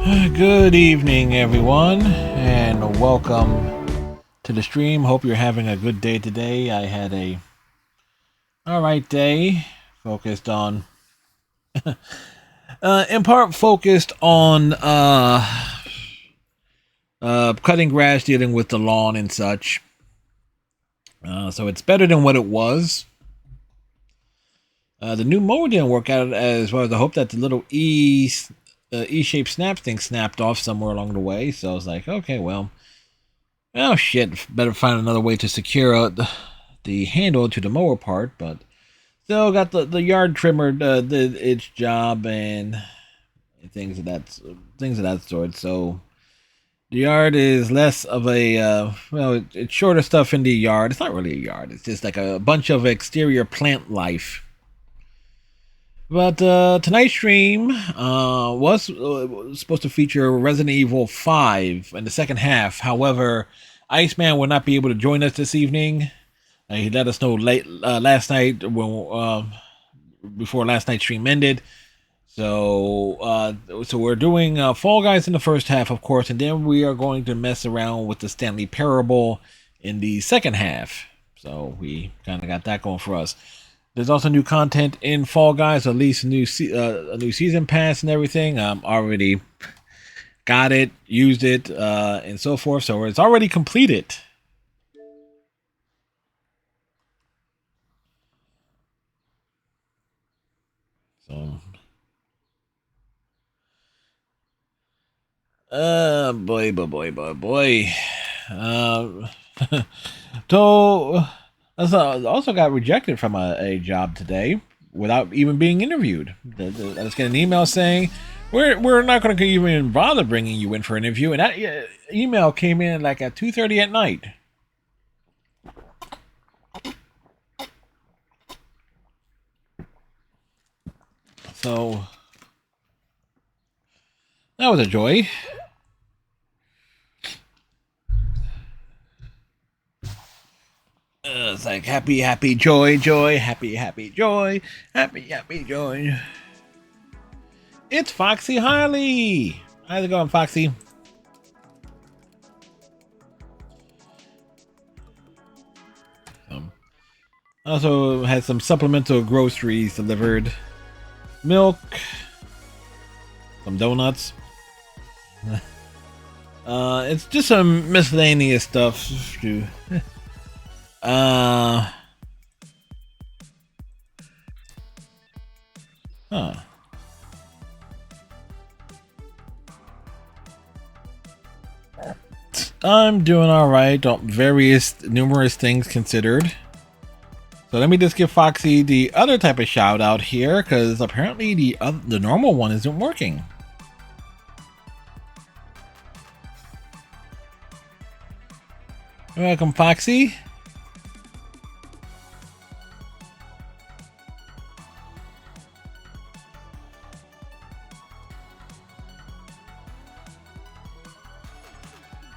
Good evening, everyone, and welcome to the stream. Hope you're having a good day today. I had a alright day, focused on, in part focused on cutting grass, dealing with the lawn and such. So it's better than what it was. The new mower didn't work out as well as I hope. That the little E-shaped snap thing snapped off somewhere along the way. So I was like, okay, well, oh shit, better find another way to secure the handle to the mower part. But still got the yard trimmer did its job and things of that sort. So the yard is less of a it's shorter stuff in the yard. It's not really a yard. It's just like a bunch of exterior plant life. But tonight's stream was supposed to feature Resident Evil 5 in the second half. However, Iceman will not be able to join us this evening. He let us know late last night before last night's stream ended. So we're doing Fall Guys in the first half, of course, and then we are going to mess around with the Stanley Parable in the second half. So we kind of got that going for us. There's also new content in Fall Guys, at least a new season pass and everything. Already got it, used it, and so forth. So it's already completed. So, boy. So. I also got rejected from a job today without even being interviewed. I just get an email saying, we're not going to even bother bringing you in for an interview. And that email came in like at 2:30 at night. So that was a joy. It's like happy, joy, happy, joy. It's Foxy Harley. How's it going, Foxy? Also had some supplemental groceries delivered. Milk. Some donuts. It's just some miscellaneous stuff to... Huh. I'm doing alright, numerous things considered. So let me just give Foxy the other type of shout out here, because apparently the normal one isn't working. Welcome, Foxy.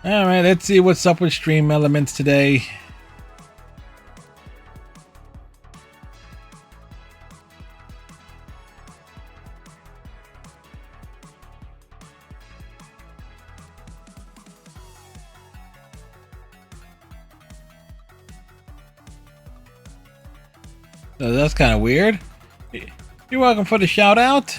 Alright, let's see what's up with stream elements today. So that's kind of weird. You're welcome for the shout out.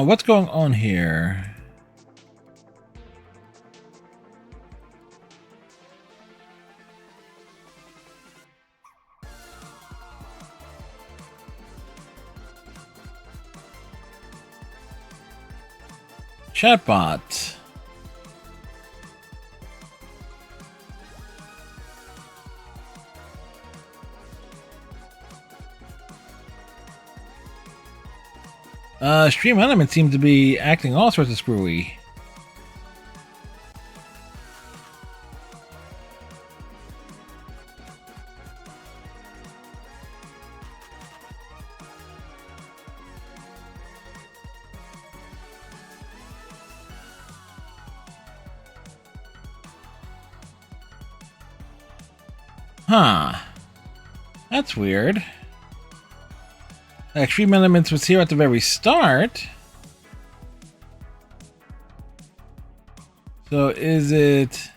What's going on here? Chatbot. Stream Element seems to be acting all sorts of screwy. Huh. That's weird. Extreme Elements was here at the very start. So is it...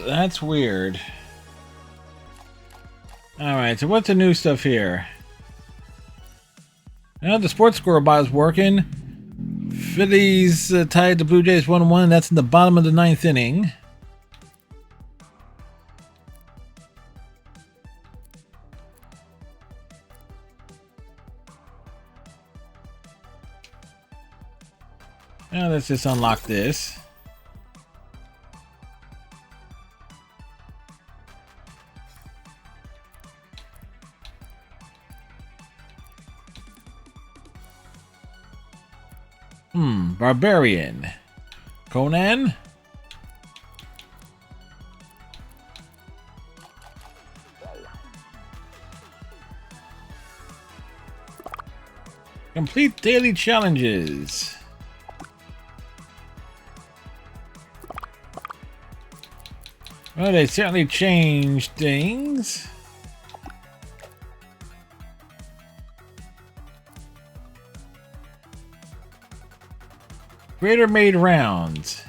That's weird. Alright, so what's the new stuff here? Now the sports score bot is working. Phillies tied the Blue Jays 1-1. That's in the bottom of the 9th inning. Now let's just unlock this. Barbarian. Conan? Complete daily challenges. Well, they certainly changed things. Greater made rounds.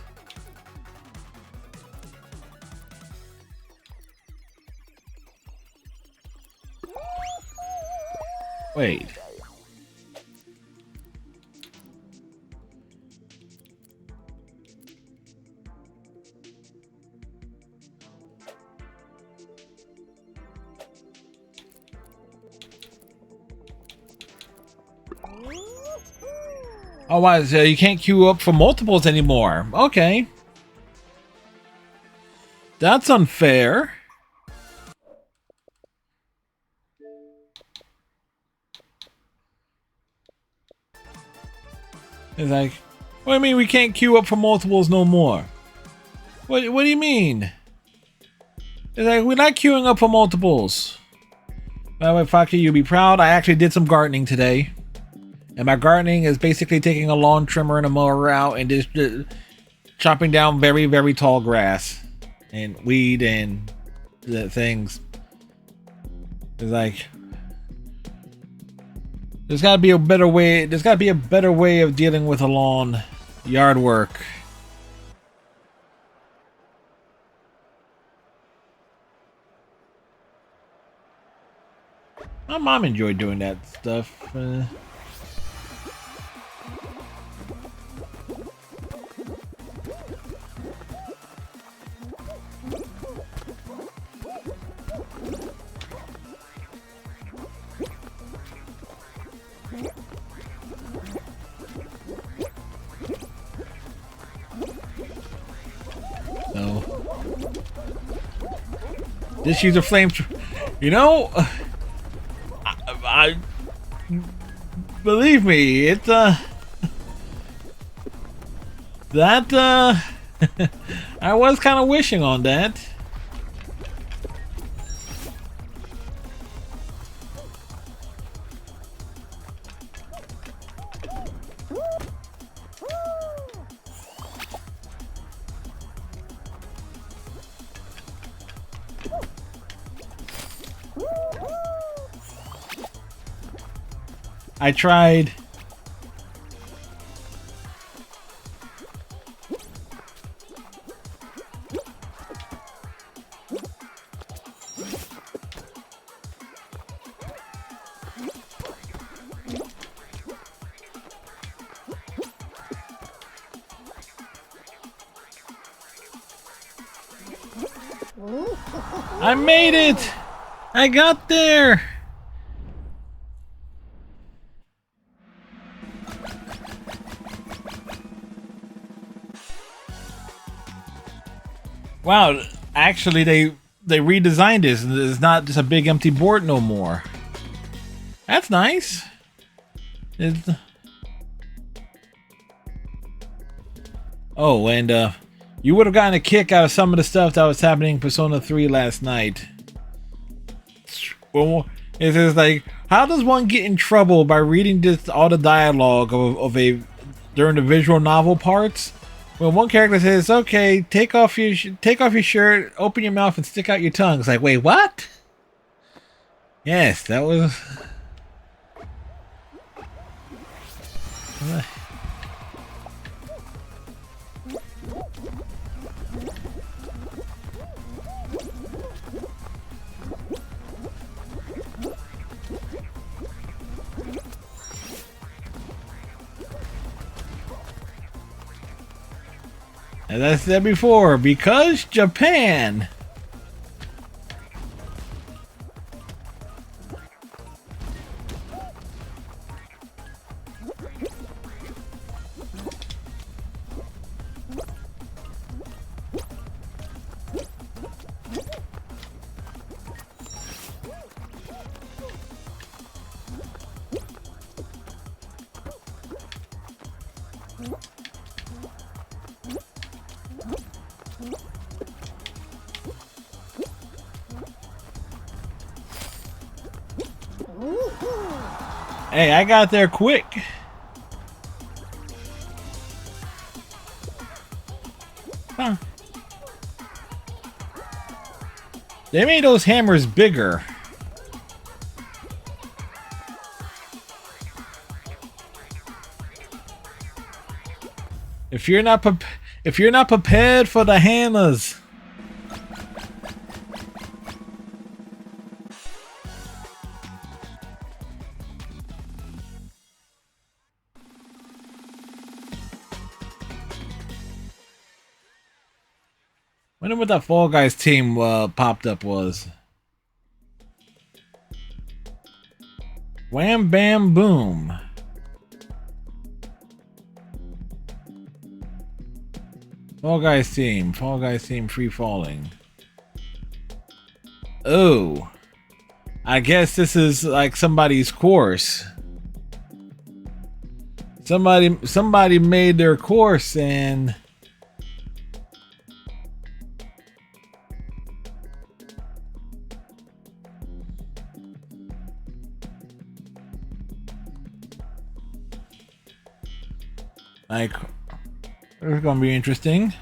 Wait. Oh, wow, so you can't queue up for multiples anymore. Okay. That's unfair. It's like, what do you mean we can't queue up for multiples no more? What do you mean? It's like, we're not queuing up for multiples. By the way, Faki, you'll be proud. I actually did some gardening today. And my gardening is basically taking a lawn trimmer and a mower out and just chopping down very, very tall grass and weed and the things. It's like, there's got to be a better way. There's got to be a better way of dealing with a lawn yard work. My mom enjoyed doing that stuff. Just use a flame. You know, I believe me, it's that I was kind of wishing on that. I tried. I made it! I got there! Wow, actually they redesigned this. It's not just a big empty board no more. That's nice. It's... Oh, and you would have gotten a kick out of some of the stuff that was happening in Persona 3 last night. Well, it's just like, how does one get in trouble by reading just all the dialogue of a during the visual novel parts? When one character says, "Okay, take off your shirt, open your mouth, and stick out your tongue," it's like, wait, what? Yes, that was. As I said before, because Japan. Hey, I got there quick. Huh. They made those hammers bigger. If you're not prepared for the hammers. Wonder what that Fall Guys team popped up was. Wham Bam Boom. Fall Guys team free falling. Oh. I guess this is like somebody's course. Somebody made their course and like, it's gonna be interesting.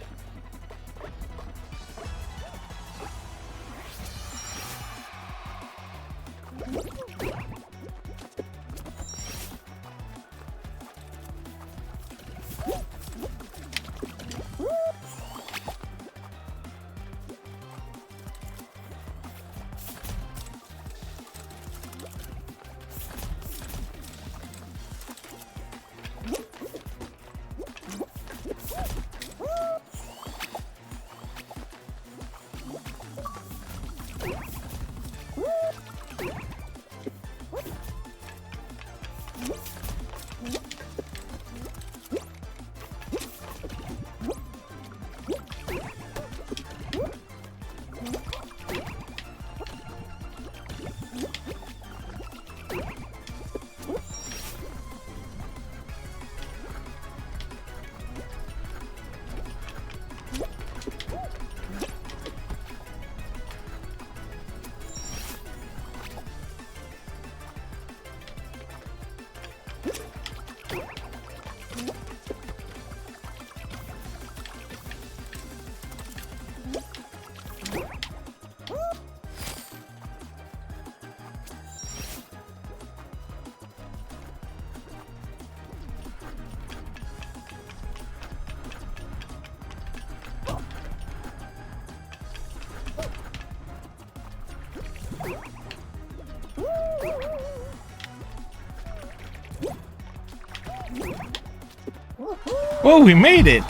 Oh, we made it!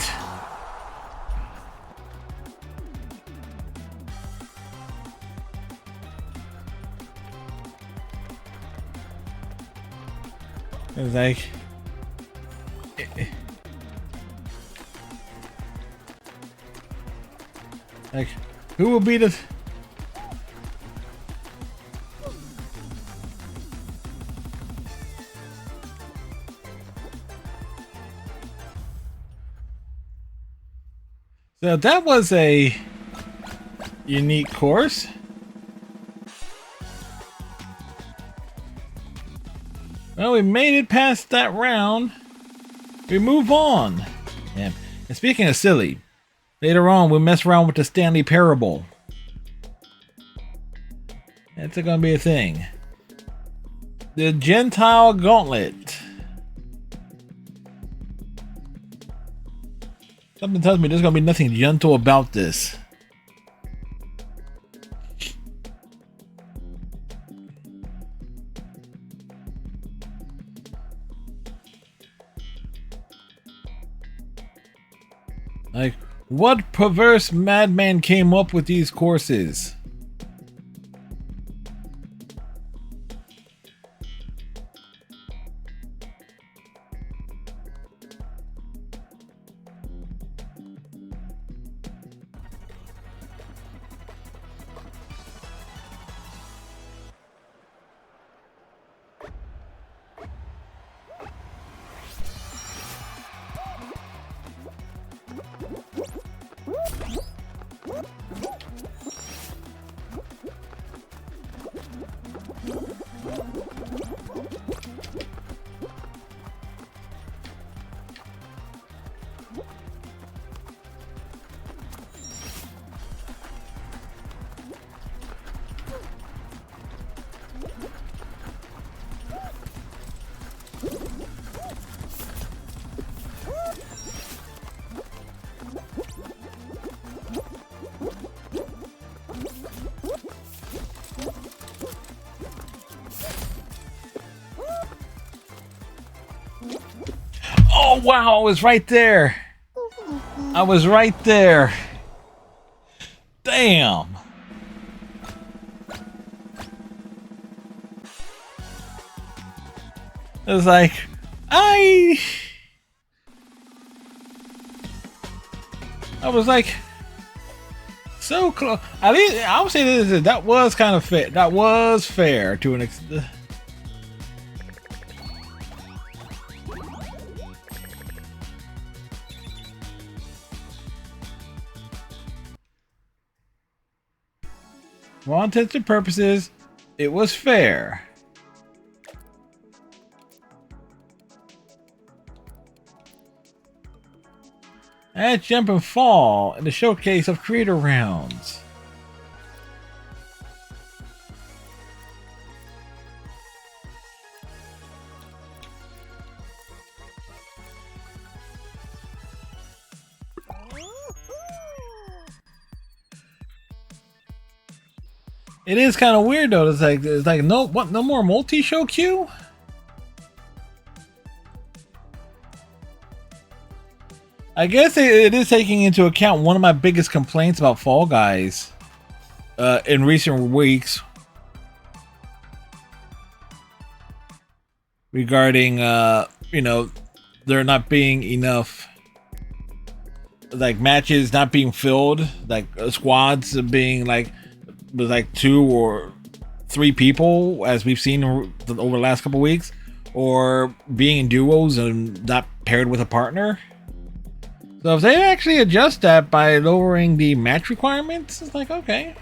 It's like, who will be the... So that was a unique course. Well, we made it past that round. We move on. Yeah. And speaking of silly, later on we'll mess around with the Stanley parable. That's gonna be a thing. The Gentile Gauntlet. Something tells me there's gonna be nothing gentle about this. Like, what perverse madman came up with these courses? Oh wow, I was right there. I was right there. Damn. It was like, I was like, so close. At least I would say this, that was kind of fair. That was fair to an extent. For all intents and purposes, it was fair. Add jump and fall in the showcase of creator rounds. It is kind of weird though. It's like no more multi-show queue. I guess it is taking into account one of my biggest complaints about Fall Guys in recent weeks regarding you know, there not being enough like matches not being filled, like squads being like with like 2 or 3 people, as we've seen over the last couple weeks, or being in duos and not paired with a partner. So if they actually adjust that by lowering the match requirements, it's like, okay.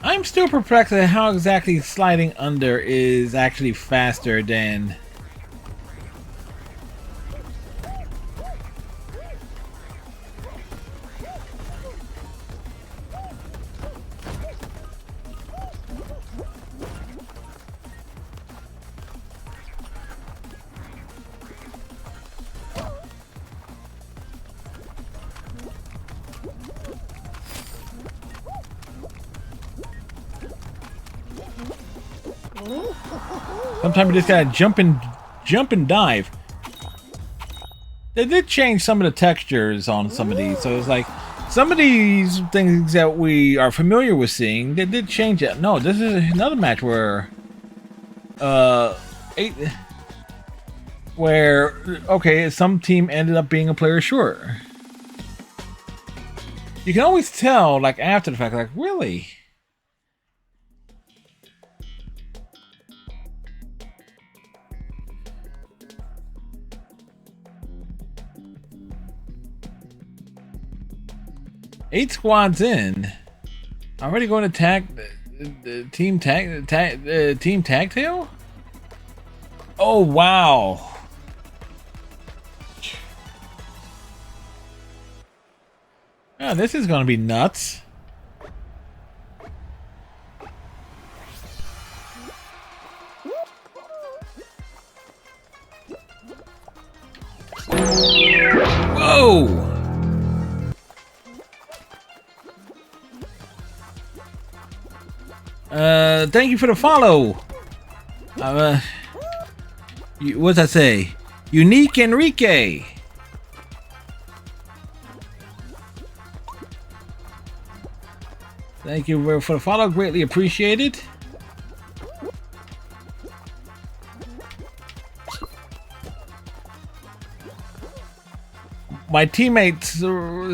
I'm still perplexed at how exactly sliding under is actually faster than... Sometimes you just gotta jump and dive. They did change some of the textures on some of these, so it's like some of these things that we are familiar with seeing, they did change it. No, this is another match where where, okay, some team ended up being a player short. You can always tell, like, after the fact, like, really? Eight squads in. Already going to tag team tag tail? Oh wow. Oh, this is going to be nuts. Whoa! Thank you for the follow. What's that say? Unique Enrique. Thank you for the follow. Greatly appreciated. My teammates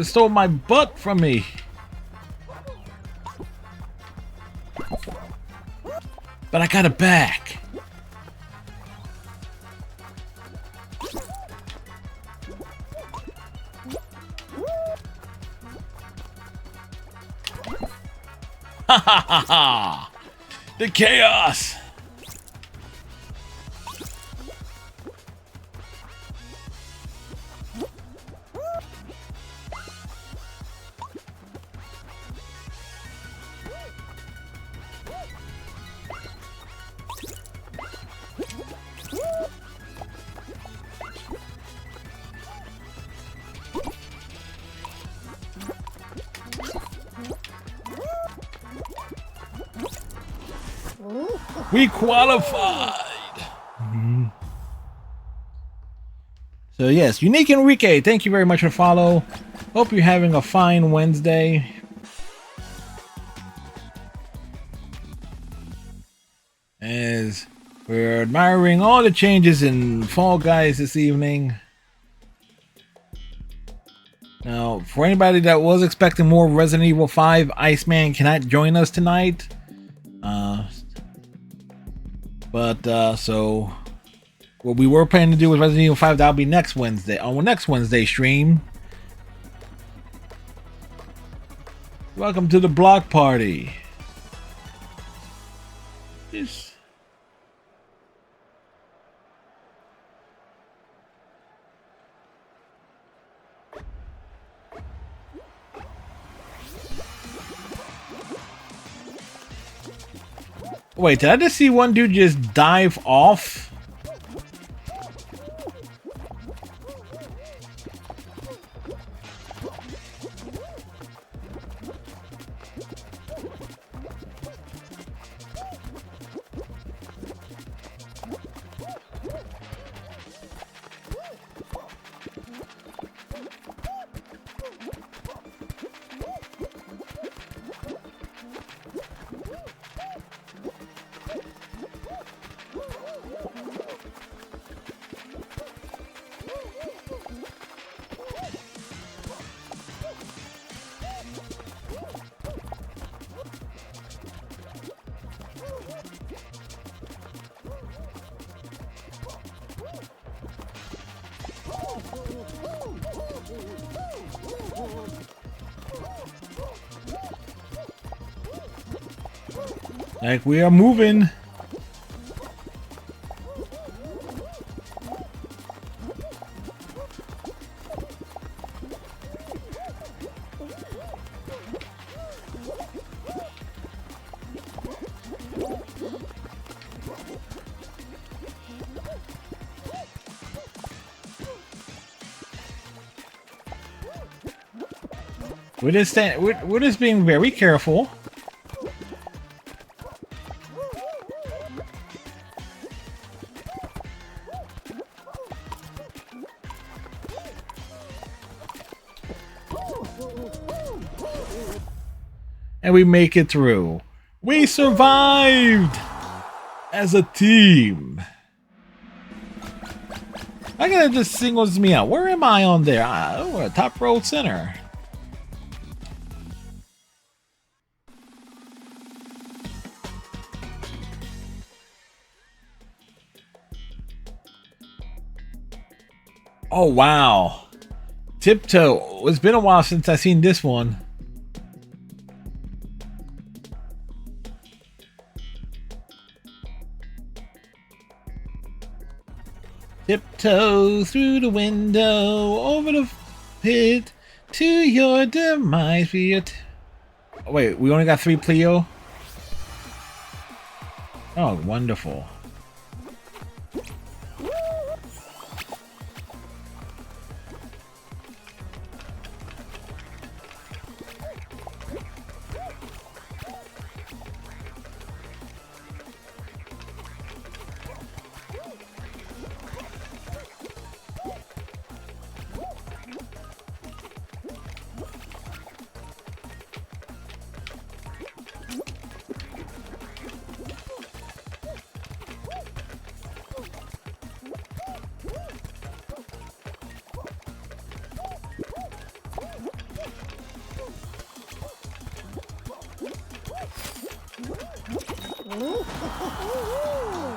stole my butt from me. But I got it back. Ha ha ha ha! The chaos! We qualified! So yes, Unique Enrique, thank you very much for the follow. Hope you're having a fine Wednesday. As we're admiring all the changes in Fall Guys this evening. Now, for anybody that was expecting more Resident Evil 5, Iceman cannot join us tonight. So what we were planning to do with Resident Evil 5, that'll be next Wednesday, on the next Wednesday stream. Welcome to the block party. Wait, did I just see one dude just dive off? Like, we are moving. We're just being very careful. And we make it through. We survived as a team. I gotta just singles me out. Where am I on there? Oh, top row center. Oh wow. Tiptoe. It's been a while since I've seen this one. Tiptoe through the window, over the pit, to your demise. Wait, we only got 3 Pleo? Oh, wonderful.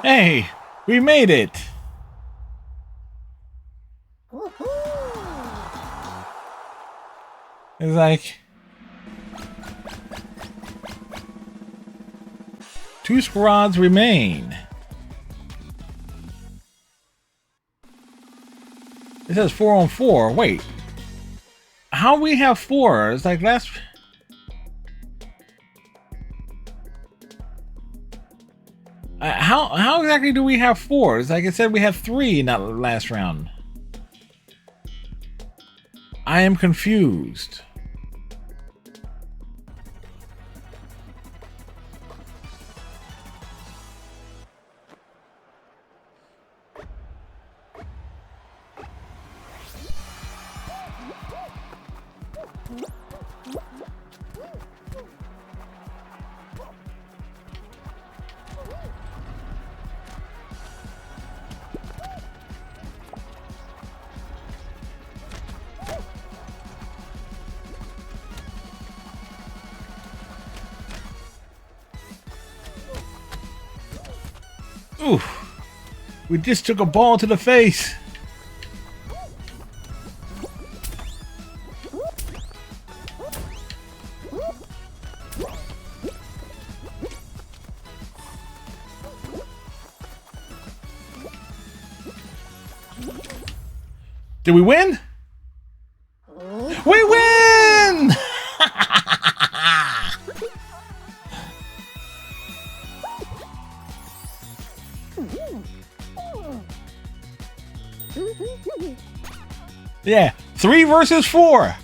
Hey, we made it! It's like 2 squads remain. It says 4 on 4. Wait, how we have 4? It's like last. How exactly do we have 4? It's like I said we had 3 in that last round. I am confused. Ooh, we just took a ball to the face. Did we win? We win! Yeah, 3 versus 4.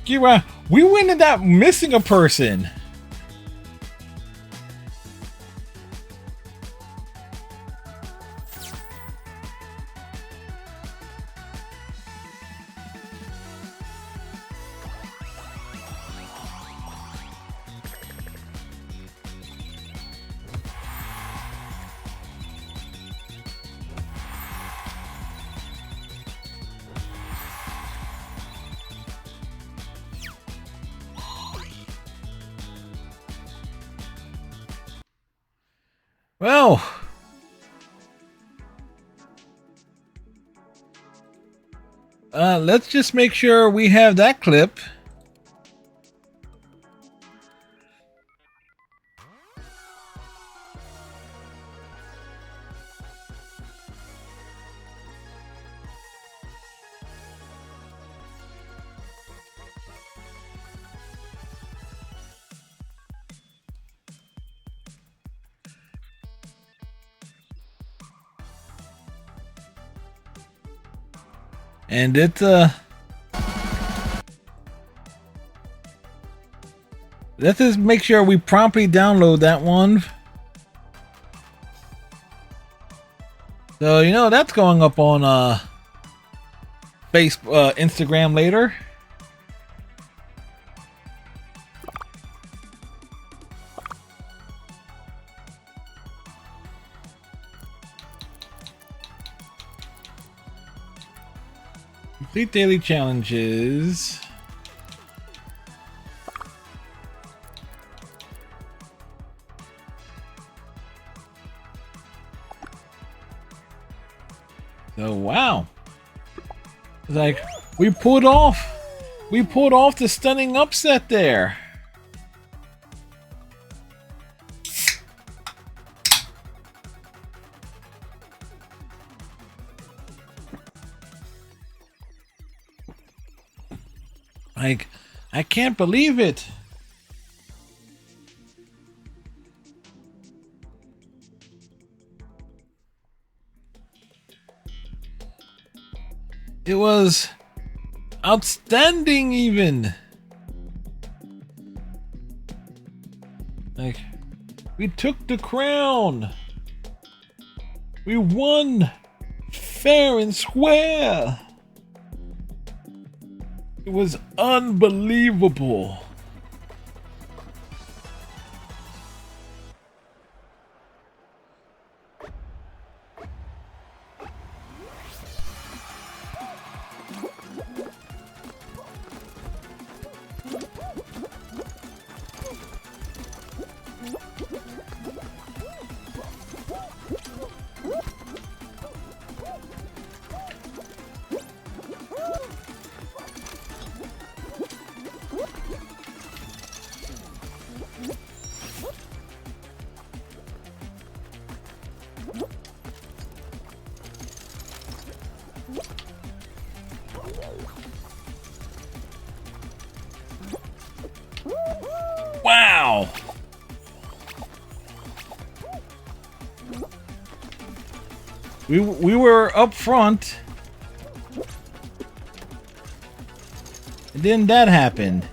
Kira, we win without missing a person. Well, let's just make sure we have that clip. And it's let's just make sure we promptly download that one. So you know that's going up on Instagram later. Complete daily challenges. So wow. It's like we pulled off the stunning upset there. Like, I can't believe it. It was outstanding even. Like, we took the crown. We won fair and square. It was unbelievable. Wow! We were up front, and then that happened.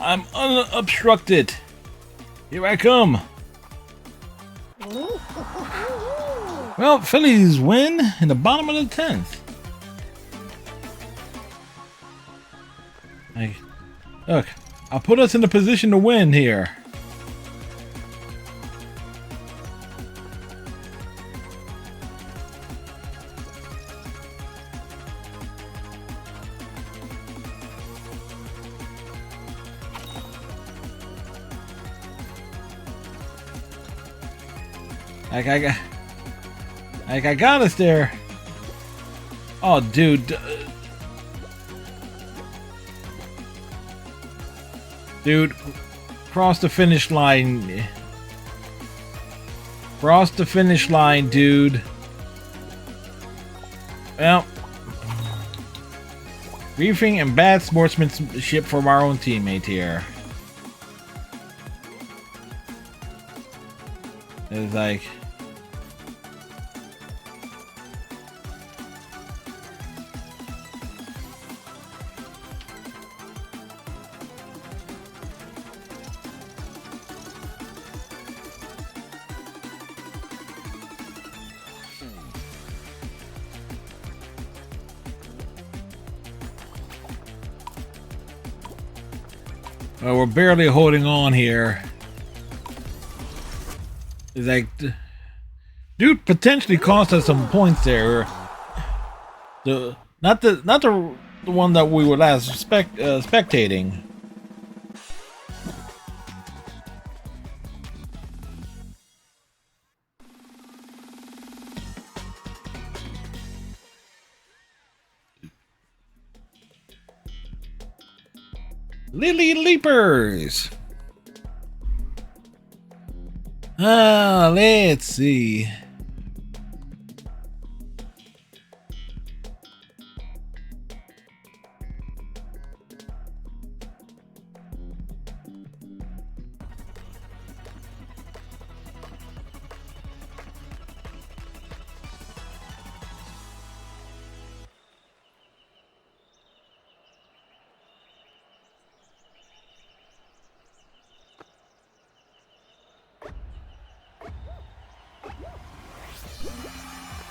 I'm unobstructed. Here I come. Well, Phillies win in the bottom of the 10th. Look, I'll put us in the position to win here. I got us there. Oh, dude. Dude, cross the finish line. Cross the finish line, dude. Well, griefing and bad sportsmanship from our own teammate here. It's like... Well, we're barely holding on here. It's like, dude, potentially cost us some points there. Not the one that we were last spectating. Lily Leapers. Let's see.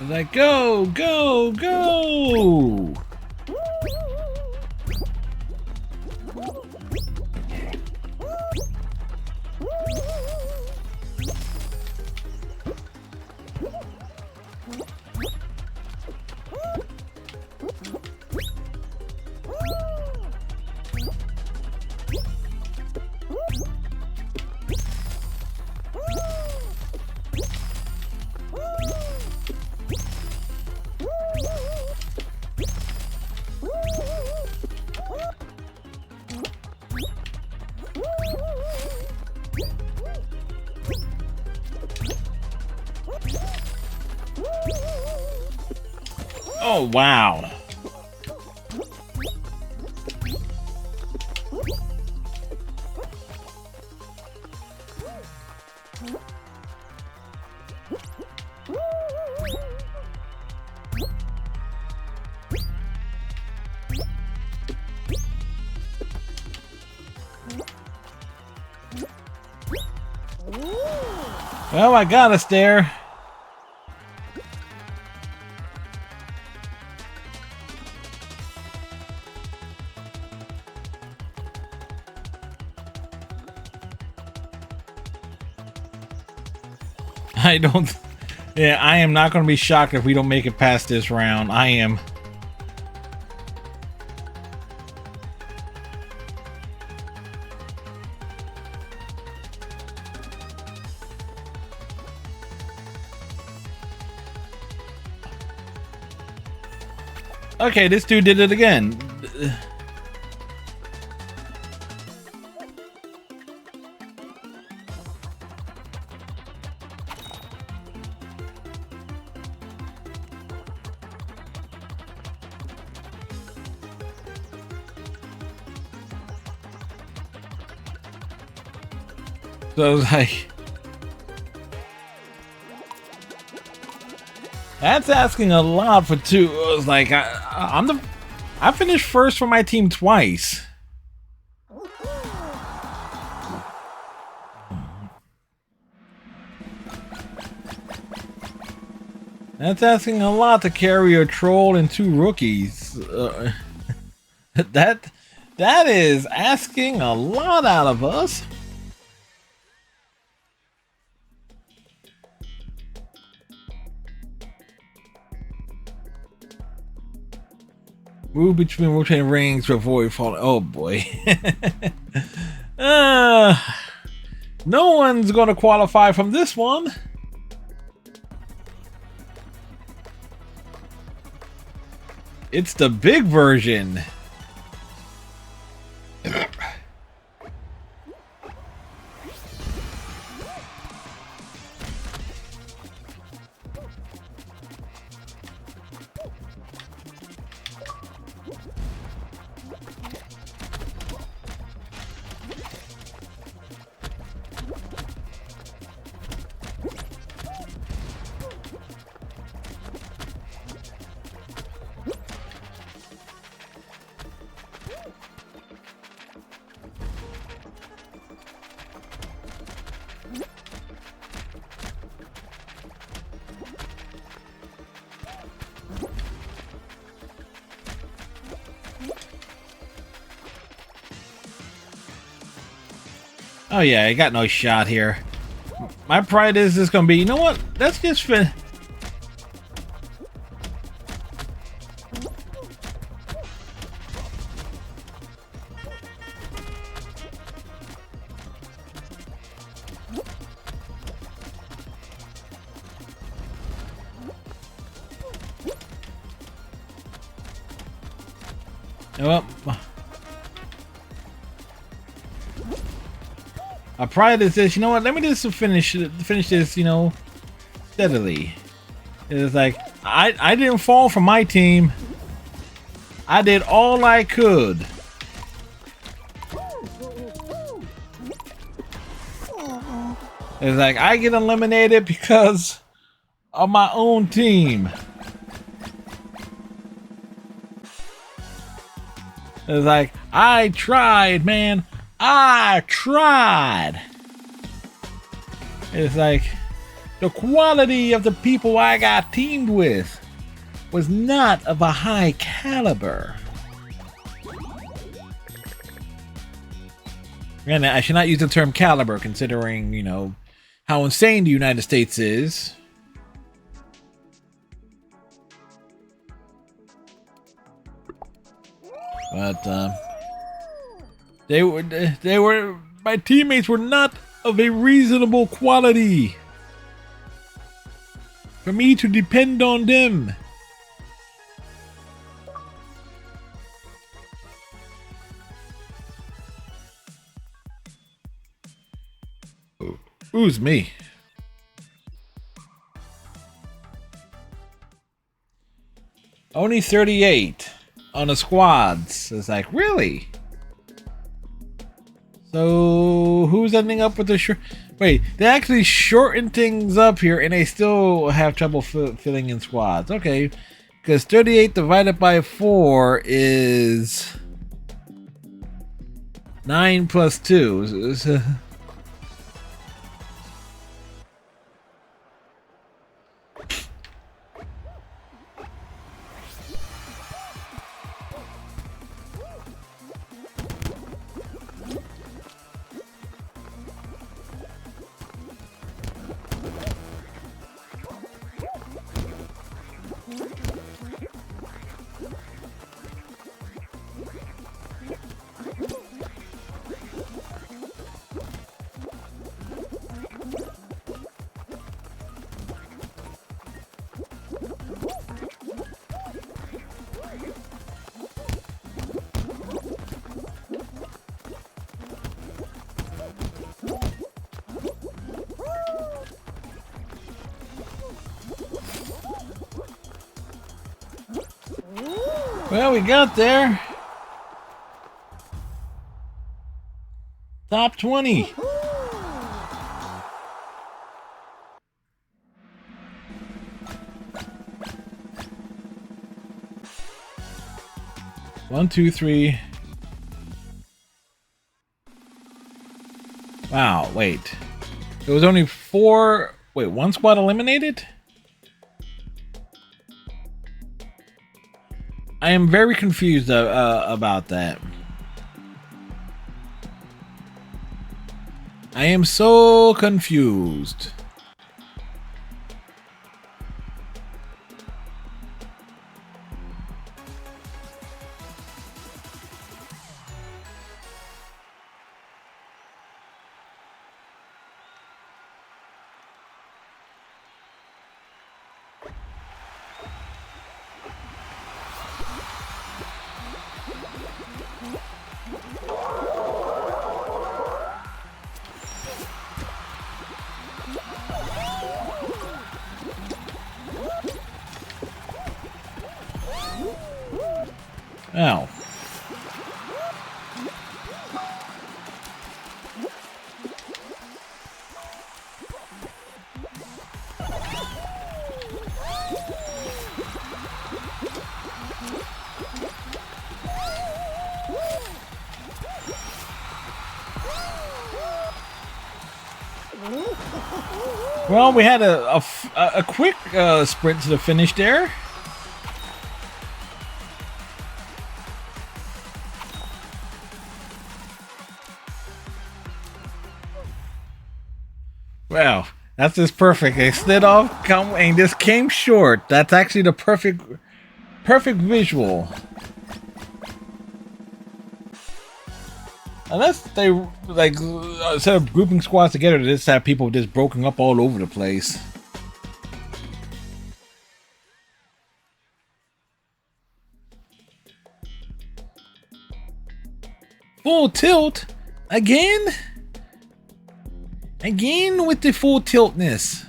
It's like, go, go, go! Oh, wow. Well, I got us there. I don't... Yeah, I am not going to be shocked if we don't make it past this round. I am. Okay, this dude did it again. So I was like, that's asking a lot for two. I was like, I finished first for my team twice. That's asking a lot to carry a troll and two rookies. That is asking a lot out of us. Move between rotating rings to avoid falling. Oh boy. No one's gonna qualify from this one. It's the big version. Oh yeah, I got no shot here. My pride is just gonna be, you know what? Let's just fin. Well, my pride is this, you know what? Let me just finish this, you know, steadily. It's like I didn't fall from my team. I did all I could. It's like I get eliminated because of my own team. It's like, I tried, man. I tried. It's like, The quality of the people I got teamed with was not of a high caliber. And I should not use the term caliber, considering, you know, how insane the United States is. But my teammates were not of a reasonable quality for me to depend on them. Who's me? Only 38 on the squads. It's like, really? So who's ending up with the short? Wait, they actually shortened things up here, and they still have trouble filling in squads. Okay, because 38 divided by 4 is 9 plus 2. Well, we got there. Top 20. One, two, three. Wow, wait. There was only 4. Wait, one squad eliminated? I am very confused about that. I am so confused. Ow. Well, we had a quick sprint to the finish there. Wow, that's just perfect. They slid off, and this came short. That's actually the perfect visual. Unless they like instead of grouping squads together, they just have people just broken up all over the place. Full tilt again. Again with the full tiltness.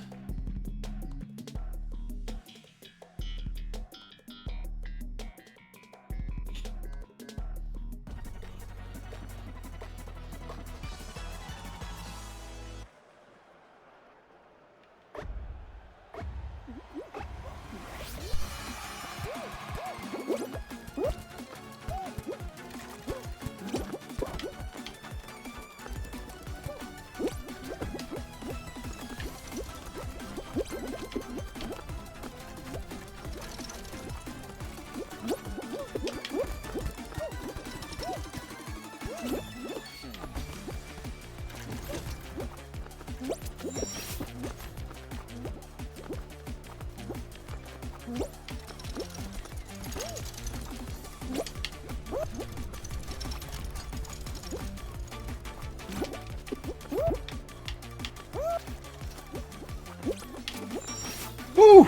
Whew.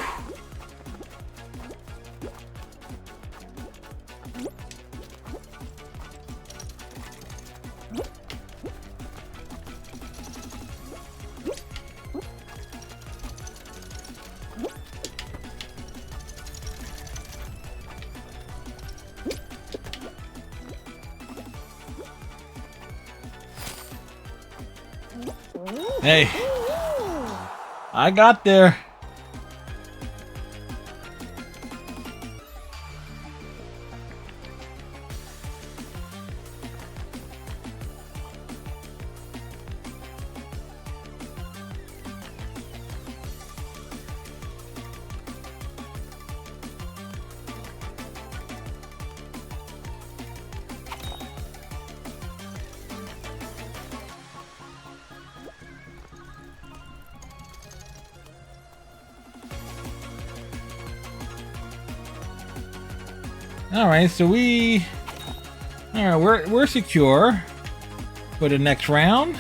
Hey, I got there. All right, so we're secure for the next round.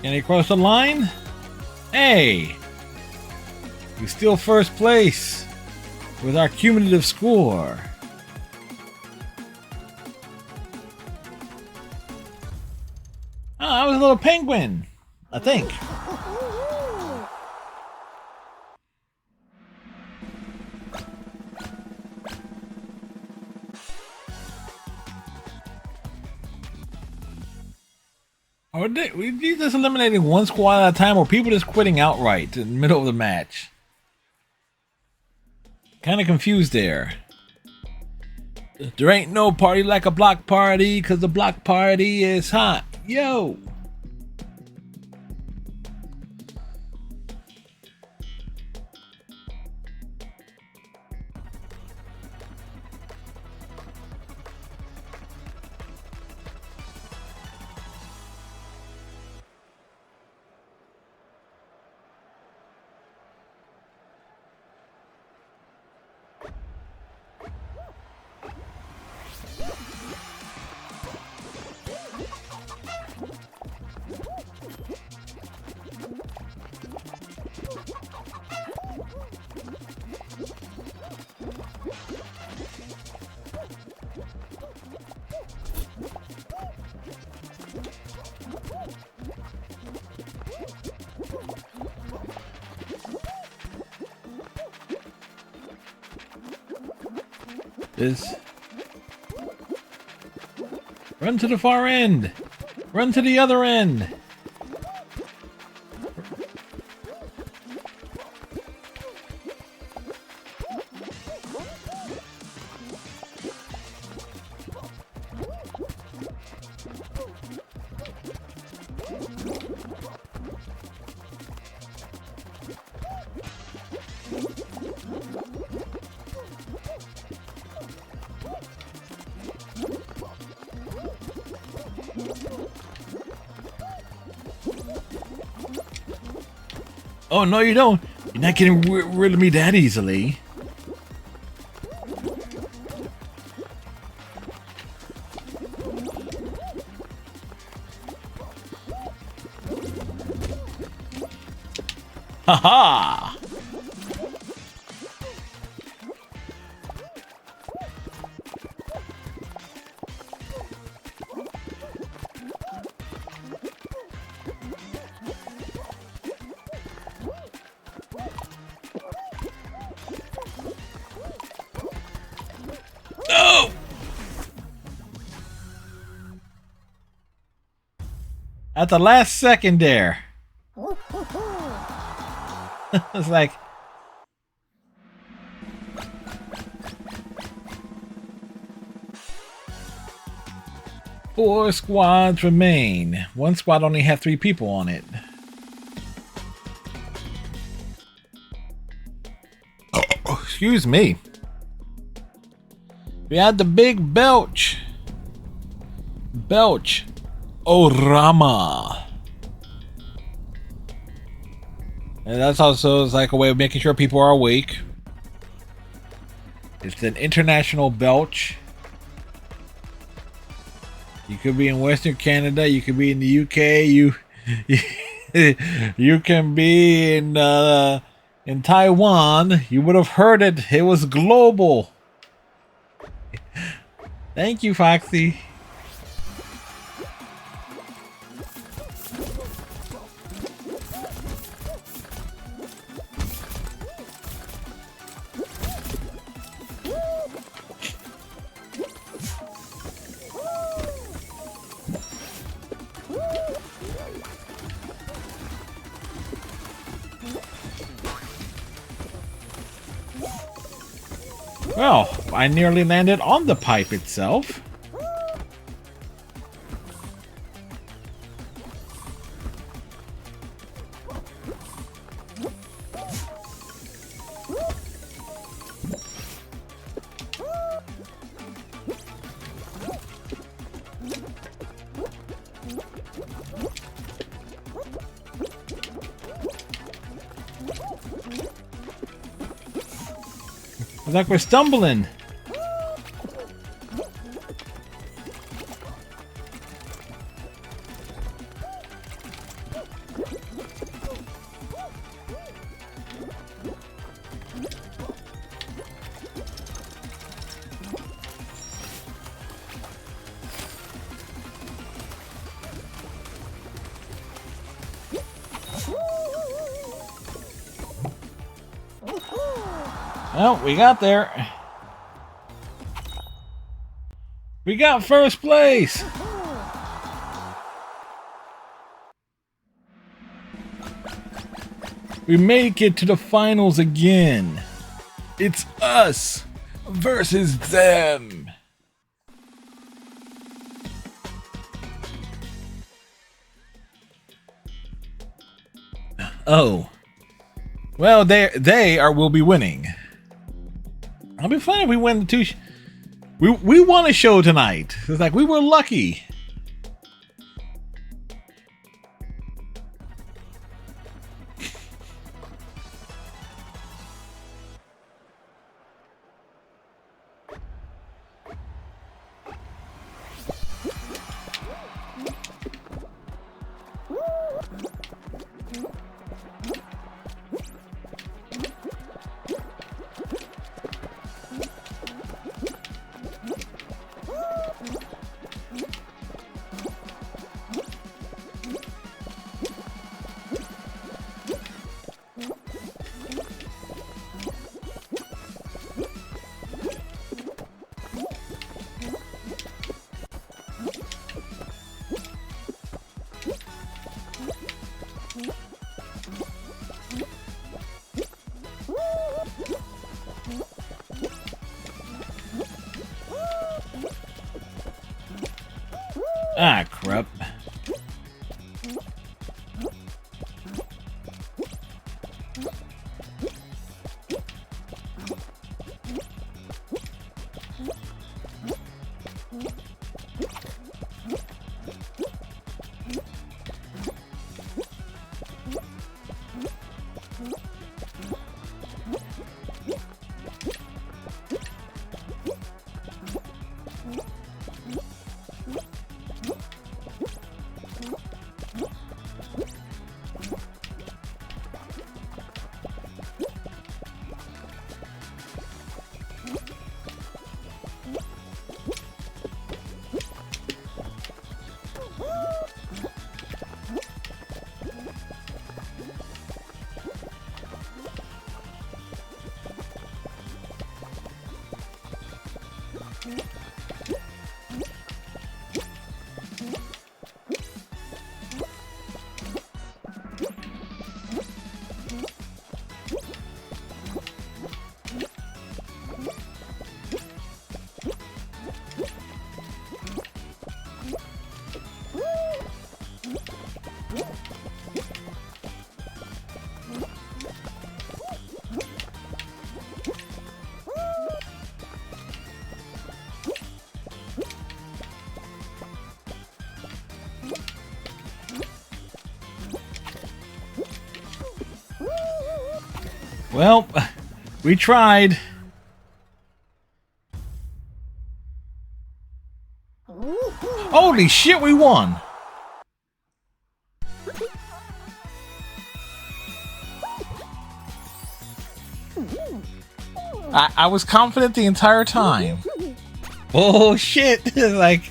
Can he cross the line? Hey! We still first place with our cumulative score. Oh, I was a little penguin, I think. Or we just eliminating one squad at a time, or people just quitting outright in the middle of the match? Kind of confused there. There ain't no party like a block party, cause the block party is hot. Yo! Run to the far end! Run to the other end! Oh, no, you don't. You're not getting rid of me that easily. Ha-ha! No! At the last second there. It's like... Four squads remain. One squad only had 3 people on it. Oh, excuse me. We had the big belch. Belch. Orama. And that's also like a way of making sure people are awake. It's an international belch. You could be in Western Canada. You could be in the UK. You can be in Taiwan. You would have heard it. It was global. Thank you, Foxy. Well, I nearly landed on the pipe itself. It's like we're stumbling. Well, we got there. We got first place. We make it to the finals again. It's us versus them. Oh. Well, will be winning. I'll be fine if we win the two. We won a show tonight. It's like we were lucky. Ah, crap. Well, we tried. Holy shit, we won! I was confident the entire time. Oh shit! Like...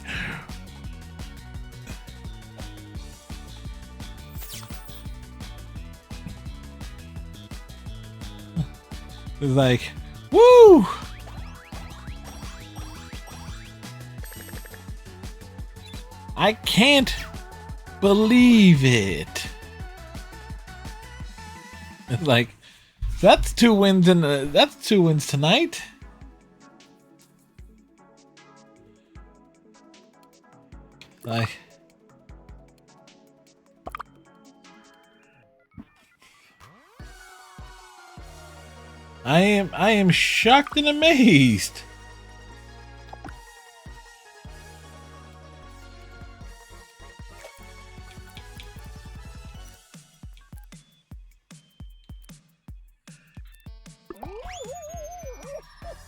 It's like, woo! I can't believe it. It's like, that's 2 wins in that's 2 wins tonight. Like, I am shocked and amazed.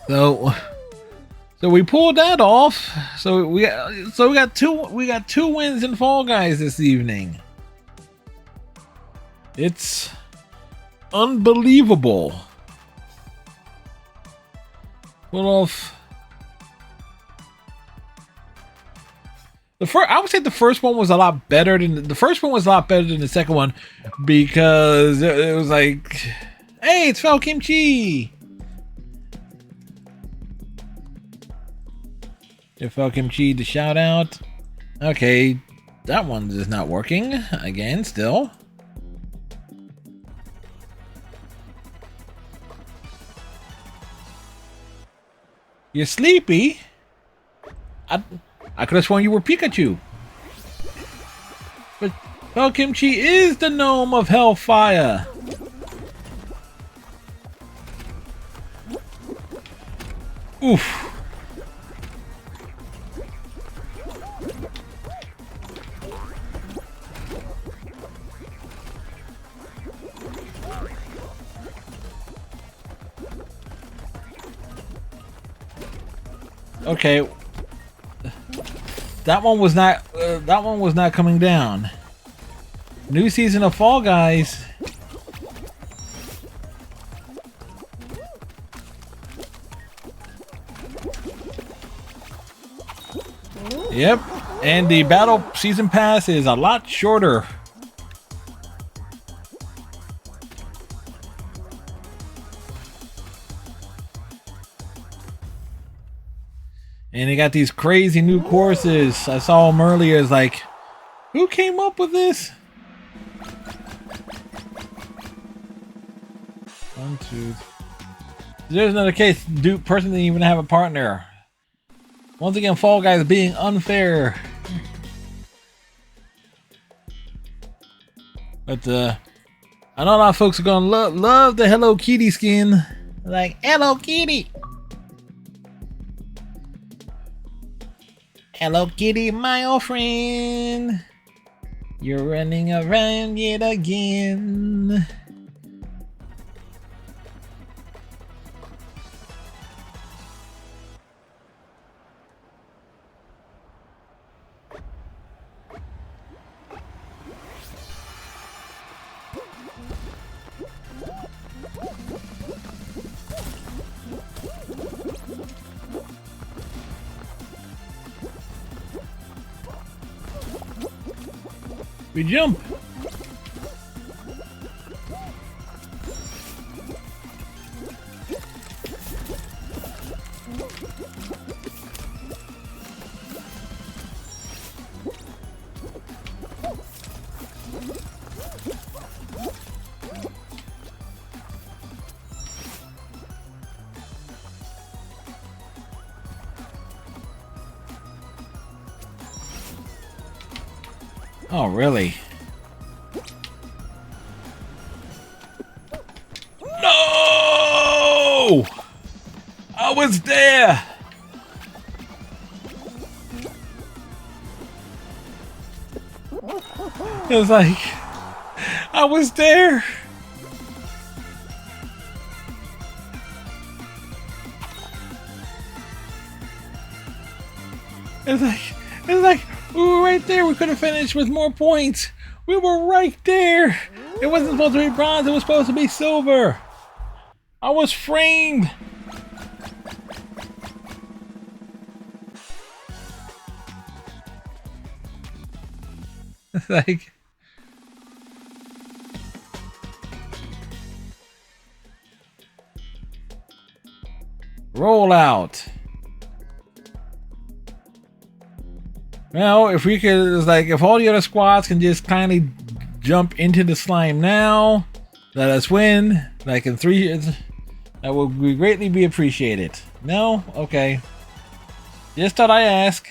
So we pulled that off. So we got two wins in Fall Guys this evening. It's unbelievable. Pull off I would say the first one was a lot better than the second one, because it was like, hey, it's Fel Kimchi. If Fel Kimchi to shout out. Okay, that one is not working again. Still. You're sleepy? I could have sworn you were Pikachu. But Fel Kimchi is the gnome of Hellfire. Oof. Okay, that one was not coming down. New season of Fall Guys. Yep, and the battle season pass is a lot shorter. And they got these crazy new courses. I saw them earlier. It's like, who came up with this? 1, 2. There's another case. Person didn't even have a partner. Once again, Fall Guys being unfair. But I know a lot of folks are gonna love the Hello Kitty skin. Like, Hello Kitty. Hello Kitty, my old friend. You're running around yet again. We jump. Oh, really? No! I was there! It was like, I was there! It's like, it's like we were right there. We could have finished with more points. We were right there. It wasn't supposed to be bronze. It was supposed to be silver. I was framed. It's like, roll out. Well, if we could, it's like, if all the other squads can just kindly jump into the slime now, let us win. Like in 3 years, that would greatly be appreciated. No? Okay. Just thought I ask.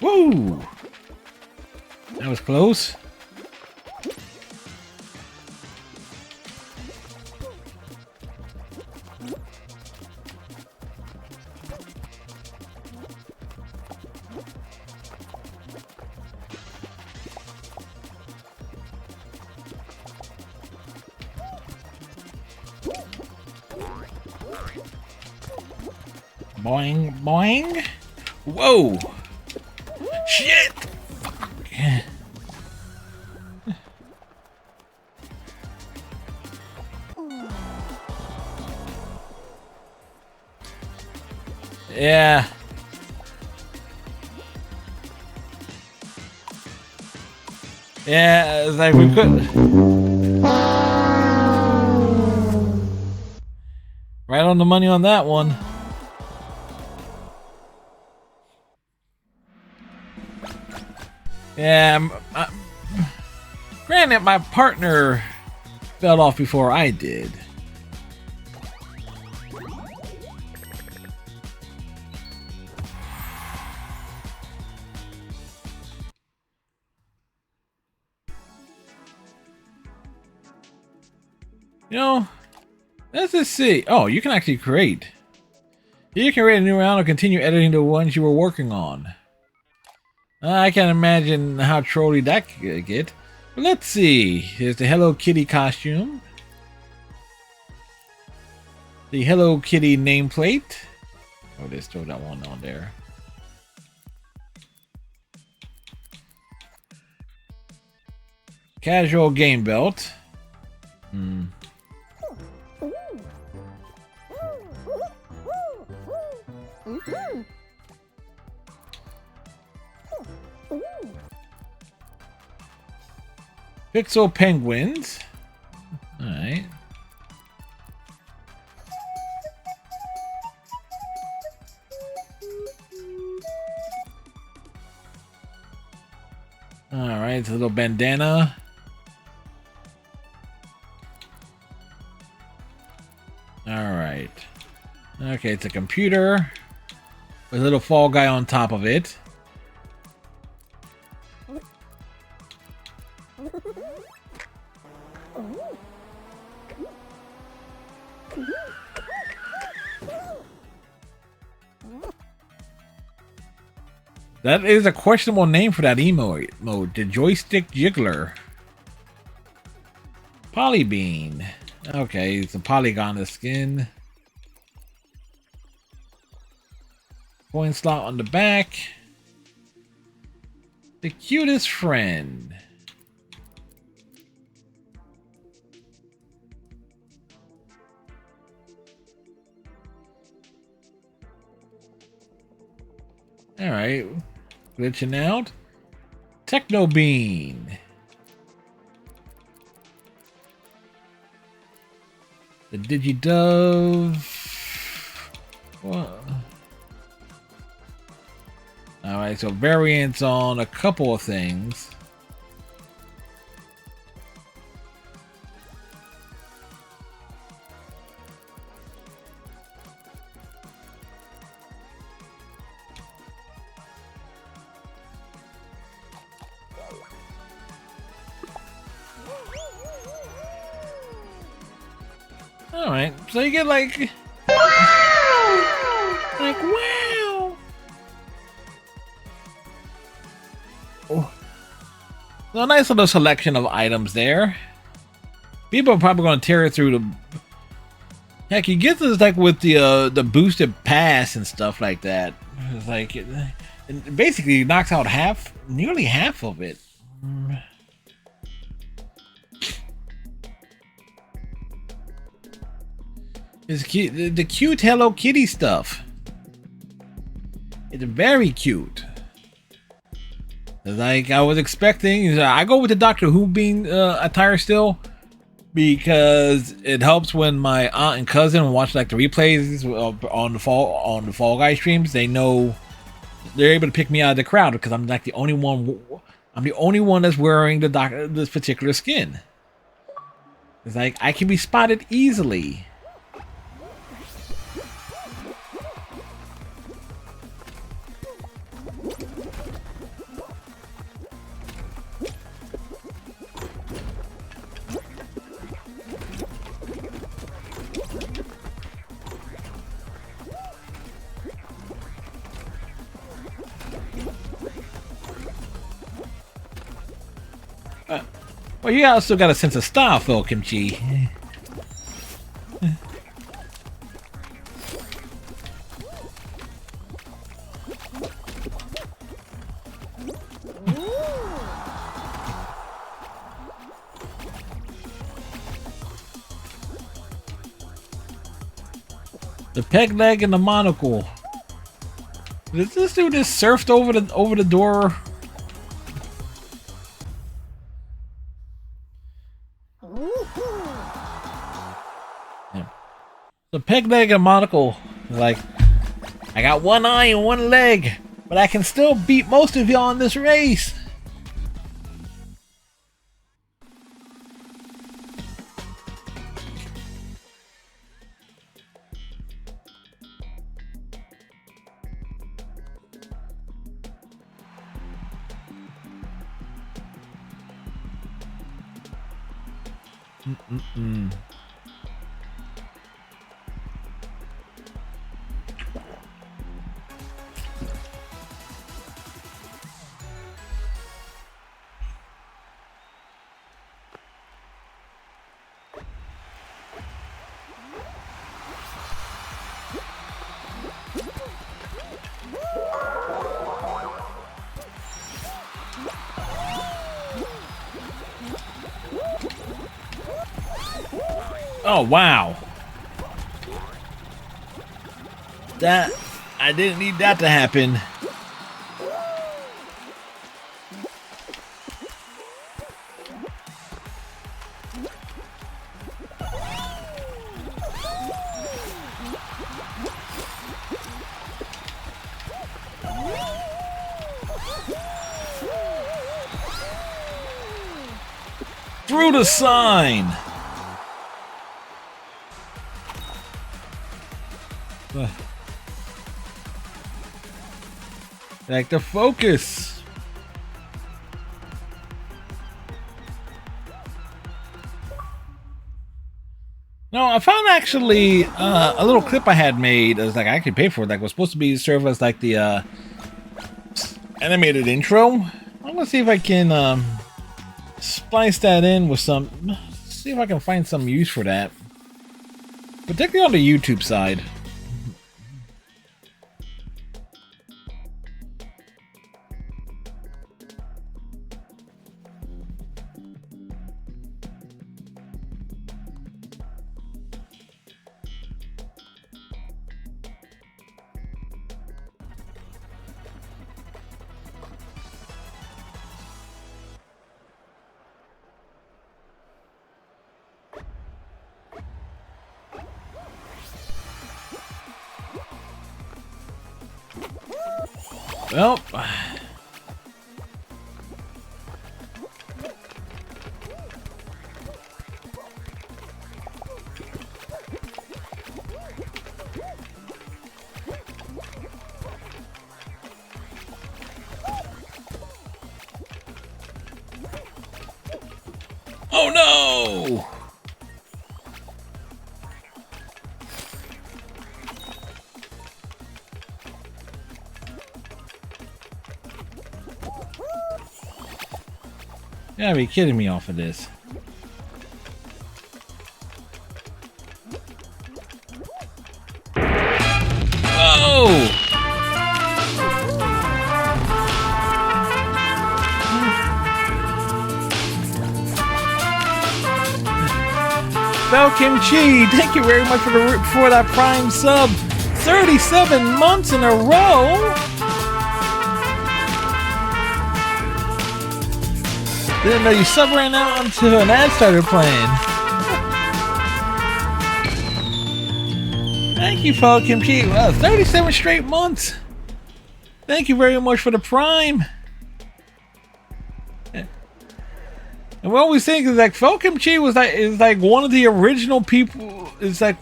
Woo! That was close. Boing, boing. Whoa! Shit! Fuck. Yeah. Yeah, it's like we could. Right on the money on that one. Yeah, granted, my partner fell off before I did. You know, let's just see. Oh, you can actually create. You can create a new round or continue editing the ones you were working on. I can't imagine how trolly that could get. But let's see. Here's the Hello Kitty costume. The Hello Kitty nameplate. Oh, just throw that one on there. Casual game belt. Pixel penguins. Alright. Alright, it's a little bandana. Alright. Okay, it's a computer with a little fall guy on top of it. That is a questionable name for that emote mode. The joystick jiggler. Polybean. Okay, it's a polygon of skin. Coin slot on the back. The cutest friend. Alright. Glitching out. Techno Bean. The Digidove. What? Alright, so variants on a couple of things. All right, so you get like wow. Oh. So a nice little selection of items there. People are probably going to tear it through the. Heck, you get this like with the boosted pass and stuff like that. It's like it basically knocks out nearly half of it. It's cute. The cute Hello Kitty stuff. It's very cute. Like I was expecting. I go with the Doctor Who being attire still because it helps when my aunt and cousin watch like the replays on the Fall Guy streams. They know they're able to pick me out of the crowd because I'm like the only one. I'm the only one that's wearing this particular skin. It's like I can be spotted easily. Well, you also got a sense of style, Phil Kimchi. The peg leg and the monocle. Did this dude just surfed over the door? The peg leg and monocle, like, I got one eye and one leg, but I can still beat most of y'all in this race. Oh, wow. I didn't need that to happen. Through the sign. Like the focus. No, I found actually a little clip I had made. It was like I actually paid for it. Like was supposed to be serve as like the animated intro. I'm gonna see if I can splice that in with some. See if I can find some use for that, particularly on the YouTube side. Well, oh no! You gotta be kidding me off of this. Whoa! Falcon thank you very much for that Prime sub. 37 months in a row. Didn't know you sub ran out until an ad started playing. Thank you, Falcon Wow, 37 straight months. Thank you very much for the Prime. And what we think is like Falcon is like one of the original people. It's like,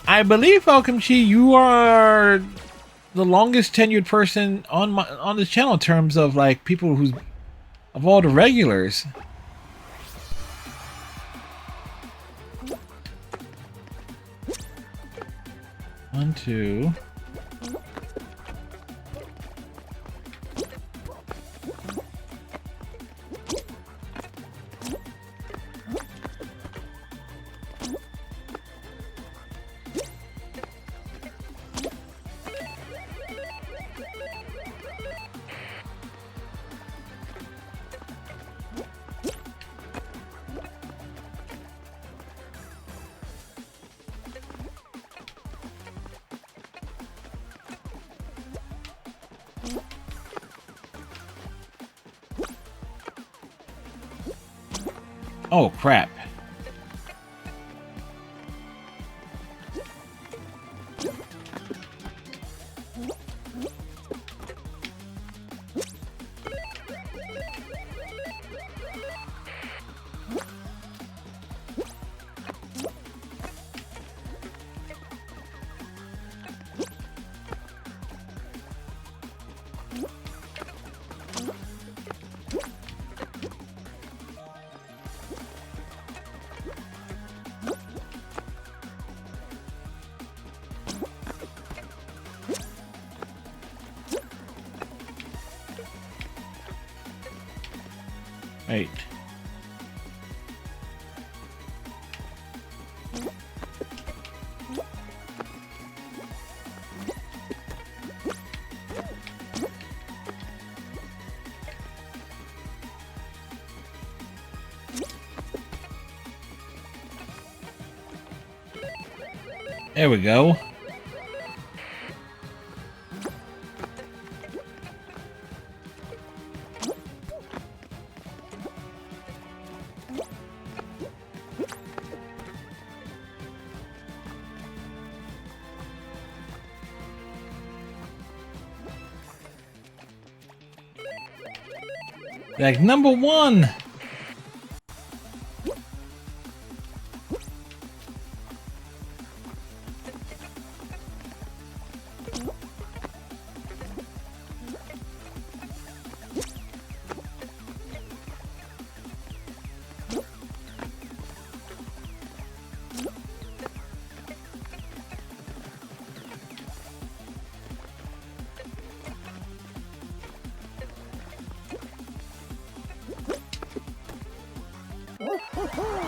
I believe Falcon you are the longest tenured person on this channel in terms of like people who's of all the regulars. One, two. Oh, crap. Wait. There we go. Like number one.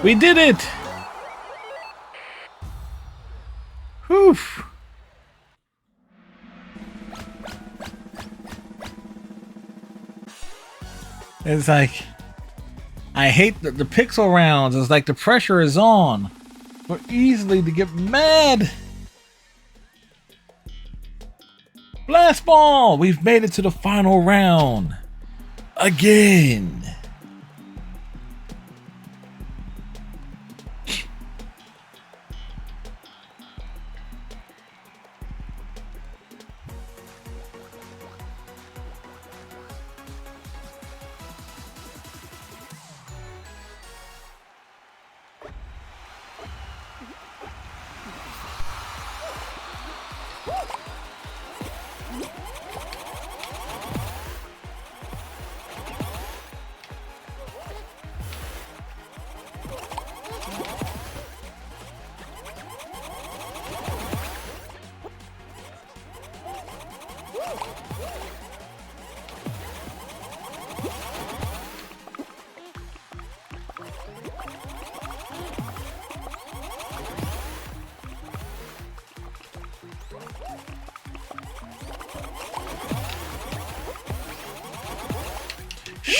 We did it! Whew. It's like, I hate the pixel rounds. It's like the pressure is on. We're easily to get mad. Blast ball! We've made it to the final round. Again.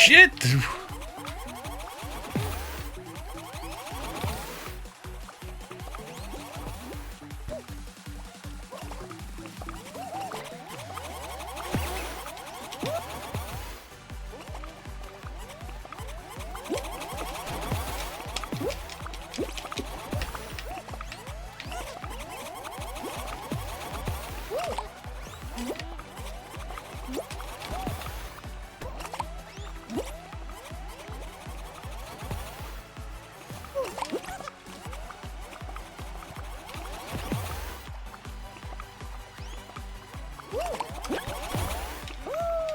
shit!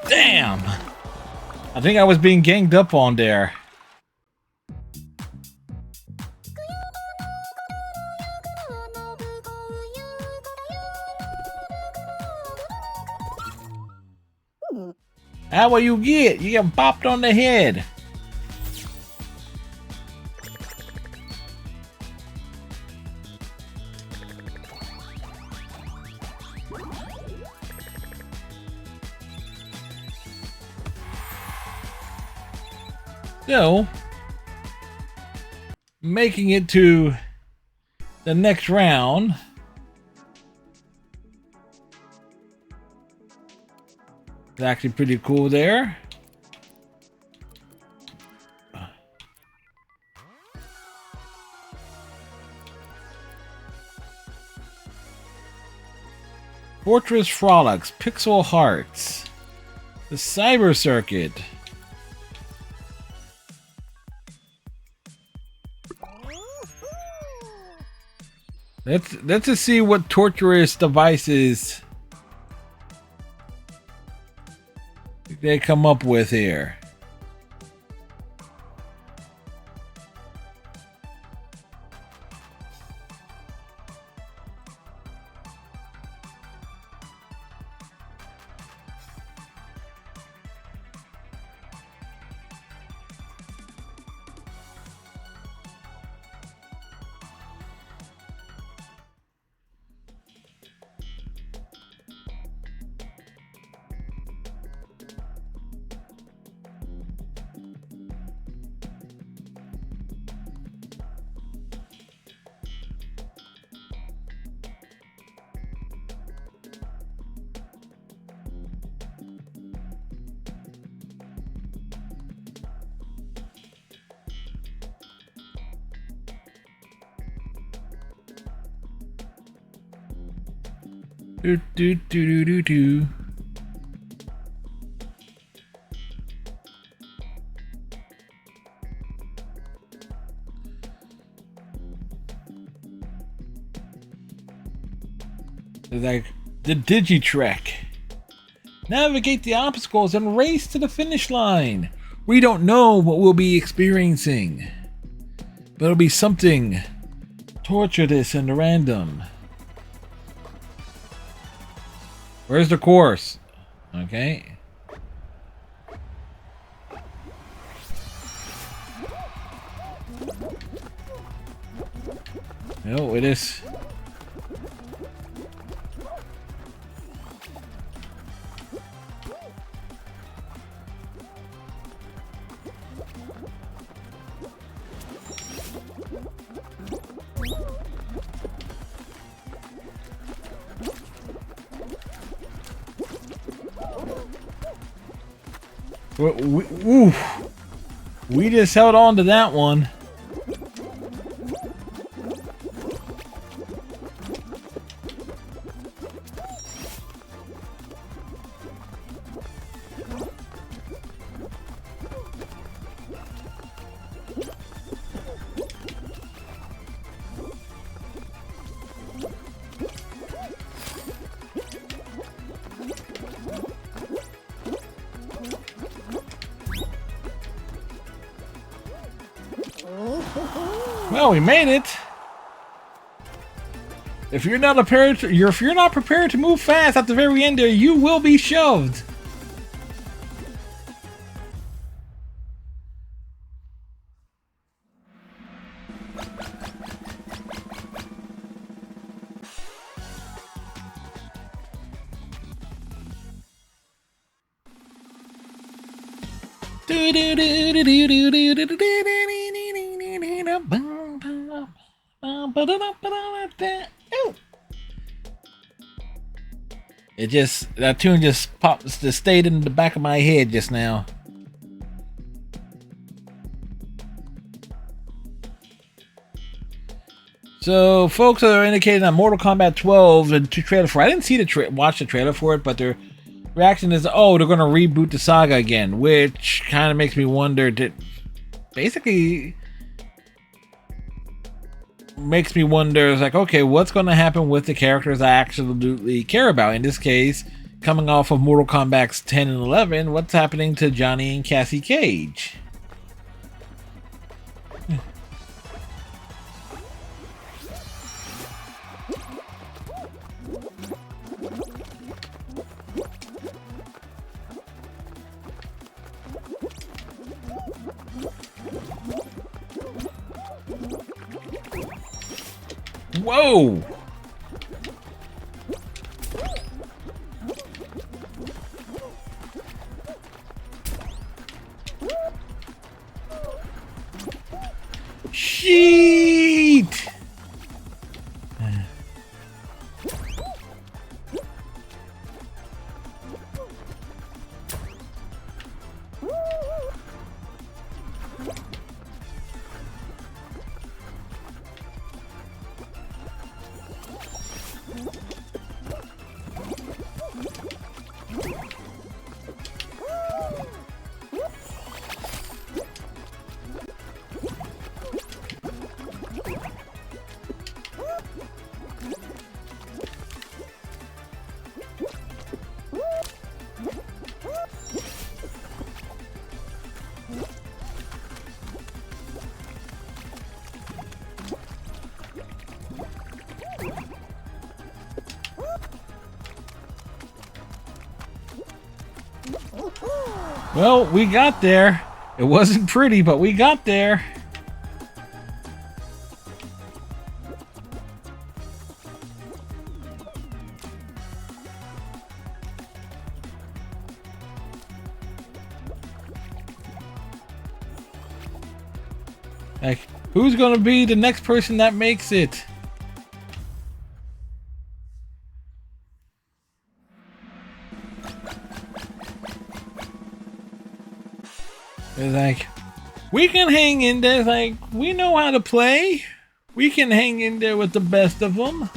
Damn! I think I was being ganged up on there. How what you get? You get bopped on the head. So, making it to the next round. It's actually pretty cool there. Fortress Frolics, Pixel Hearts, the Cyber Circuit. Let's just see what torturous devices they come up with here. Do do do do do do. It's like the Digitrek. Navigate the obstacles and race to the finish line. We don't know what we'll be experiencing, but it'll be something torturous and random. Where's the course? Okay. No, it is. We just held on to that one. Well, we made it. If you're not prepared to move fast at the very end there, you will be shoved. It just, that tune just pops, just stayed in the back of my head just now. So, folks are indicating that Mortal Kombat 12, the trailer for it. I didn't see watch the trailer for it, but their reaction is, oh, they're going to reboot the saga again, which kind of makes me wonder, basically makes me wonder, it's like, okay, what's going to happen with the characters I absolutely care about? In this case, coming off of Mortal Kombat's 10 and 11, what's happening to Johnny and Cassie Cage? Whoa! Sheet! Well, we got there. It wasn't pretty, but we got there. Like, who's gonna be the next person that makes it? It's like, we can hang in there. It's like, we know how to play. We can hang in there with the best of them.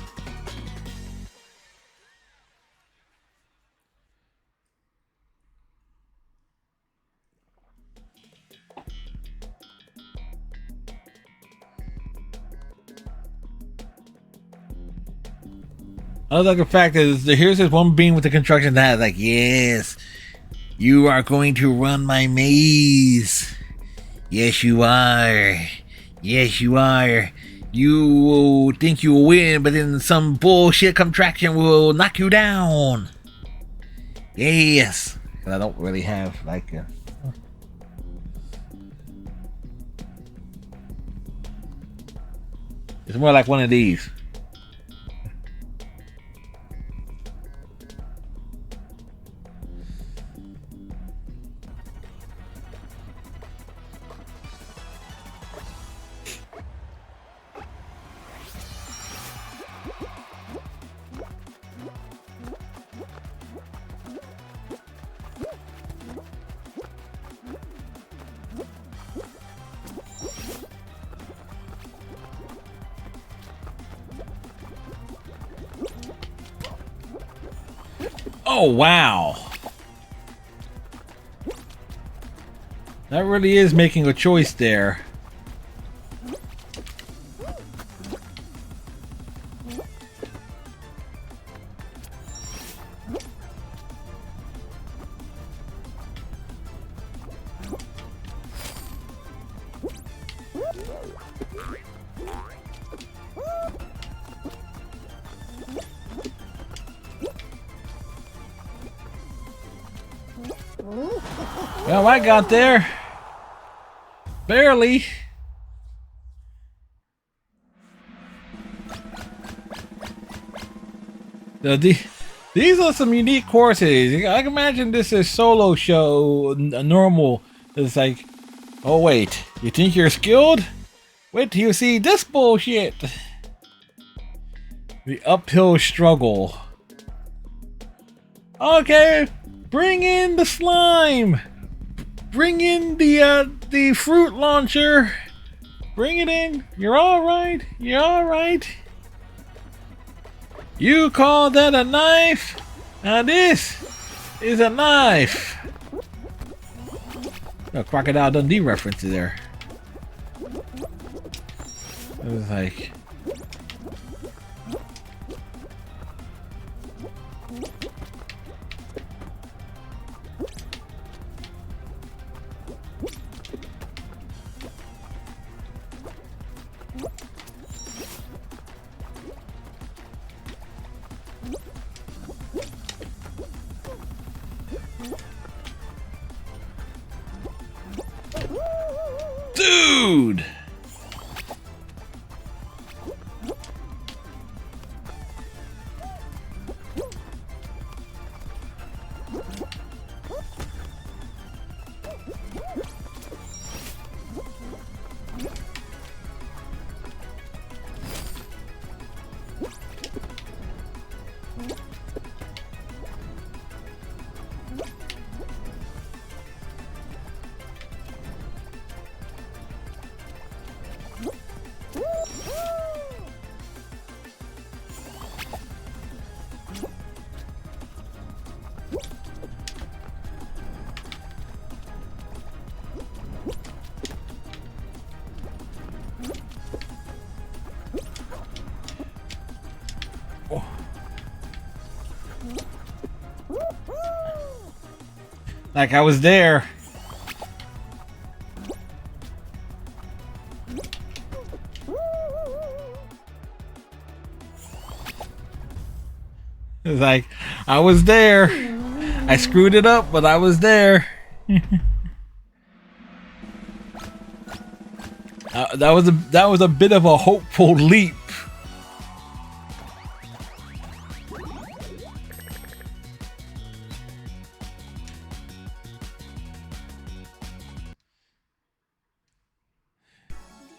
I love the fact that here's this one being with the construction that like, yes, you are going to run my maze. Yes, you are. Yes, you are. You will think you will win, but then some bullshit contraction will knock you down. Yes. I don't really have like a... It's more like one of these. Oh, wow. That really is making a choice there. Well, I got there. Barely. These are some unique courses. I can imagine this is solo show, a normal. It's like, oh wait, you think you're skilled? Wait till you see this bullshit. The uphill struggle. Okay, bring in the slime. Bring in the fruit launcher. Bring it in. You're all right. You're all right. You call that a knife? Now this is a knife. No Crocodile Dundee reference there. It was like, dude. Like I was there. It was like I was there. I screwed it up, but I was there. That was a bit of a hopeful leap.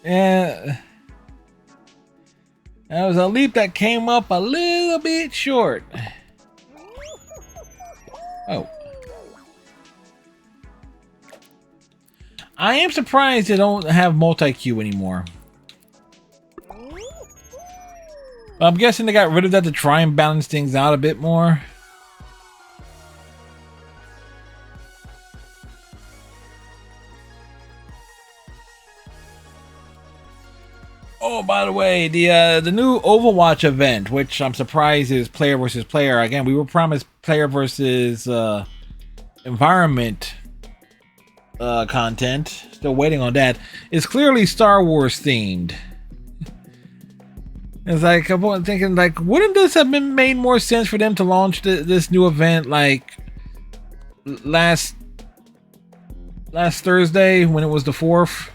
Yeah, that was a leap that came up a little bit short. Oh. I am surprised they don't have multi-queue anymore. I'm guessing they got rid of that to try and balance things out a bit more. Oh, by the way, the new Overwatch event, which I'm surprised is player versus player. Again, we were promised player versus environment content. Still waiting on that. It's clearly Star Wars themed. It's like I'm thinking, like, wouldn't this have been made more sense for them to launch this new event like last Thursday when it was the 4th?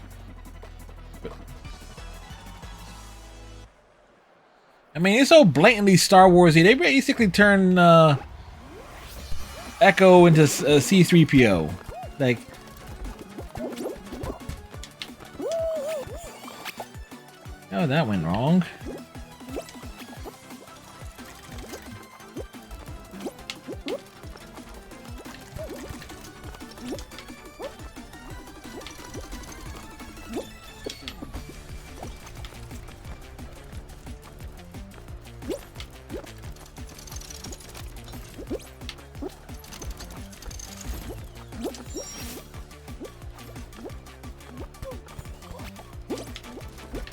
I mean, it's so blatantly Star Warsy. They basically turn Echo into C-3PO. Like, oh, that went wrong.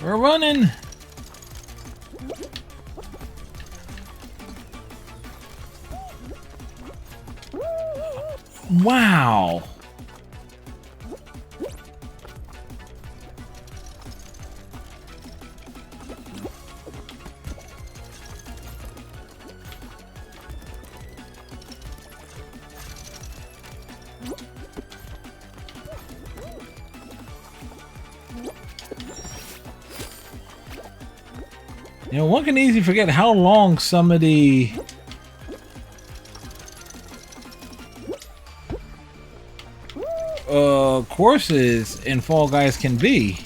We're running. Wow. You know, one can easily forget how long some of the courses in Fall Guys can be.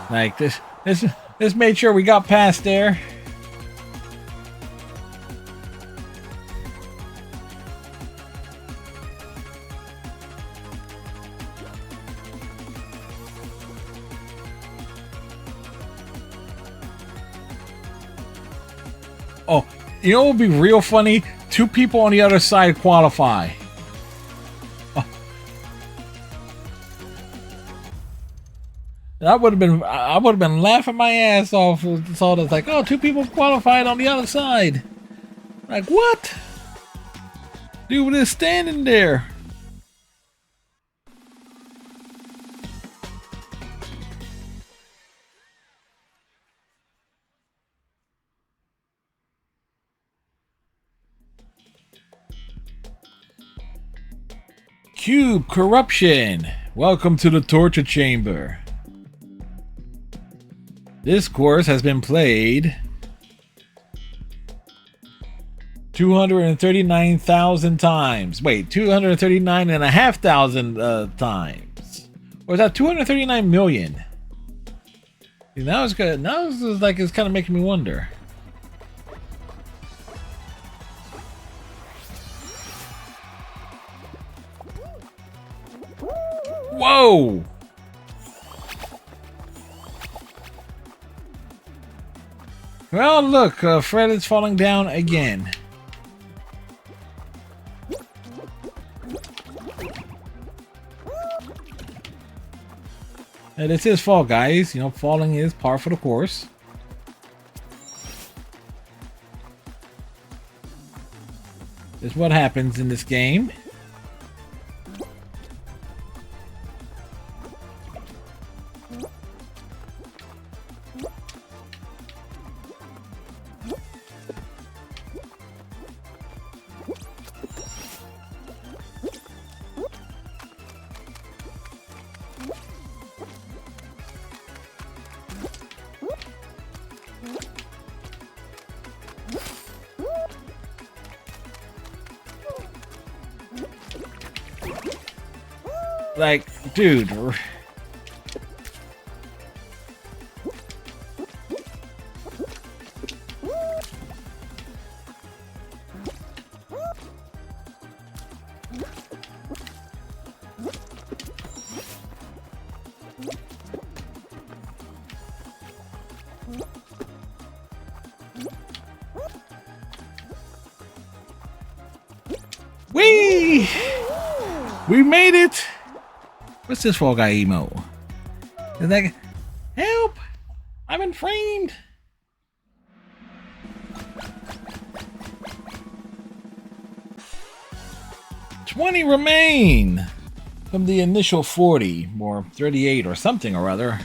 Like this made sure we got past there. Oh, you know what would be real funny? 2 people on the other side qualify. I would have been laughing my ass off. So it's like, oh, 2 people qualified on the other side. Like, what? Dude is standing there. Cube corruption. Welcome to the torture chamber. This course has been played 239,000 times. Wait, 239,500 times. Or is that 239 million? See, now it's good. Now it's like it's kind of making me wonder. Whoa! Well, look, Fred is falling down again. And this is Fall Guys. You know, falling is par for the course. This is what happens in this game. Like, dude. We made it! What's this Fall Guy emo? It's like, help! I've been framed! $20 remain from the initial 40, or 38 or something or other.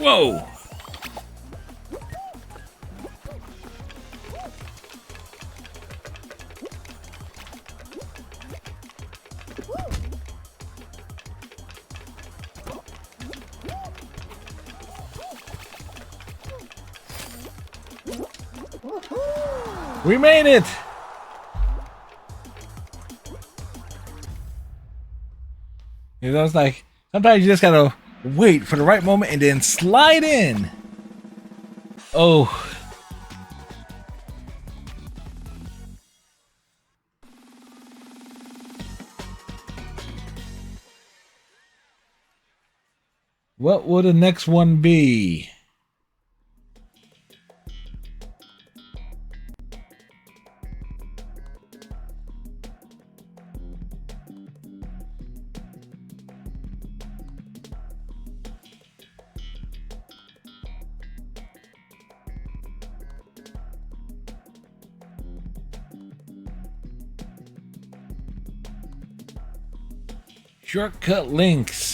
Whoa! We made it! You know, it's like, sometimes you just gotta wait for the right moment and then slide in. Oh. What will the next one be? Shortcut links.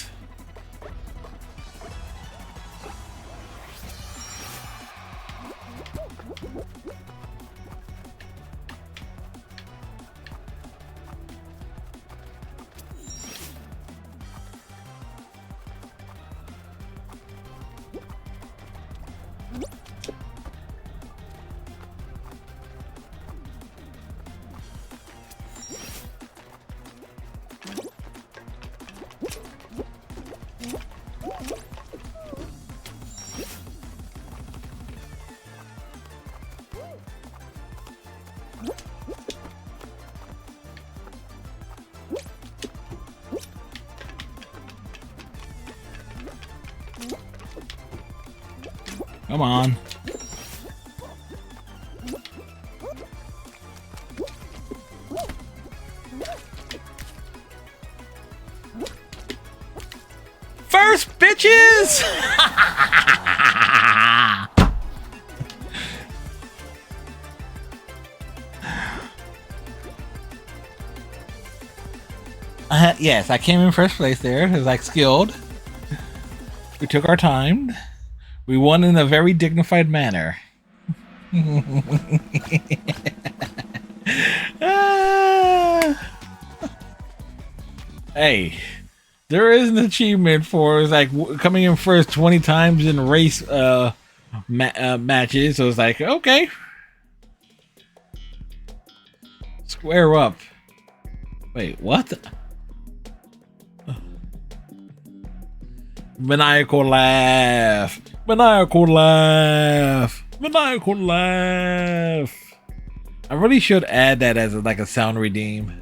Come on. First, bitches! Yes, I came in first place there. It was like skilled. We took our time. We won in a very dignified manner. Hey, there is an achievement for it's like coming in first 20 times in race matches. So it's like, okay, square up. Wait, what? Maniacal laugh. Maniacal laugh. Maniacal laugh. I really should add that as like a sound redeem.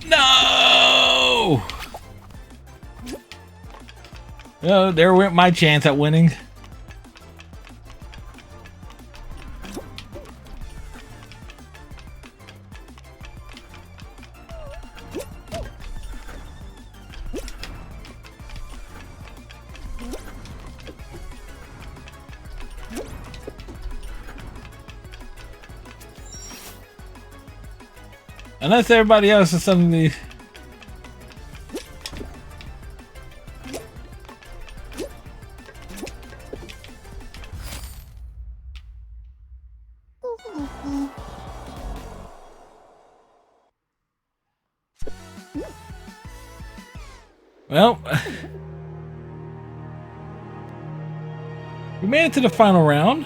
No! Oh, there went my chance at winning. Unless everybody else is suddenly... Well... we made it to the final round.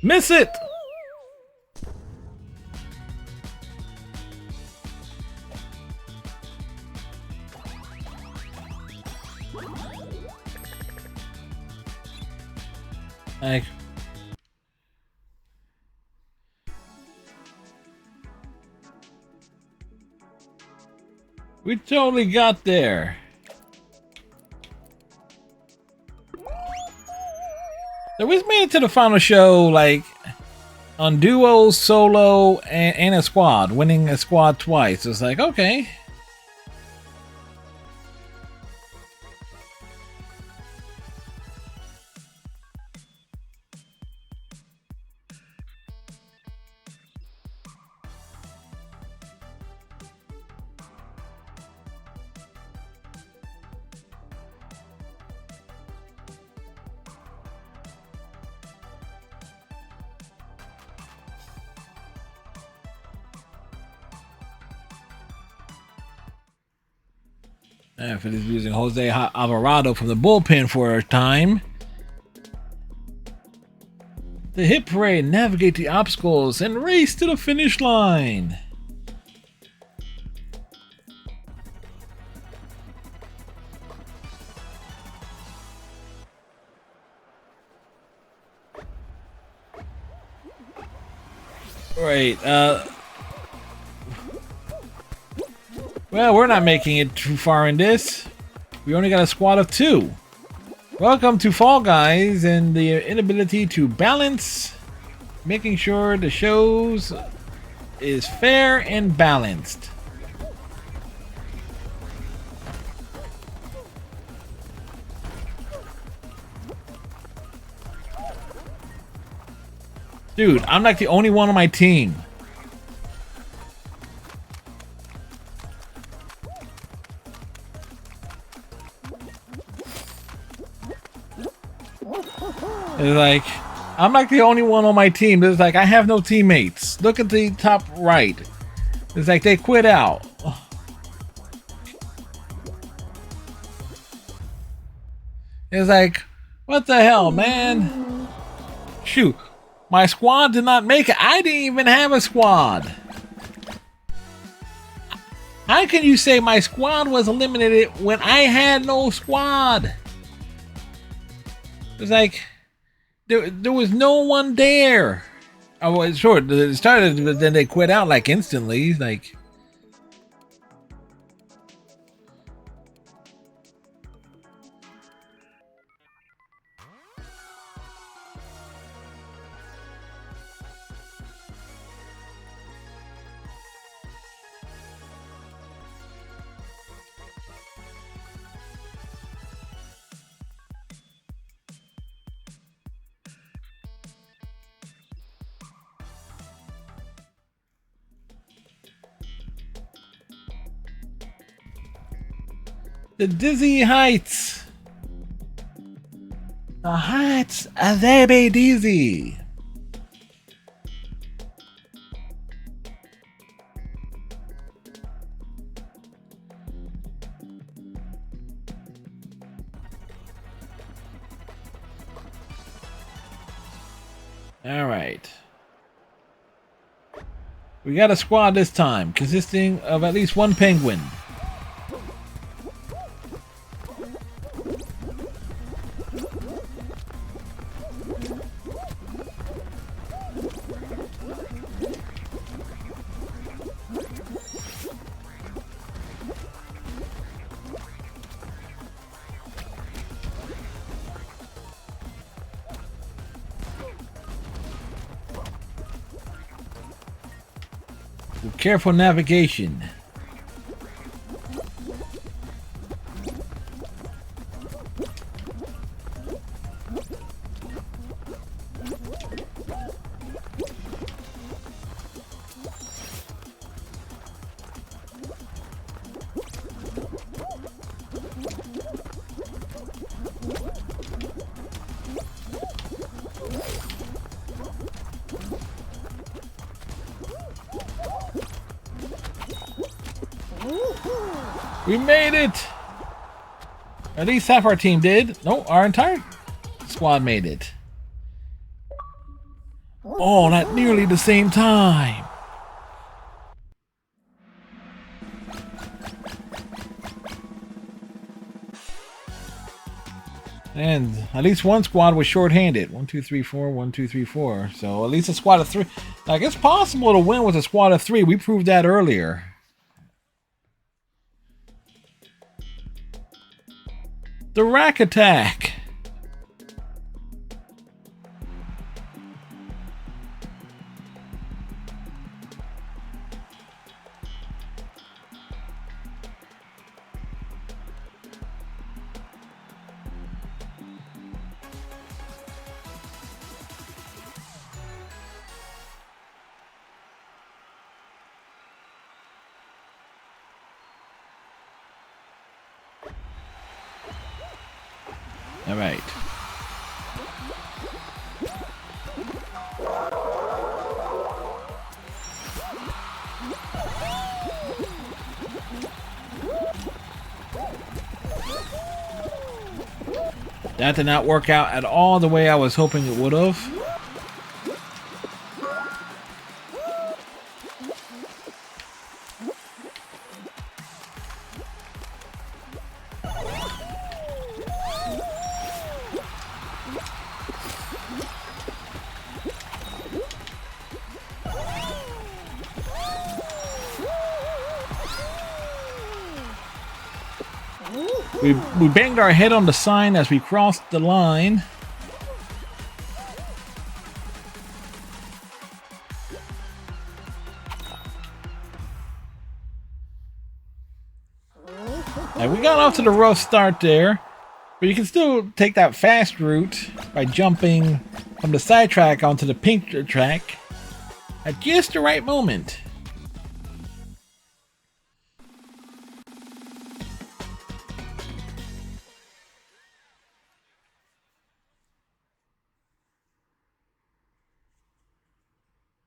Miss it! Like, we totally got there. So we made it to the final show, like on duo, solo, and a squad. Winning a squad twice. It's like, okay. Phillies using Jose Alvarado from the bullpen for a time. The hit parade, navigate the obstacles, and race to the finish line. Right, well, we're not making it too far in this. We only got a squad of 2. Welcome to Fall Guys and the inability to balance, making sure the shows is fair and balanced. Dude, I'm like the only one on my team. It's like, I'm like the only one on my team. It's like, I have no teammates. Look at the top right. It's like they quit out. It's like, what the hell, man? Shoot, my squad did not make it. I didn't even have a squad. How can you say my squad was eliminated when I had no squad? It's like, there was no one there. I was sure it started, but then they quit out like instantly. Like, the dizzy heights. The heights are they be dizzy. All right. We got a squad this time, consisting of at least one penguin. Careful navigation. We made it! At least half our team did. No, our entire squad made it. All at nearly the same time. And at least one squad was short-handed. 1, 2, 3, 4. 1, 2, 3, 4. So at least a squad of 3. Like, it's possible to win with a squad of 3. We proved that earlier. The rack attack. All right. That did not work out at all the way I was hoping it would have. We banged our head on the sign as we crossed the line. And we got off to the rough start there, but you can still take that fast route by jumping from the side track onto the pink track at just the right moment.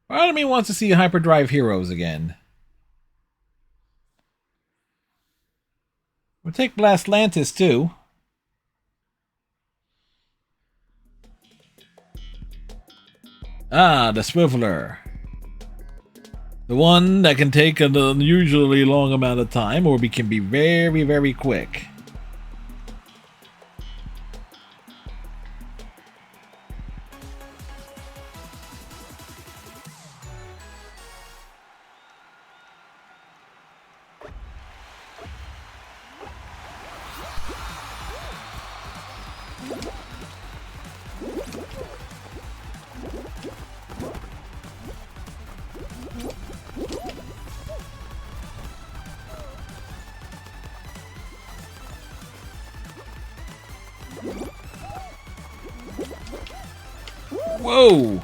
Part of me wants to see Hyperdrive Heroes again. We'll take Blastlantis too. Ah, the Swiveler. The one that can take an unusually long amount of time, or can be very, very quick. Whoa!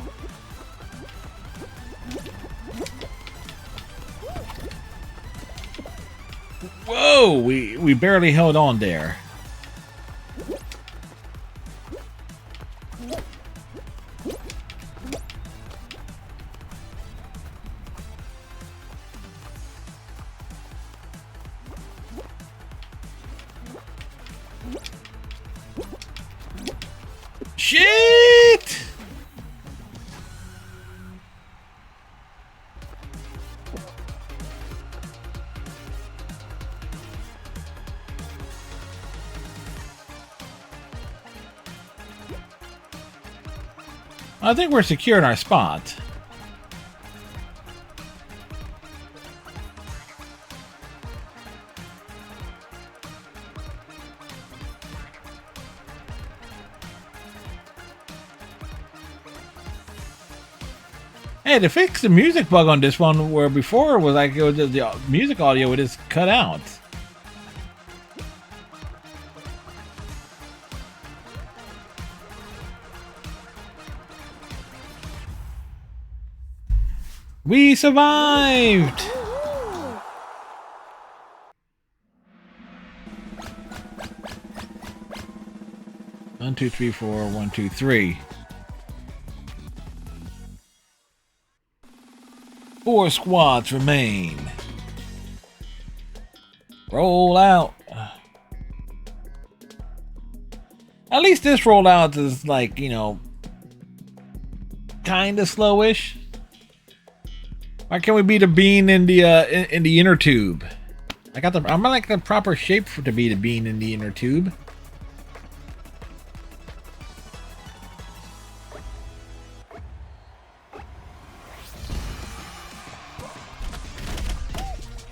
Whoa! We barely held on there. Shit! I think we're secure in our spot. Hey, to fix the music bug on this one, where before it was like the music audio would just cut out. We survived! One, two, three, four, 1, 2, 3. 4 squads remain. Roll out. At least this rollout is like, you know, kind of slowish. Why can't we be the bean in the inner tube? I'm like the proper shape to be the bean in the inner tube.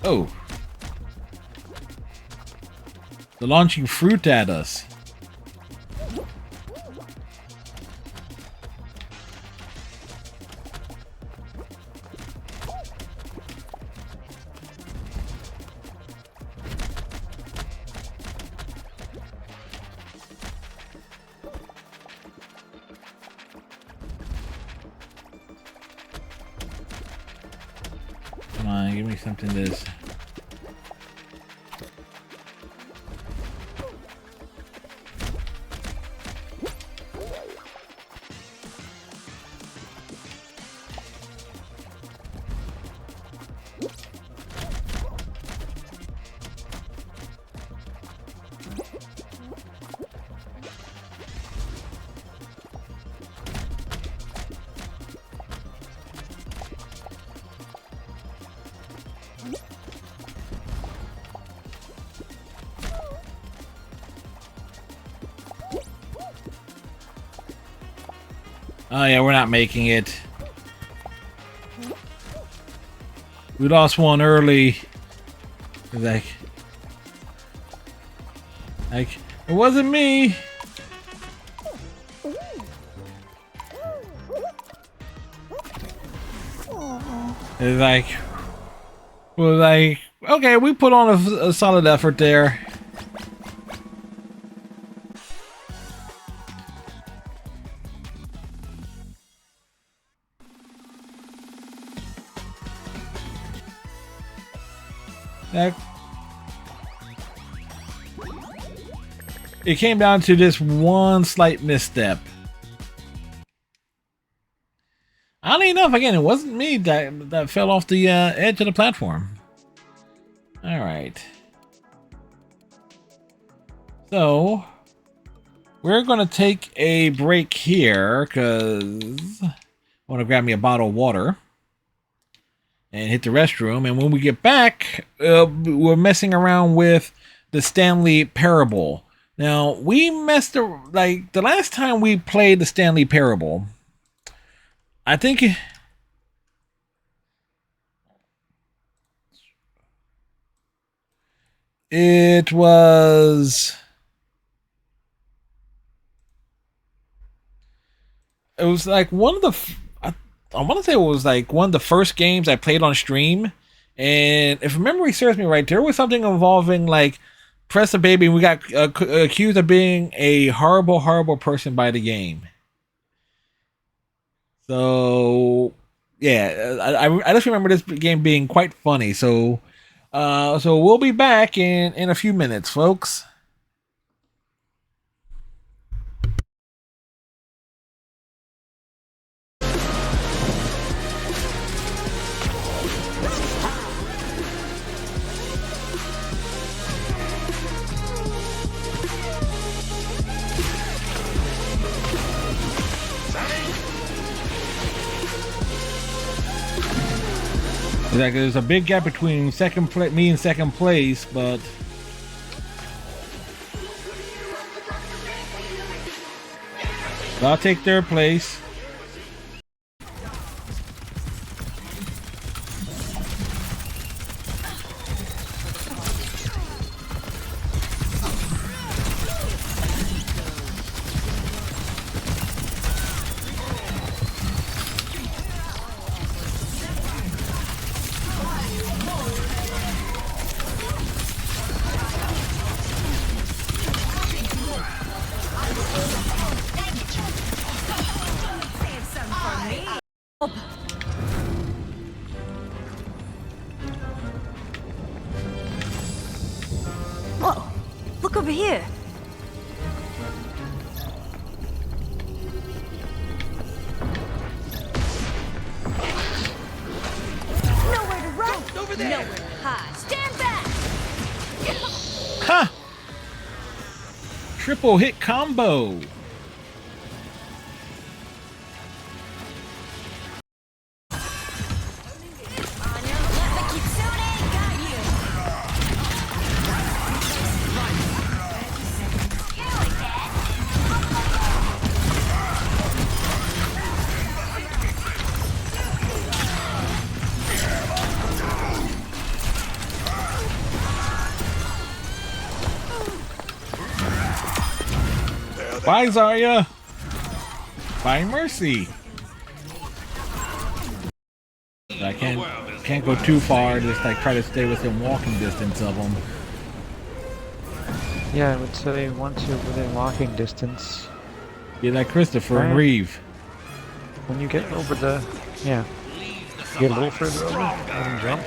Oh. They're launching fruit at us. Come on, give me something this. Oh yeah, we're not making it. We lost one early. Like, it wasn't me. It's like, well, like, okay, we put on a solid effort there. Like, it came down to this one slight misstep. Oddly enough, again, it wasn't me that fell off the edge of the platform. All right. So, we're going to take a break here because I want to grab me a bottle of water and hit the restroom. And when we get back, we're messing around with the Stanley Parable. Now, we messed around, like, the last time we played the Stanley Parable, I think it was like one of the I want to say it was like one of the first games I played on stream, and if memory serves me right, there was something involving like press a baby and we got accused of being a horrible person by the game. So yeah, I just remember this game being quite funny. So we'll be back in a few minutes, folks. Like there's a big gap between me and second place, but I'll take third place. Whoa! Look over here! Nowhere to run! Over there! Nowhere to hide! Stand back! Ha! Triple hit combo! Bye, Zarya! Bye, Mercy! I can't go too far, just like try to stay within walking distance of them. Yeah, I would say once you're within walking distance. Be like Christopher and Reeve. When you get over the... yeah. Get a little further over and jump.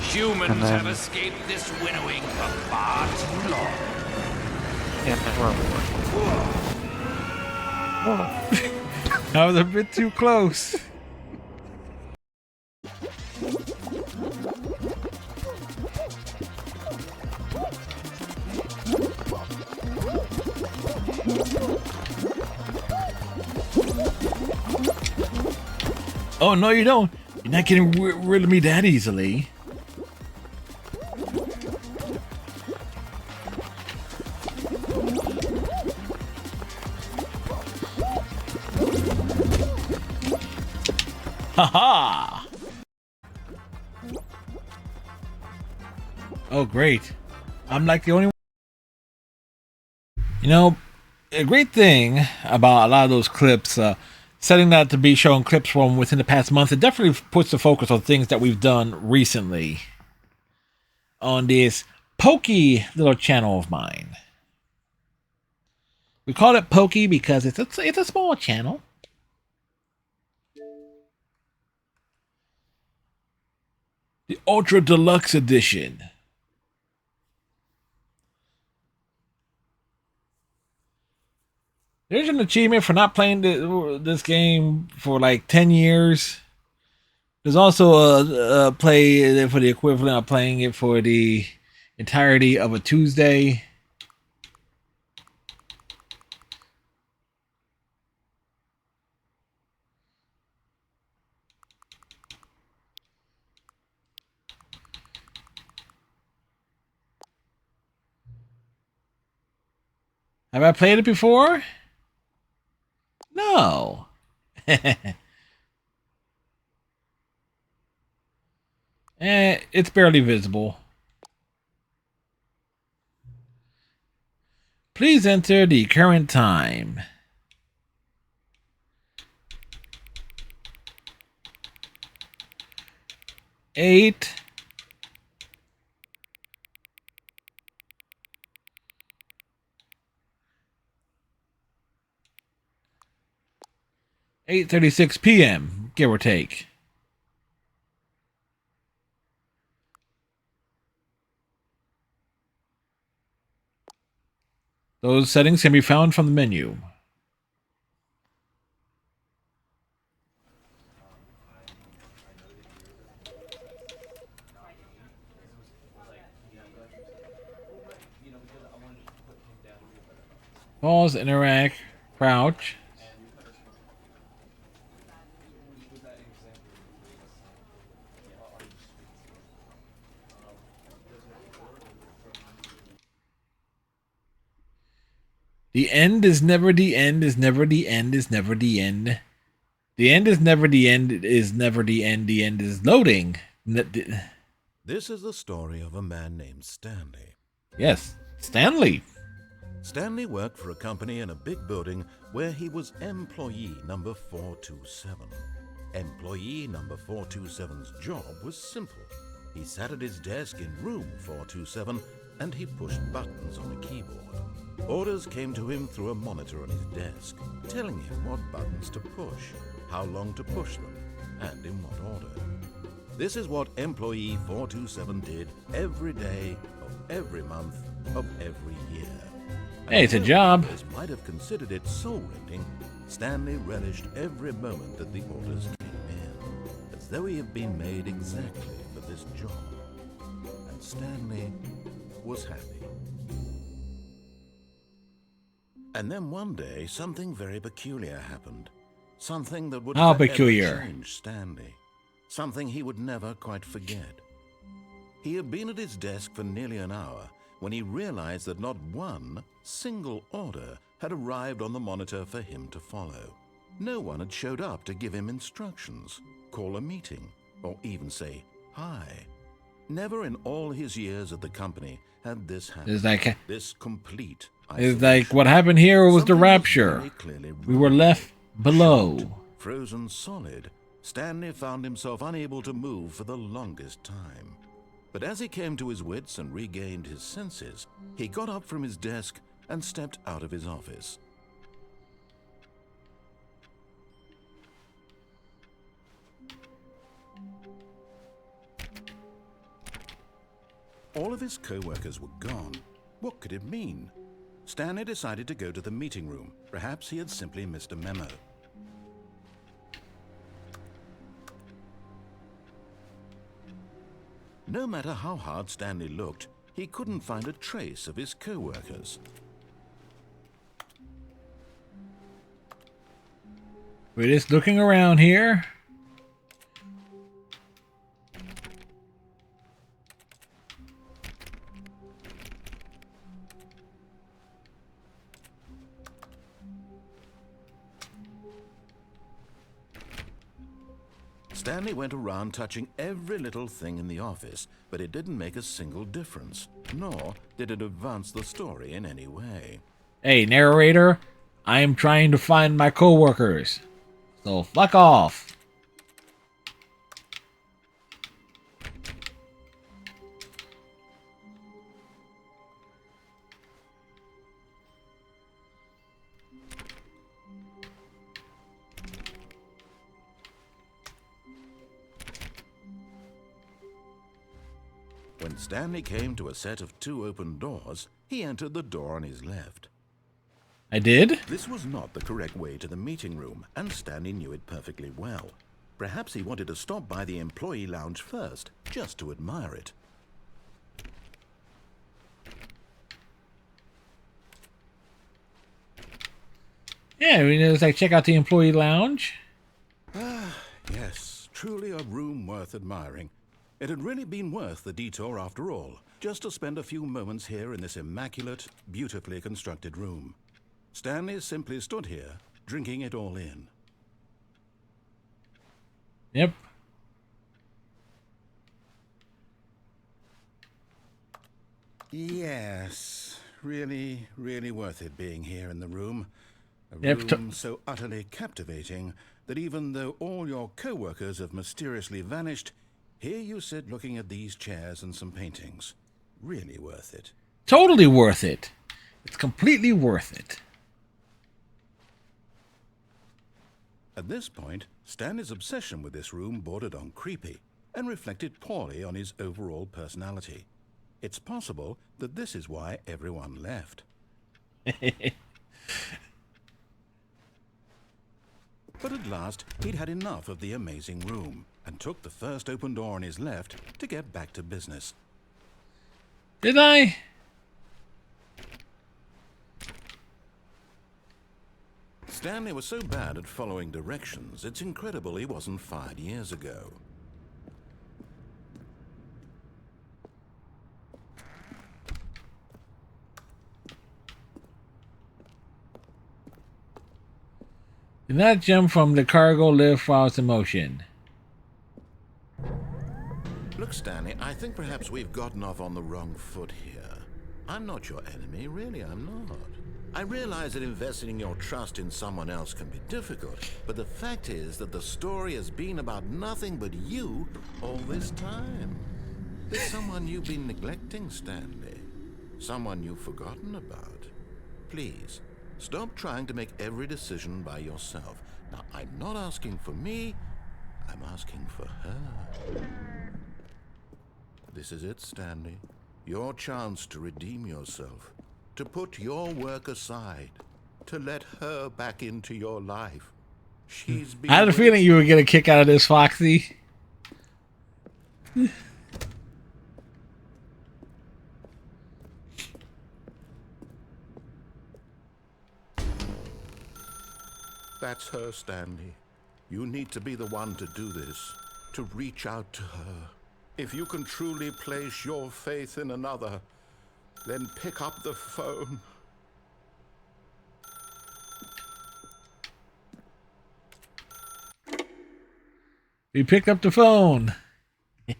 Humans have escaped this winnowing for far too long. Yeah, whoa. That was a bit too close. Oh, no, you don't. You're not getting rid of me that easily. Haha! Oh, great. I'm like the only one. You know, a great thing about a lot of those clips, setting that to be showing clips from within the past month, it definitely puts the focus on things that we've done recently on this pokey little channel of mine. We call it pokey because it's a small channel. The Ultra Deluxe Edition. There's an achievement for not playing this game for like 10 years. There's also a play for the equivalent of playing it for the entirety of a Tuesday. Have I played it before? No. It's barely visible. Please enter the current time. Eight. 8:36 p.m., give or take. Those settings can be found from the menu. Pause, interact, crouch. The end is never the end, is never the end, is never the end. The end is never the end, is never the end is loading. This is the story of a man named Stanley. Yes, Stanley. Stanley worked for a company in a big building where he was employee number 427. Employee number 427's job was simple. He sat at his desk in room 427 and he pushed buttons on a keyboard. Orders came to him through a monitor on his desk, telling him what buttons to push, how long to push them, and in what order. This is what employee 427 did every day of every month of every year. Hey, it's a job. Others might have considered it soul-rending. Stanley relished every moment that the orders came in, as though he had been made exactly for this job. And Stanley was happy. And then one day, something very peculiar happened. Something that would How forever peculiar? change Stanley. Something he would never quite forget. He had been at his desk for nearly an hour when he realized that not one single order had arrived on the monitor for him to follow. No one had showed up to give him instructions, call a meeting, or even say hi. Never in all his years at the company had this happened. It's like, This complete it's like what happened here was the Something rapture. very clearly We were wrong. left below. Shocked, frozen solid, Stanley found himself unable to move for the longest time. But as he came to his wits and regained his senses, he got up from his desk and stepped out of his office. All of his co-workers were gone. What could it mean? Stanley decided to go to the meeting room. Perhaps he had simply missed a memo. No matter how hard Stanley looked, he couldn't find a trace of his co-workers. We're just looking around here. Stanley went around touching every little thing in the office, but it didn't make a single difference, nor did it advance the story in any way. Hey, narrator, I am trying to find my coworkers. So fuck off. When Stanley came to a set of 2 open doors, he entered the door on his left. I did? This was not the correct way to the meeting room, and Stanley knew it perfectly well. Perhaps he wanted to stop by the employee lounge first, just to admire it. Yeah, it's like check out the employee lounge. Yes, truly a room worth admiring. It had really been worth the detour after all, just to spend a few moments here in this immaculate, beautifully constructed room. Stanley simply stood here, drinking it all in. Yep. Yes, really, really worth it being here in the room. A Yep. room so utterly captivating that even though all your co-workers have mysteriously vanished, here you sit looking at these chairs and some paintings. Really worth it. Totally worth it. It's completely worth it. At this point, Stanley's obsession with this room bordered on creepy and reflected poorly on his overall personality. It's possible that this is why everyone left. But at last, he'd had enough of the amazing room and took the first open door on his left to get back to business. Did I? Stanley was so bad at following directions, it's incredible he wasn't fired years ago. Did not jump from the cargo lift while it's in motion. Look, Stanley, I think perhaps we've gotten off on the wrong foot here. I'm not your enemy, really, I'm not. I realize that investing your trust in someone else can be difficult, but the fact is that the story has been about nothing but you all this time. There's someone you've been neglecting, Stanley. Someone you've forgotten about. Please, stop trying to make every decision by yourself. Now, I'm not asking for me, I'm asking for her. This is it, Stanley. Your chance to redeem yourself. To put your work aside. To let her back into your life. She's been... I had a feeling you would get a kick out of this, Foxy. That's her, Stanley. You need to be the one to do this. To reach out to her. If you can truly place your faith in another, then pick up the phone. He picked up the phone. Oh,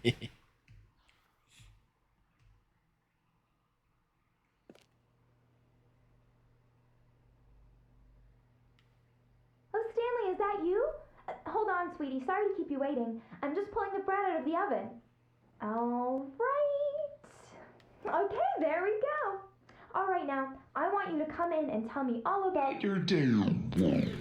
Stanley, is that you? Hold on, sweetie. Sorry to keep you waiting. I'm just pulling the bread out of the oven. All right. Okay, there we go. All right, now, I want you to come in and tell me all about your day.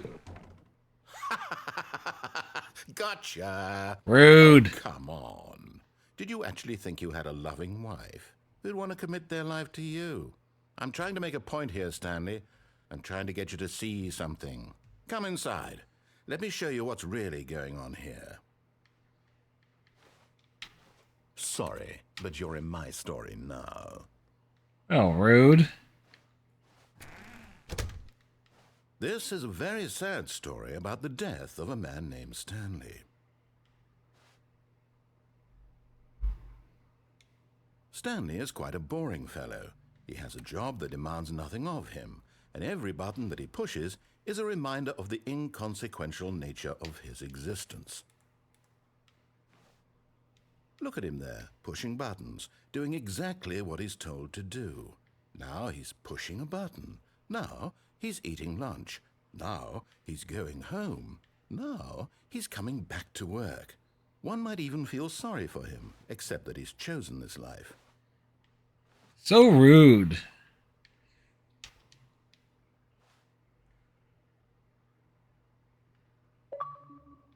Gotcha. Rude. Oh, come on. Did you actually think you had a loving wife who'd want to commit their life to you? I'm trying to make a point here, Stanley. I'm trying to get you to see something. Come inside. Let me show you what's really going on here. Sorry, but you're in my story now. Oh, rude. This is a very sad story about the death of a man named Stanley. Stanley is quite a boring fellow. He has a job that demands nothing of him, and every button that he pushes is a reminder of the inconsequential nature of his existence. Look at him there, pushing buttons, doing exactly what he's told to do. Now he's pushing a button. Now he's eating lunch. Now he's going home. Now he's coming back to work. One might even feel sorry for him, except that he's chosen this life. So rude.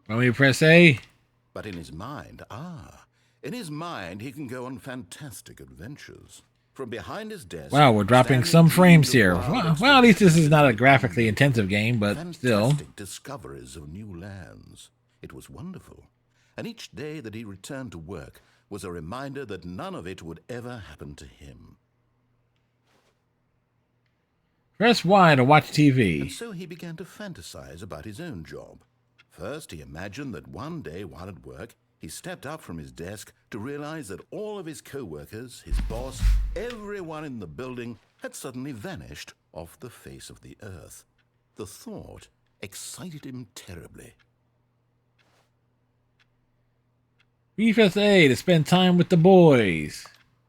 Want me to press A? But in his mind, in his mind he can go on fantastic adventures. From behind his desk... Wow, we're dropping Stanley some frames dreamed here. of wild Well, at least this is not a expeditions graphically intensive game, but still. fantastic discoveries of new lands. It was wonderful. And each day that he returned to work was a reminder that none of it would ever happen to him. Press Y to watch And TV. so he began to fantasize about his own job. First, he imagined that one day while at work, he stepped up from his desk to realize that all of his co-workers, his boss, everyone in the building had suddenly vanished off the face of the earth. The thought excited him terribly. Press A to spend time with the boys.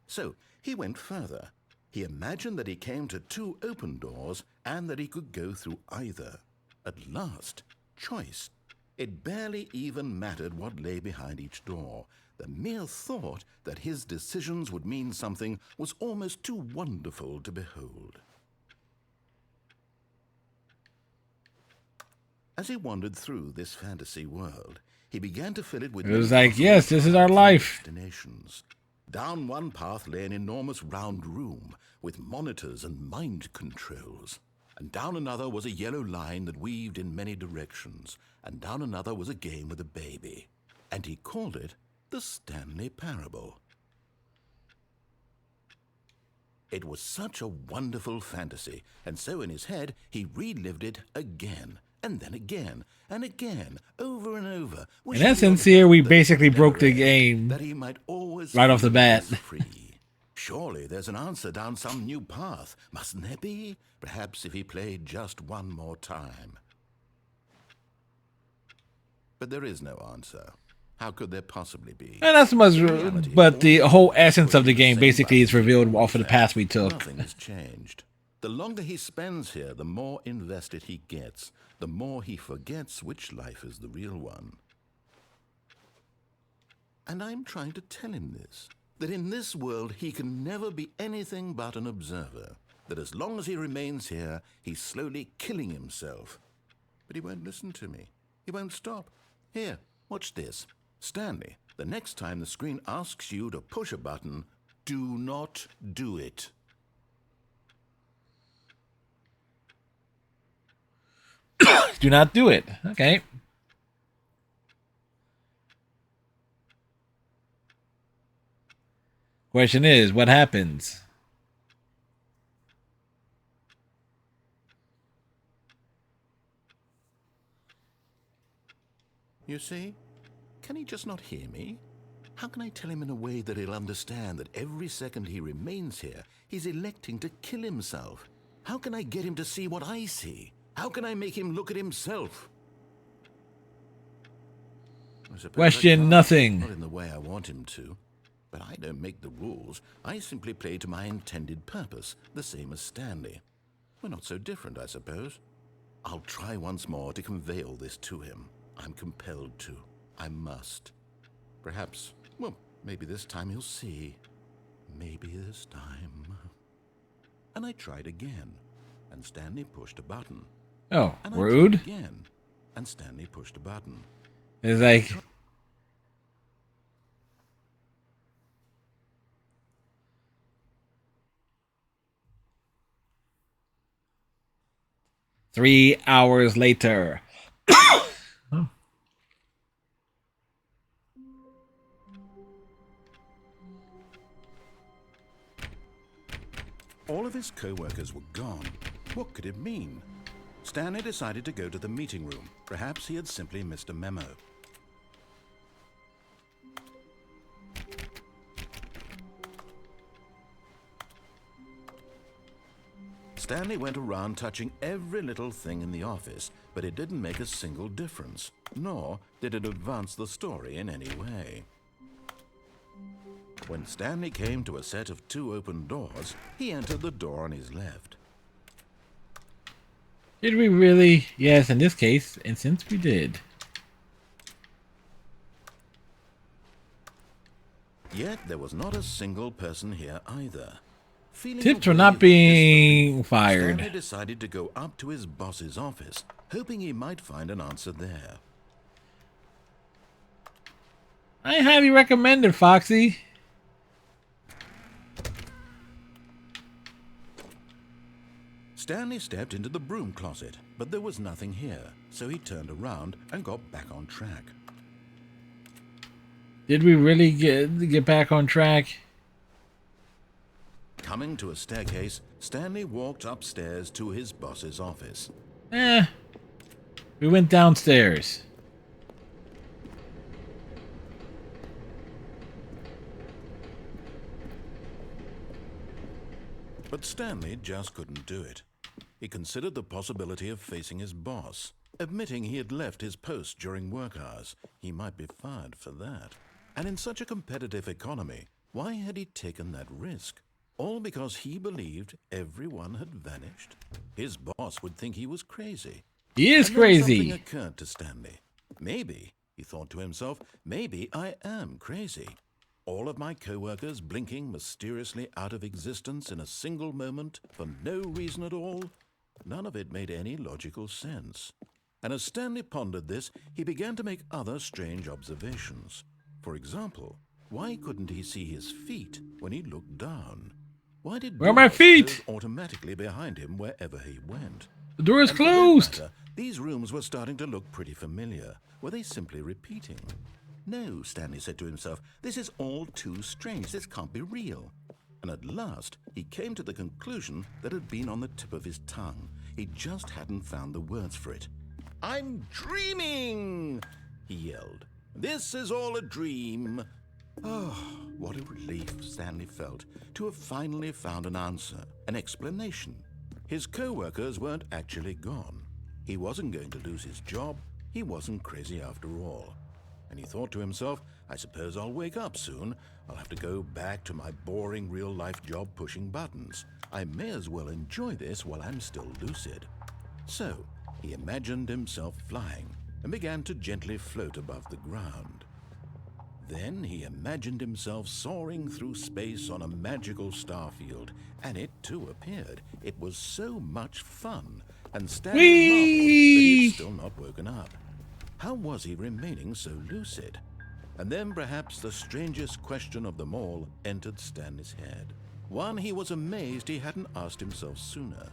So he went further. He imagined that he came to two open doors and that he could go through either. At last, choice. It barely even mattered what lay behind each door. The mere thought that his decisions would mean something was almost too wonderful to behold. As he wandered through this fantasy world, he began to fill it with... It was many like, yes, this is our possible life. destinations. Down one path lay an enormous round room with monitors and mind controls. And down another was a yellow line that weaved in many directions. And down another was a game with a baby. And he called it the Stanley Parable. It was such a wonderful fantasy, and so in his head he relived it again, and then again, and again, over and over. In essence, here we that basically broke the never game ended, that he might always right off the feel bat. free. Surely there's an answer down some new path, mustn't there be? Perhaps if he played just one more time. But there is no answer. How could there possibly be? And that's much, Reality, but the all whole is essence of the pushing game same basically is buttons revealed all off of the the path time. we took. Nothing has changed. The longer he spends here, the more invested he gets, the more he forgets which life is the real one. And I'm trying to tell him this, that in this world he can never be anything but an observer, that as long as he remains here, he's slowly killing himself. But he won't listen to me. He won't stop. Here, watch this. Stanley, the next time the screen asks you to push a button, do not do it. Do not do it. Okay. Question is, what happens? You see? Can he just not hear me? How can I tell him in a way that he'll understand that every second he remains here, he's electing to kill himself? How can I get him to see what I see? How can I make him look at himself? I suppose I Question can't. nothing. Not in the way I want him to. But I don't make the rules. I simply play to my intended purpose, the same as Stanley. We're not so different, I suppose. I'll try once more to convey all this to him. I'm compelled to. I must. Perhaps, well, maybe this time he'll see. Maybe this time. And I tried again, and Stanley pushed a button. Oh, And rude. I tried again, and Stanley pushed a button. It's like, three hours later. All of his co-workers were gone. What could it mean? Stanley decided to go to the meeting room. Perhaps he had simply missed a memo. Stanley went around touching every little thing in the office, but it didn't make a single difference, nor did it advance the story in any way. When Stanley came to a set of 2 open doors, he entered the door on his left. Did we really? Yes, in this case, and since we did. Yet there was not a single person here either. Feeling Tips for aggrieved not at this being defeat, fired. Stanley decided to go up to his boss's office, hoping he might find an answer there. I highly recommend it, Foxy. Stanley stepped into the broom closet, but there was nothing here, so he turned around and got back on track. Did we really get back on track? Coming to a staircase, Stanley walked upstairs to his boss's office. We went downstairs. But Stanley just couldn't do it. He considered the possibility of facing his boss, admitting he had left his post during work hours. He might be fired for that. And in such a competitive economy, why had he taken that risk? All because he believed everyone had vanished? His boss would think he was crazy. He is And then crazy. something occurred to Stanley. Maybe, he thought to himself, maybe I am crazy. All of my co-workers blinking mysteriously out of existence in a single moment for no reason at all? None of it made any logical sense. And as Stanley pondered this, he began to make other strange observations. For example, why couldn't he see his feet when he looked down? Why did Where are my doors feet? close automatically behind him wherever he went? The door is And for that closed. matter, these rooms were starting to look pretty familiar. Were they simply repeating? No, Stanley said to himself, this is all too strange. This can't be real. And at last, he came to the conclusion that had been on the tip of his tongue. He just hadn't found the words for it. I'm dreaming, he yelled. This is all a dream. Oh, what a relief Stanley felt to have finally found an answer, an explanation. His co-workers weren't actually gone. He wasn't going to lose his job. He wasn't crazy after all. And he thought to himself, I suppose I'll wake up soon. I'll have to go back to my boring real-life job pushing buttons. I may as well enjoy this while I'm still lucid. So, he imagined himself flying and began to gently float above the ground. Then he imagined himself soaring through space on a magical starfield, and it too appeared. It was so much fun, and Stanley marveled that he had still not woken up. How was he remaining so lucid? And then perhaps the strangest question of them all entered Stanley's head. One he was amazed he hadn't asked himself sooner.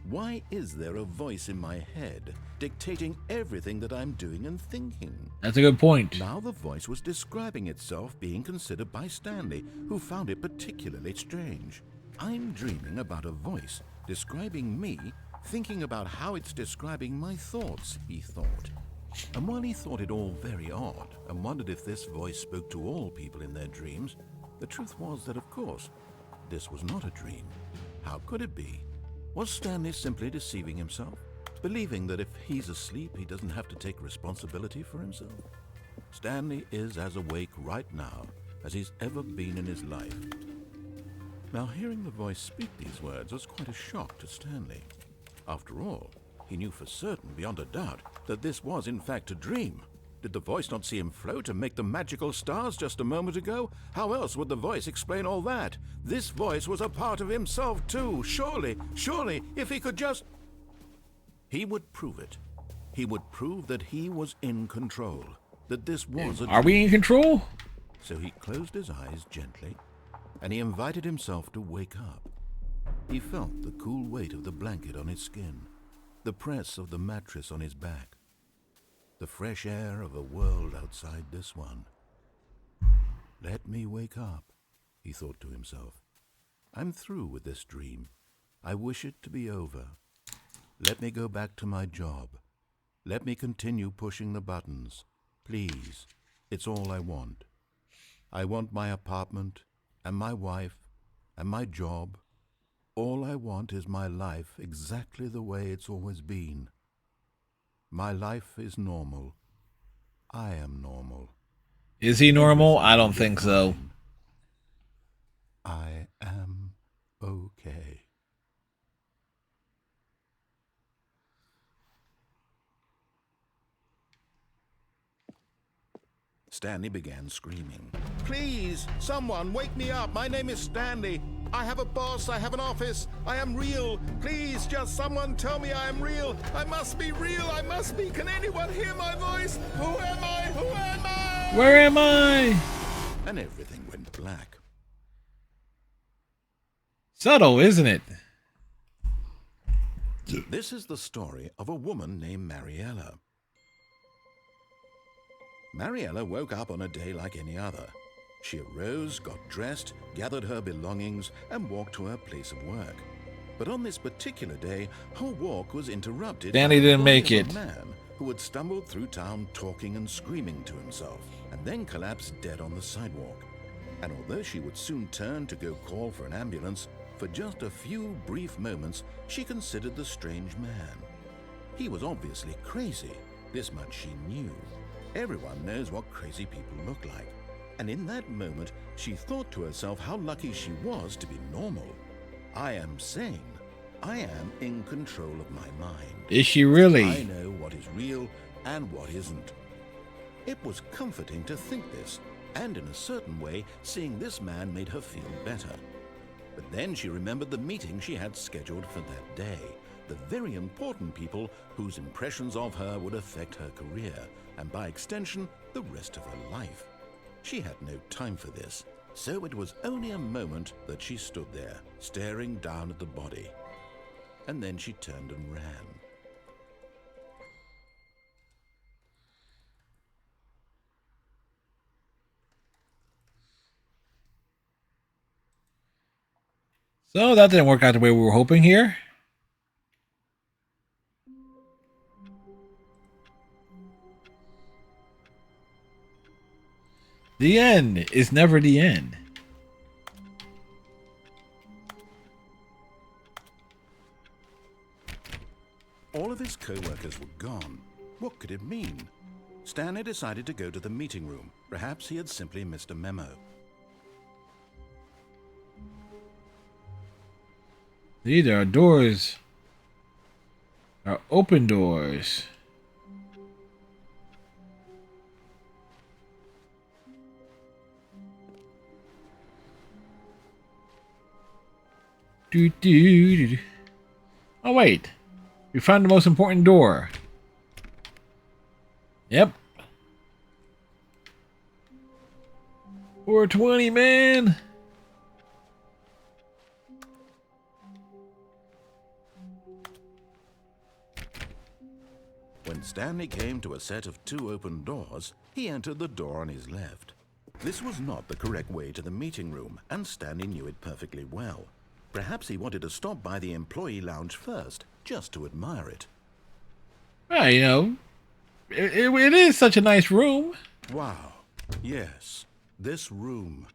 Why is there a voice in my head dictating everything that I'm doing and thinking? That's a good point. Now the voice was describing itself being considered by Stanley, who found it particularly strange. I'm dreaming about a voice describing me, thinking about how it's describing my thoughts, he thought. And while he thought it all very odd and wondered if this voice spoke to all people in their dreams, the truth was that, of course, this was not a dream. How could it be? Was Stanley simply deceiving himself, believing that if he's asleep, he doesn't have to take responsibility for himself? Stanley is as awake right now as he's ever been in his life. Now, hearing the voice speak these words was quite a shock to Stanley. After all, he knew for certain, beyond a doubt, that this was in fact a dream. Did the voice not see him float and make the magical stars just a moment ago? How else would the voice explain all that? This voice was a part of himself too. Surely, if he could just... He would prove it. He would prove that he was in control, that this was a dream. Are we in control? So he closed his eyes gently, and he invited himself to wake up. He felt the cool weight of the blanket on his skin, the press of the mattress on his back, the fresh air of a world outside this one. Let me wake up, he thought to himself. I'm through with this dream. I wish it to be over. Let me go back to my job. Let me continue pushing the buttons. Please, it's all I want. I want my apartment, and my wife, and my job. All I want is my life exactly the way it's always been. My life is normal. I am normal. Is he normal? I don't think so. Stanley began screaming. Please, someone, wake me up. My name is Stanley. I have a boss. I have an office. I am real. Please, just someone tell me I am real. I must be real. I must be. Can anyone hear my voice? Who am I? Who am I? Where am I? And everything went black. Subtle, isn't it? This is the story of a woman named Mariella. Mariella woke up on a day like any other. She arose, got dressed, gathered her belongings, and walked to her place of work. But on this particular day, her walk was interrupted Stanley by the didn't body make of it. a man who had stumbled through town talking and screaming to himself, and then collapsed dead on the sidewalk. And although she would soon turn to go call for an ambulance, for just a few brief moments, she considered the strange man. He was obviously crazy. This much she knew. Everyone knows what crazy people look like. And in that moment, she thought to herself how lucky she was to be normal. I am sane. I am in control of my mind. Is she really? I know what is real and what isn't. It was comforting to think this, and in a certain way, seeing this man made her feel better. But then she remembered the meeting she had scheduled for that day, the very important people whose impressions of her would affect her career, and by extension, the rest of her life. She had no time for this, so it was only a moment that she stood there, staring down at the body. And then she turned and ran. So that didn't work out the way we were hoping here. The end is never the end. All of his co-workers were gone. What could it mean? Stanley decided to go to the meeting room. Perhaps he had simply missed a memo. There are doors. Are open doors. Oh wait, we found the most important door. Yep. 420, man. When Stanley came to a set of 2 open doors, he entered the door on his left. This was not the correct way to the meeting room, and Stanley knew it perfectly well. Perhaps he wanted to stop by the employee lounge first, just to admire it. Well, you know, it is such a nice room. Wow. Yes, this room.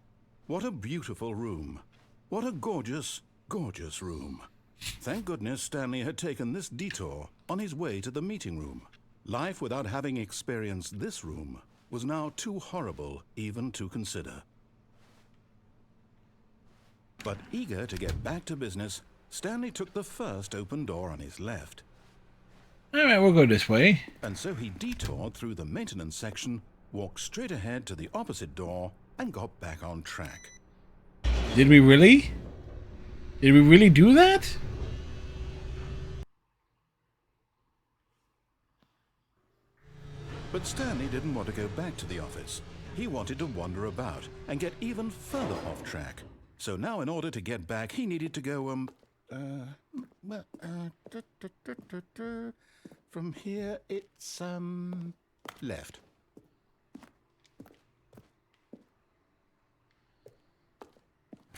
What a beautiful room. What a gorgeous, gorgeous room. Thank goodness Stanley had taken this detour on his way to the meeting room. Life without having experienced this room was now too horrible even to consider. But eager to get back to business, Stanley took the first open door on his left. Alright, we'll go this way. And so he detoured through the maintenance section, walked straight ahead to the opposite door, and got back on track. Did we really? Did we really do that? But Stanley didn't want to go back to the office. He wanted to wander about and get even further off track. So now in order to get back, he needed to go, from here it's, left.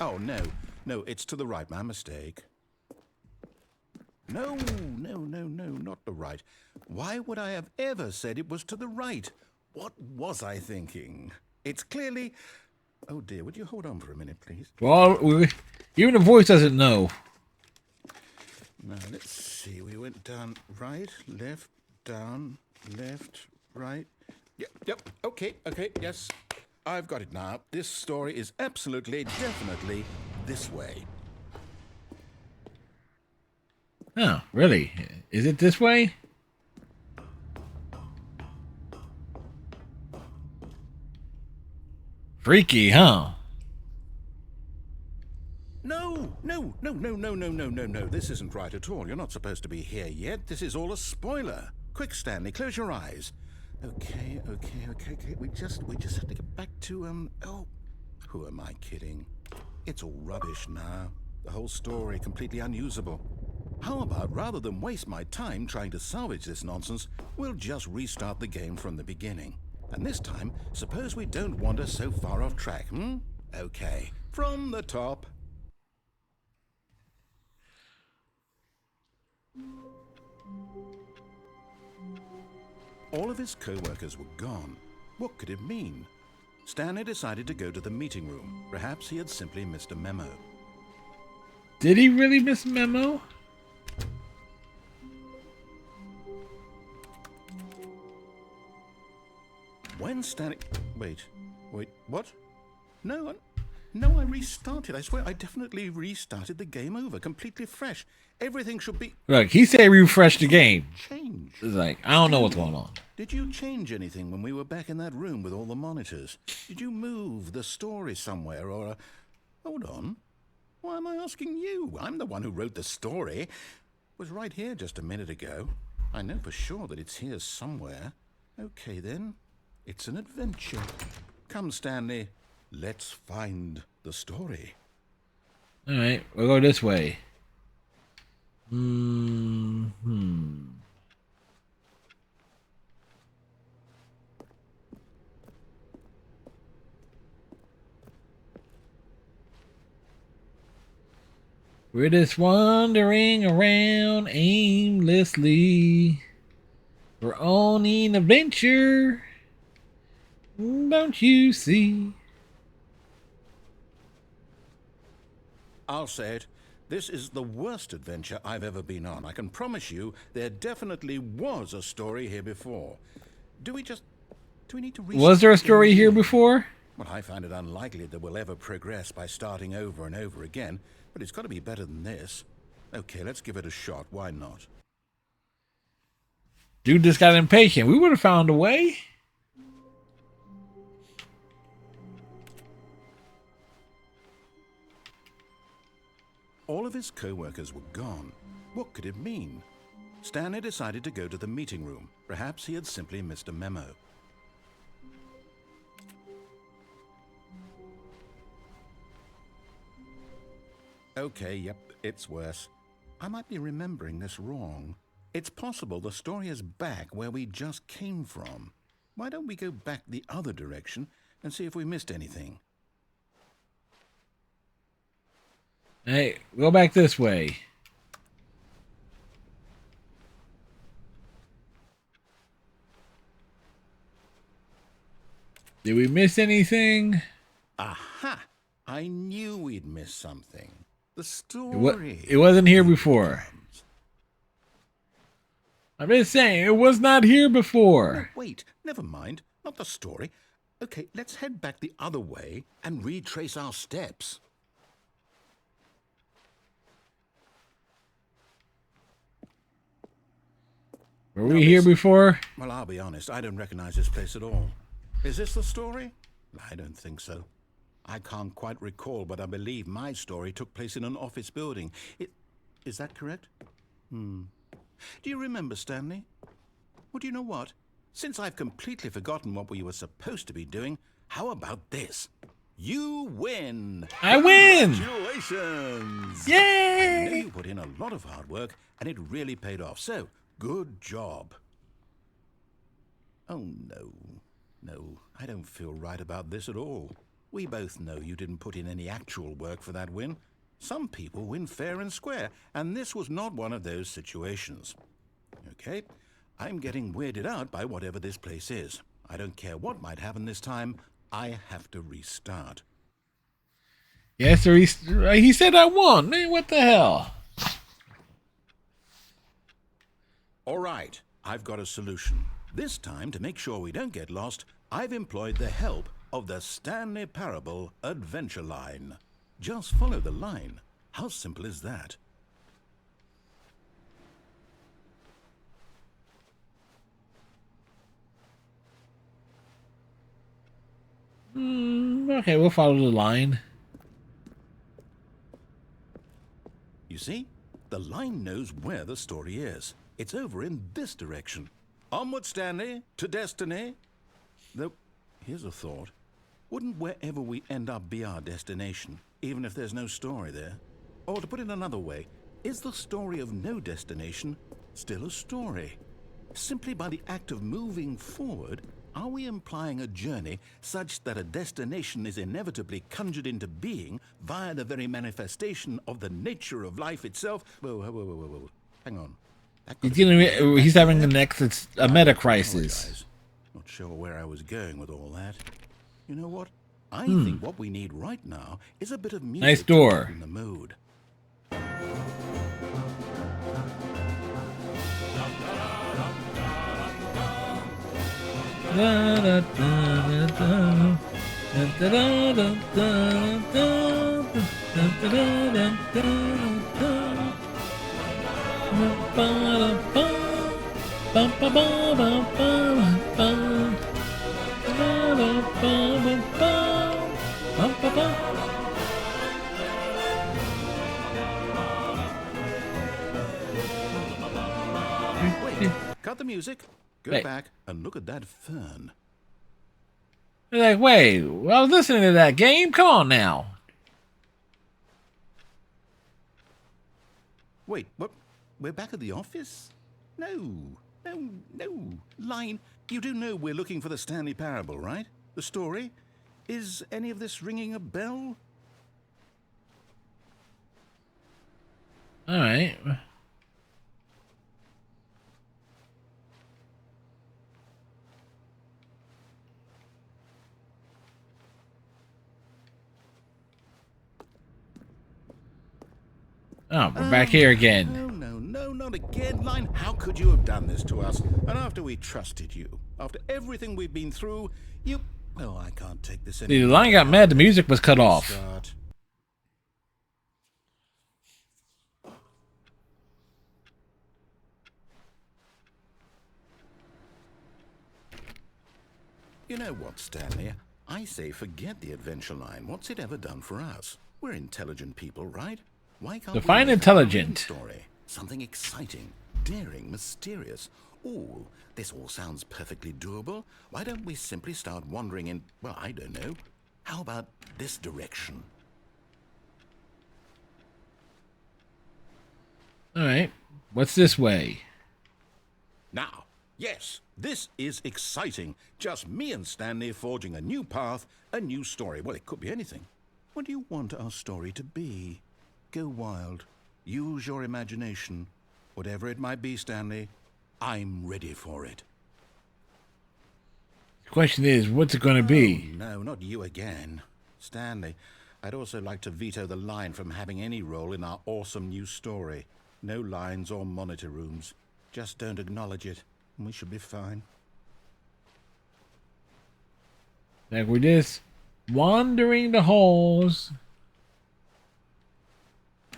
Oh, no, it's to the right, my mistake. No, not the right. Why would I have ever said it was to the right? What was I thinking? It's clearly... Oh dear, would you hold on for a minute, please? Well, even the voice doesn't know. Now, let's see. We went down right, left, down, left, right. Yep, okay, yes. I've got it now. This story is absolutely, definitely this way. Oh, really? Is it this way? Freaky, huh? No, no, no, no, no, no, no, no, no. This isn't right at all. You're not supposed to be here yet. This is all a spoiler. Quick, Stanley, close your eyes. Okay. We just have to get back to, oh, who am I kidding? It's all rubbish now. The whole story completely unusable. How about, rather than waste my time trying to salvage this nonsense, we'll just restart the game from the beginning. And this time, suppose we don't wander so far off track, Okay, from the top. All of his co-workers were gone. What could it mean? Stanley decided to go to the meeting room. Perhaps he had simply missed a memo. Did he really miss a memo? When Stanley... Wait, what? No, I restarted. I swear I definitely restarted the game over, completely fresh. Everything should be... Look, he said refresh the game. Change. It's like, I don't know what's going on. Did you change anything when we were back in that room with all the monitors? Did you move the story somewhere or... Hold on. Why am I asking you? I'm the one who wrote the story. It was right here just a minute ago. I know for sure that it's here somewhere. Okay, then. It's an adventure. Come, Stanley. Let's find the story. Alright, we'll go this way. We're just wandering around aimlessly. We're on an adventure. Don't you see? I'll say it. This is the worst adventure I've ever been on. I can promise you there definitely was a story here before. Do we need to restart? Was there a story here before? Well, I find it unlikely that we'll ever progress by starting over and over again, but it's got to be better than this. Okay, let's give it a shot. Why not? Dude just got impatient. We would have found a way. All of his co-workers were gone. What could it mean? Stanley decided to go to the meeting room. Perhaps he had simply missed a memo. Okay, yep, it's worse. I might be remembering this wrong. It's possible the story is back where we just came from. Why don't we go back the other direction and see if we missed anything? Hey, go back this way. Did we miss anything? Aha! I knew we'd miss something. The story. It wasn't here before. I'm just saying, it was not here before. No, wait, never mind. Not the story. Okay, let's head back the other way and retrace our steps. Were we here before? Well, I'll be honest, I don't recognize this place at all. Is this the story? I don't think so. I can't quite recall, but I believe my story took place in an office building. Is that correct? Do you remember, Stanley? Well, do you know what? Since I've completely forgotten what we were supposed to be doing, how about this? You win! I win! Congratulations! Yay! I know you put in a lot of hard work, and it really paid off, so good job. Oh, no. No, I don't feel right about this at all. We both know you didn't put in any actual work for that win. Some people win fair and square, and this was not one of those situations. Okay, I'm getting weirded out by whatever this place is. I don't care what might happen this time. I have to restart. Yes, sir. He said I won. Man, what the hell? All right, I've got a solution. This time, to make sure we don't get lost, I've employed the help of the Stanley Parable Adventure Line. Just follow the line. How simple is that? Okay, we'll follow the line. You see? The line knows where the story is. It's over in this direction. Onward, Stanley, to destiny. Though, here's a thought. Wouldn't wherever we end up be our destination, even if there's no story there? Or to put it another way, is the story of no destination still a story? Simply by the act of moving forward, are we implying a journey such that a destination is inevitably conjured into being via the very manifestation of the nature of life itself? Whoa. Hang on. He's having a meta crisis. Not sure where I was going with all that. You know what? I think what we need right now is a bit of music Nice door. to lighten the mood. Wait, cut the music. Go Wait. back and look at that fern. They're like, wait, I was listening to that game. Come on now. Wait, what? We're back at the office? No. Line, you do know we're looking for the Stanley Parable, right? The story? Is any of this ringing a bell? All right. Oh, we're back here again. No, not again, Line. How could you have done this to us? And after we trusted you, after everything we've been through, you... Oh, I can't take this See, anymore. the line got mad. The music was cut off. Start. You know what, Stanley? I say forget the adventure line. What's it ever done for us? We're intelligent people, right? Why can't Define we make intelligent. our own story? Something exciting, daring, mysterious. Ooh, this all sounds perfectly doable. Why don't we simply start wandering in, well, I don't know. How about this direction? All right. What's this way? Now, yes, this is exciting. Just me and Stanley forging a new path, a new story. Well, it could be anything. What do you want our story to be? Go wild. Use your imagination. Whatever it might be, Stanley, I'm ready for it. The question is, what's it going to be? Oh, no, not you again. Stanley, I'd also like to veto the line from having any role in our awesome new story. No lines or monitor rooms. Just don't acknowledge it, and we should be fine. Like we're just wandering the halls.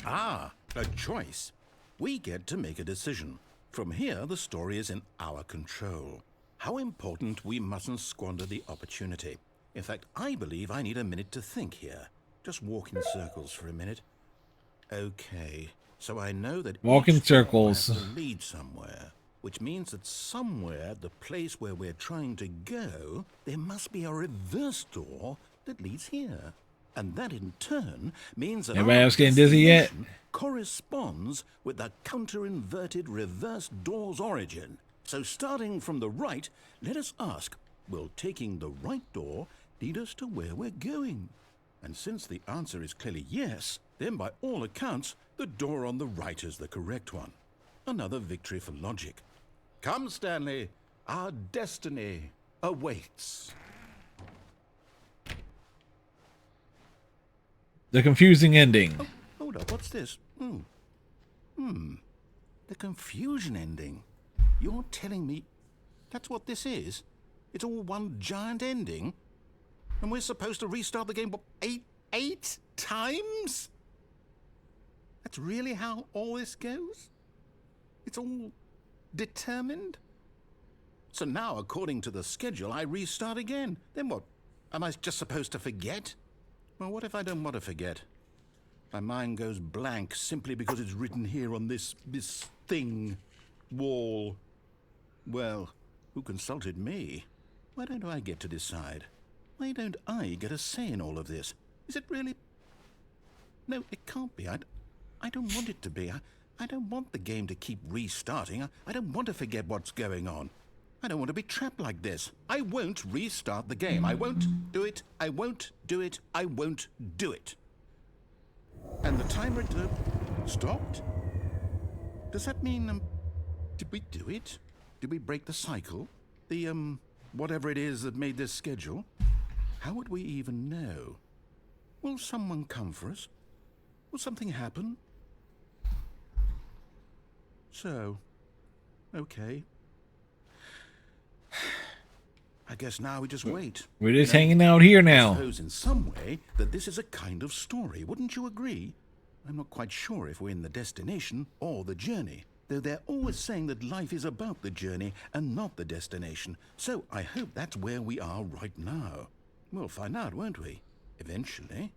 Ah, a choice. We get to make a decision. From here, the story is in our control. How important we mustn't squander the opportunity. In fact, I believe I need a minute to think here. Just walk in circles for a minute. Okay, so I know that Walk in each door circles. has to lead somewhere, which means that somewhere, the place where we're trying to go, there must be a reverse door that leads here. And that in turn means that Everybody our else getting dizzy yet? destination corresponds with the counter-inverted reverse door's origin. So starting from the right, let us ask, will taking the right door lead us to where we're going? And since the answer is clearly yes, then by all accounts, the door on the right is the correct one. Another victory for logic. Come, Stanley, our destiny awaits. The confusing ending. Oh, hold up, what's this? The confusion ending. You're telling me that's what this is? It's all one giant ending? And we're supposed to restart the game, what, eight times? That's really how all this goes? It's all determined? So now, according to the schedule, I restart again. Then what? Am I just supposed to forget? Well, what if I don't want to forget? My mind goes blank simply because it's written here on this thing, wall. Well, who consulted me? Why don't I get to decide? Why don't I get a say in all of this? Is it really? No, it can't be. I don't want it to be. I don't want the game to keep restarting. I don't want to forget what's going on. I don't want to be trapped like this. I won't restart the game. I won't do it. I won't do it. I won't do it. And the timer stopped? Does that mean, did we do it? Did we break the cycle? The, whatever it is that made this schedule? How would we even know? Will someone come for us? Will something happen? So, okay. I guess now we just wait. We're just hanging out here I now. suppose in some way that this is a kind of story, wouldn't you agree? I'm not quite sure if we're in the destination or the journey, though they're always saying that life is about the journey and not the destination, so I hope that's where we are right now. We'll find out, won't we? Eventually.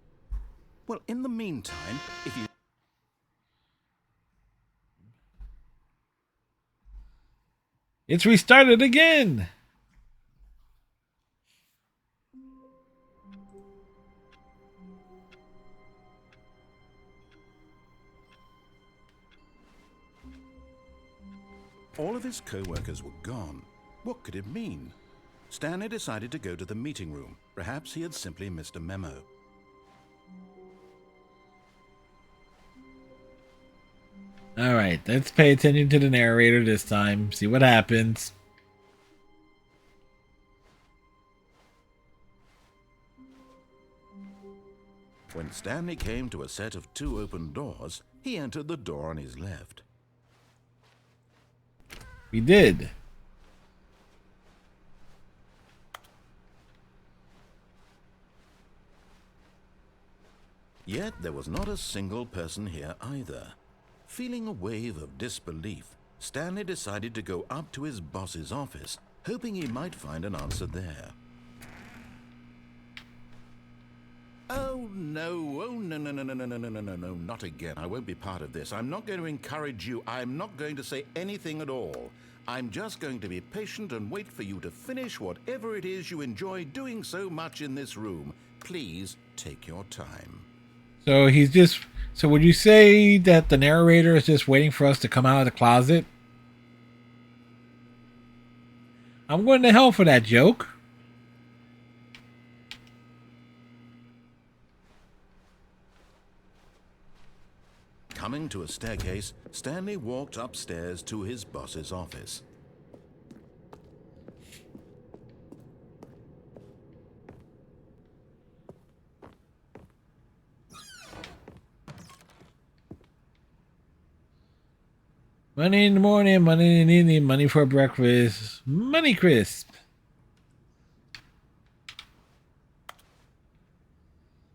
Well, in the meantime, if you... It's restarted again. All of his co-workers were gone. What could it mean? Stanley decided to go to the meeting room. Perhaps he had simply missed a memo. Alright, let's pay attention to the narrator this time. See what happens. When Stanley came to a set of 2 open doors, he entered the door on his left. We did. Yet there was not a single person here either. Feeling a wave of disbelief, Stanley decided to go up to his boss's office, hoping he might find an answer there. Oh no, no, not again. I won't be part of this. I'm not going to encourage you. I'm not going to say anything at all. I'm just going to be patient and wait for you to finish whatever it is you enjoy doing so much in this room. Please take your time. So he's just... So would you say that the narrator is just waiting for us to come out of the closet? I'm going to hell for that joke. Coming to a staircase, Stanley walked upstairs to his boss's office. Money in the morning, money in the evening, money for breakfast, money crisp.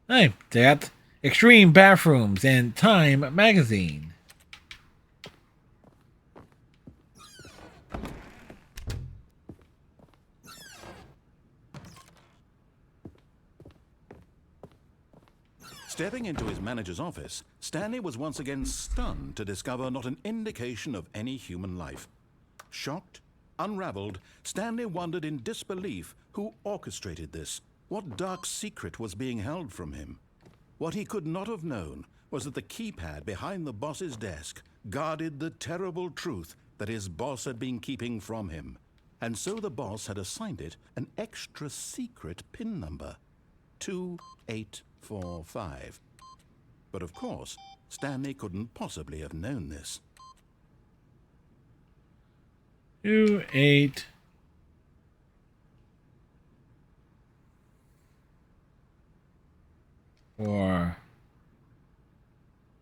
Hey, they got Extreme Bathrooms and Time magazine. Stepping into his manager's office, Stanley was once again stunned to discover not an indication of any human life. Shocked, unraveled, Stanley wondered in disbelief who orchestrated this, what dark secret was being held from him. What he could not have known was that the keypad behind the boss's desk guarded the terrible truth that his boss had been keeping from him. And so the boss had assigned it an extra secret PIN number, 2845. But of course, Stanley couldn't possibly have known this. 2, 8. Or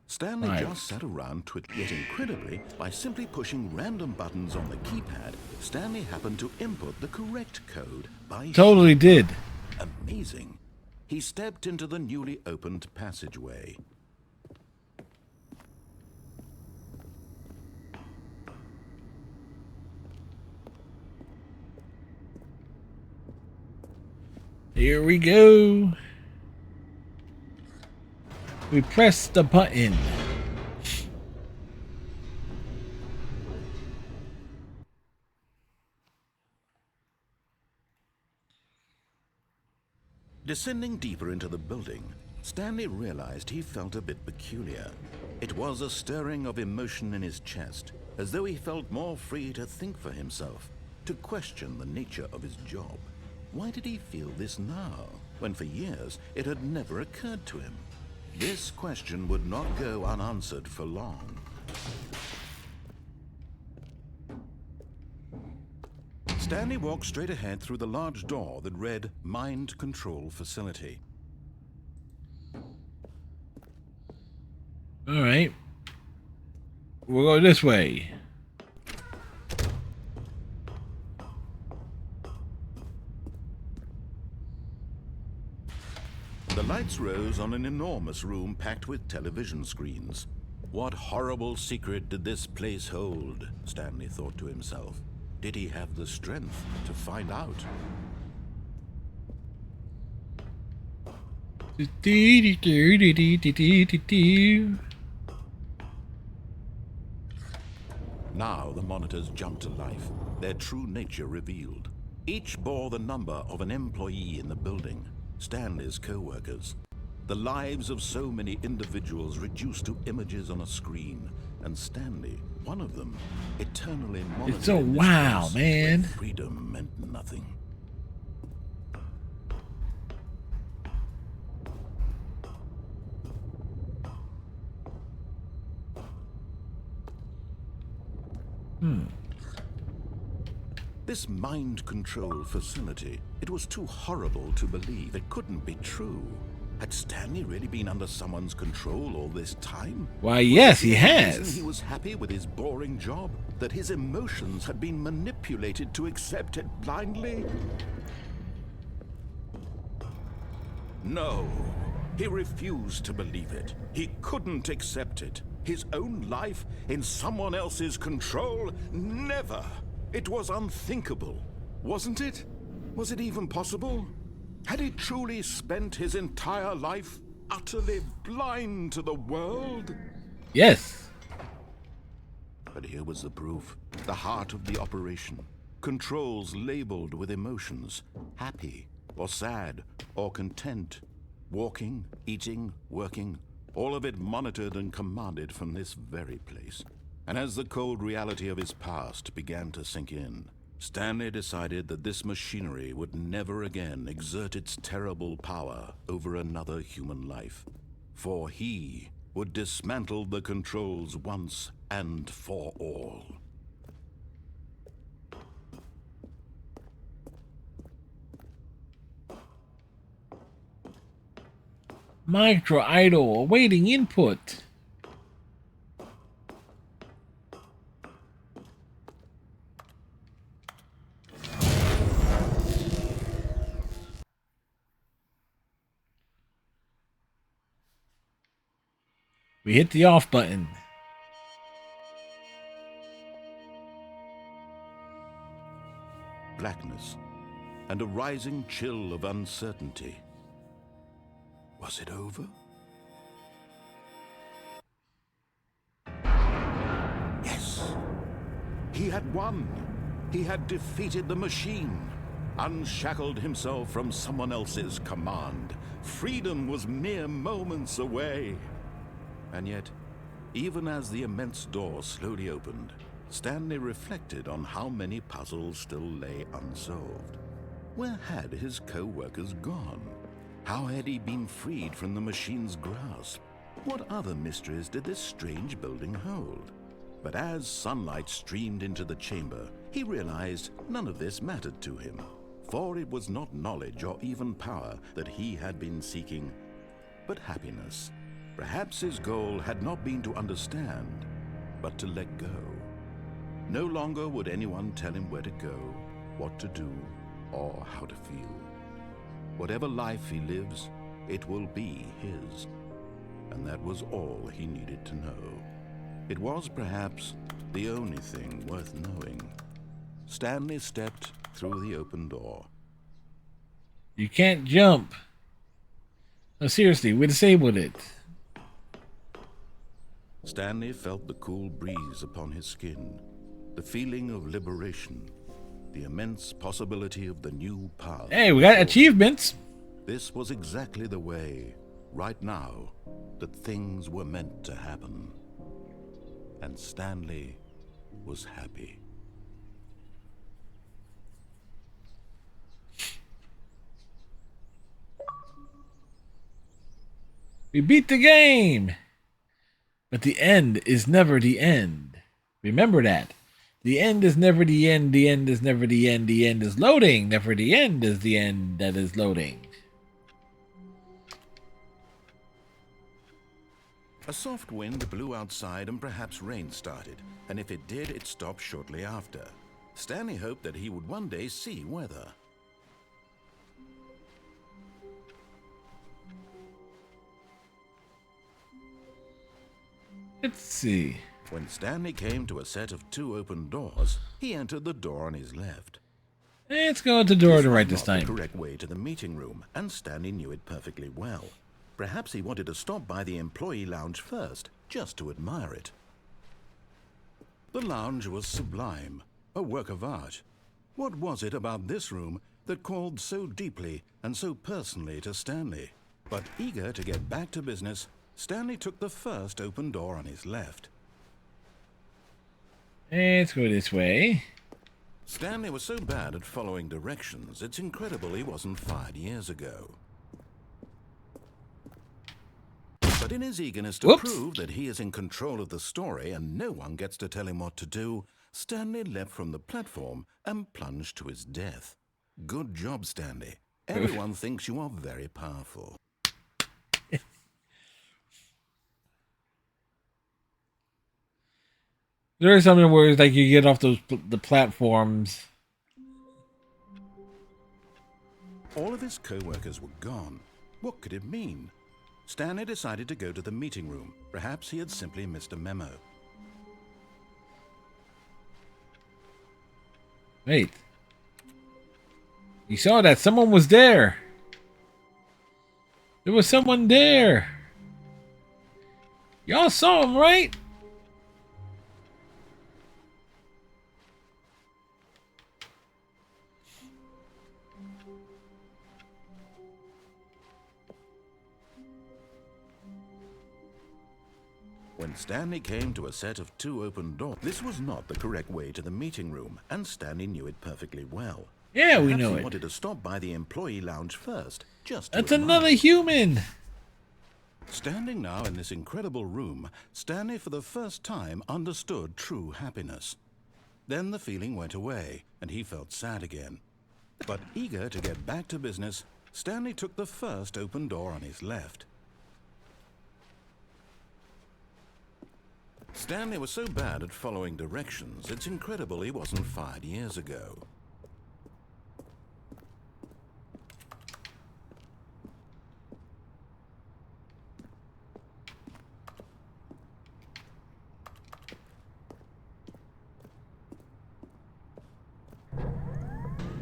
Stanley 5. just sat around yet incredibly, by simply pushing random buttons on the keypad, Stanley happened to input the correct code by totally did. Amazing. He stepped into the newly opened passageway. Here we go. We press the button. Descending deeper into the building, Stanley realized he felt a bit peculiar. It was a stirring of emotion in his chest, as though he felt more free to think for himself, to question the nature of his job. Why did he feel this now, when for years it had never occurred to him? This question would not go unanswered for long. Stanley walked straight ahead through the large door that read Mind Control Facility. All right. We'll go this way. The lights rose on an enormous room packed with television screens. What horrible secret did this place hold? Stanley thought to himself. Did he have the strength to find out? Now the monitors jumped to life, their true nature revealed. Each bore the number of an employee in the building, Stanley's co-workers. The lives of so many individuals reduced to images on a screen, and Stanley, one of them, eternally monitored. It's so wow, man. Freedom meant nothing. This mind control facility, it was too horrible to believe. It couldn't be true. Had Stanley really been under someone's control all this time? Why, yes, he Was the reason has. he was happy with his boring job? That his emotions had been manipulated to accept it blindly? No. He refused to believe it. He couldn't accept it. His own life in someone else's control? Never. It was unthinkable, wasn't it? Was it even possible? Had he truly spent his entire life utterly blind to the world? Yes. But here was the proof. The heart of the operation. Controls labeled with emotions. Happy, or sad, or content. Walking, eating, working. All of it monitored and commanded from this very place. And as the cold reality of his past began to sink in, Stanley decided that this machinery would never again exert its terrible power over another human life. For he would dismantle the controls once and for all. Micro idle awaiting input. We hit the off button. Blackness and a rising chill of uncertainty. Was it over? Yes. He had won. He had defeated the machine, unshackled himself from someone else's command. Freedom was mere moments away. And yet, even as the immense door slowly opened, Stanley reflected on how many puzzles still lay unsolved. Where had his co-workers gone? How had he been freed from the machine's grasp? What other mysteries did this strange building hold? But as sunlight streamed into the chamber, he realized none of this mattered to him, for it was not knowledge or even power that he had been seeking, but happiness. Perhaps his goal had not been to understand, but to let go. No longer would anyone tell him where to go, what to do, or how to feel. Whatever life he lives, it will be his. And that was all he needed to know. It was perhaps the only thing worth knowing. Stanley stepped through the open door. You can't jump. No, seriously, we disabled it. Stanley felt the cool breeze upon his skin, the feeling of liberation, the immense possibility of the new path. Hey, we got achievements. This was exactly the way, right now, that things were meant to happen. And Stanley was happy. We beat the game. But the end is never the end. Remember that. The end is never the end. The end is never the end. The end is loading. Never the end is the end that is loading. A soft wind blew outside and perhaps rain started, and if it did, it stopped shortly after. Stanley hoped that he would one day see weather. Let's see. When Stanley came to a set of 2 open doors, he entered the door on his left. Let's go to the door to was right this not time. the correct way to the meeting room, and Stanley knew it perfectly well. Perhaps he wanted to stop by the employee lounge first, just to admire it. The lounge was sublime, a work of art. What was it about this room that called so deeply and so personally to Stanley? But eager to get back to business, Stanley took the first open door on his left. Let's go this way. Stanley was so bad at following directions, it's incredible he wasn't fired years ago. But in his eagerness to Whoops. prove that he is in control of the story and no one gets to tell him what to do, Stanley leapt from the platform and plunged to his death. Good job, Stanley. Everyone thinks you are very powerful. There is something where it's like you get off the platforms. All of his co-workers were gone. What could it mean? Stanley decided to go to the meeting room. Perhaps he had simply missed a memo. Wait. You saw that someone was there. There was someone there. Y'all saw him, right? When Stanley came to a set of 2 open doors, this was not the correct way to the meeting room, and Stanley knew it perfectly well. Yeah, we Perhaps know he it. wanted to stop by the employee lounge first, just to That's admire another it. human. Standing now in this incredible room, Stanley for the first time understood true happiness. Then the feeling went away, and he felt sad again. But eager to get back to business, Stanley took the first open door on his left. Stanley was so bad at following directions, it's incredible he wasn't fired years ago.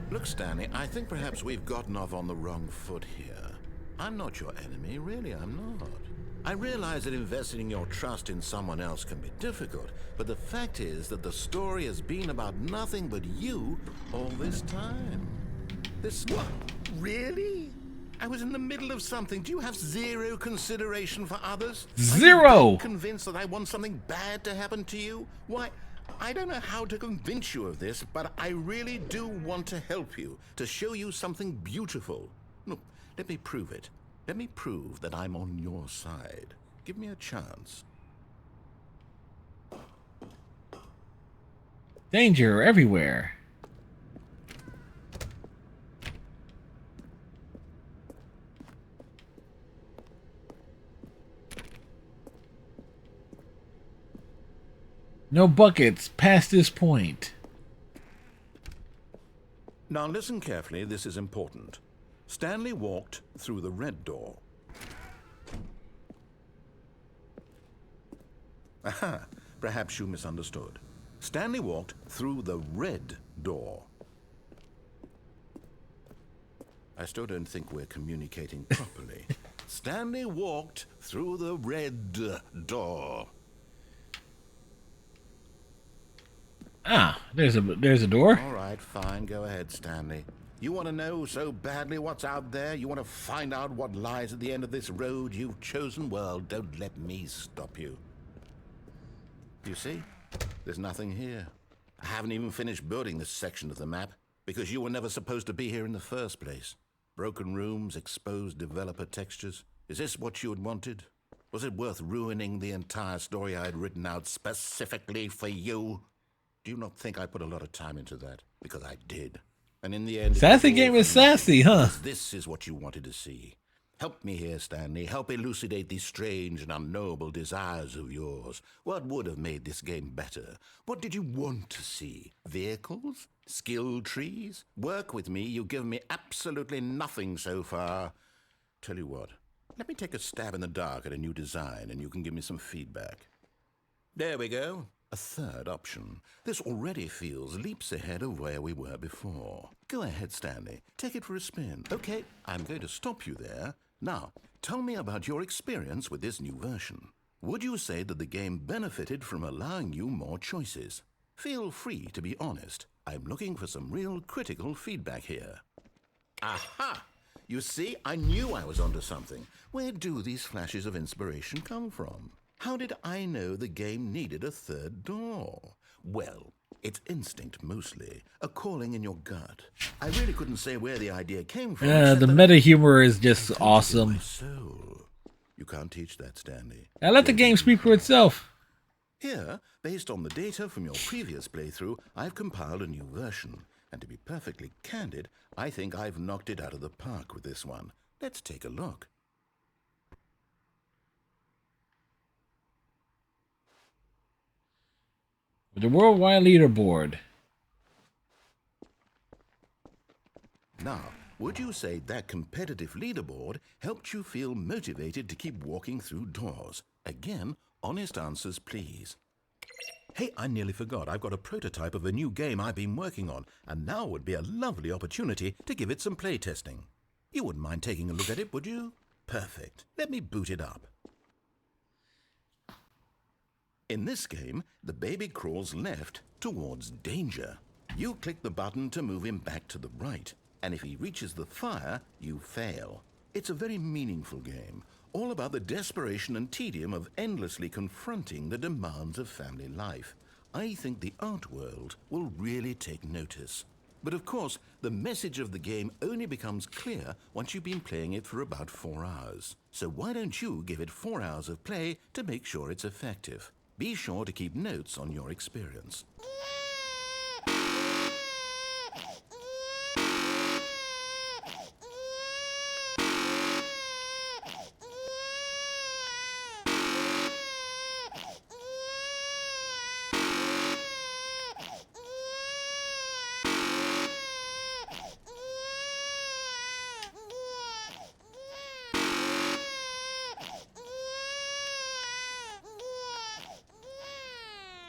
Look, Stanley, I think perhaps we've gotten off on the wrong foot here. I'm not your enemy, really, I'm not. I realize that investing your trust in someone else can be difficult, but the fact is that the story has been about nothing but you all this time. What? Really? I was in the middle of something. Do you have zero consideration for others? Zero! Are you convinced that I want something bad to happen to you? Why, I don't know how to convince you of this, but I really do want to help you, to show you something beautiful. Look, let me prove it. Let me prove that I'm on your side. Give me a chance. Danger everywhere. No buckets past this point. Now listen carefully, this is important. Stanley walked through the red door. Aha, perhaps you misunderstood. Stanley walked through the red door. I still don't think we're communicating properly. Stanley walked through the red door. Ah, there's a door. All right, fine. Go ahead, Stanley. You want to know so badly what's out there? You want to find out what lies at the end of this road you've chosen? Well, don't let me stop you. You see? There's nothing here. I haven't even finished building this section of the map because you were never supposed to be here in the first place. Broken rooms, exposed developer textures. Is this what you had wanted? Was it worth ruining the entire story I had written out specifically for you? Do you not think I put a lot of time into that? Because I did. And in the end... Sassy game is sassy, huh? This is what you wanted to see. Help me here, Stanley. Help elucidate these strange and unknowable desires of yours. What would have made this game better? What did you want to see? Vehicles? Skill trees? Work with me. You've given me absolutely nothing so far. Tell you what. Let me take a stab in the dark at a new design, and you can give me some feedback. There we go. A third option. This already feels leaps ahead of where we were before. Go ahead, Stanley. Take it for a spin. Okay, I'm going to stop you there. Now, tell me about your experience with this new version. Would you say that the game benefited from allowing you more choices? Feel free to be honest. I'm looking for some real critical feedback here. Aha! You see, I knew I was onto something. Where do these flashes of inspiration come from? How did I know the game needed a third door? Well, it's instinct mostly, a calling in your gut. I really couldn't say where the idea came from. The meta humor is just awesome. You can't teach that, Stanley. I let the game speak for itself. Here, based on the data from your previous playthrough, I've compiled a new version. And to be perfectly candid, I think I've knocked it out of the park with this one. Let's take a look. The worldwide leaderboard. Now, would you say that competitive leaderboard helped you feel motivated to keep walking through doors? Again, honest answers, please. Hey, I nearly forgot. I've got a prototype of a new game I've been working on, and now would be a lovely opportunity to give it some playtesting. You wouldn't mind taking a look at it, would you? Perfect. Let me boot it up. In this game, the baby crawls left towards danger. You click the button to move him back to the right, and if he reaches the fire, you fail. It's a very meaningful game, all about the desperation and tedium of endlessly confronting the demands of family life. I think the art world will really take notice. But of course, the message of the game only becomes clear once you've been playing it for about 4 hours. So why don't you give it 4 hours of play to make sure it's effective? Be sure to keep notes on your experience.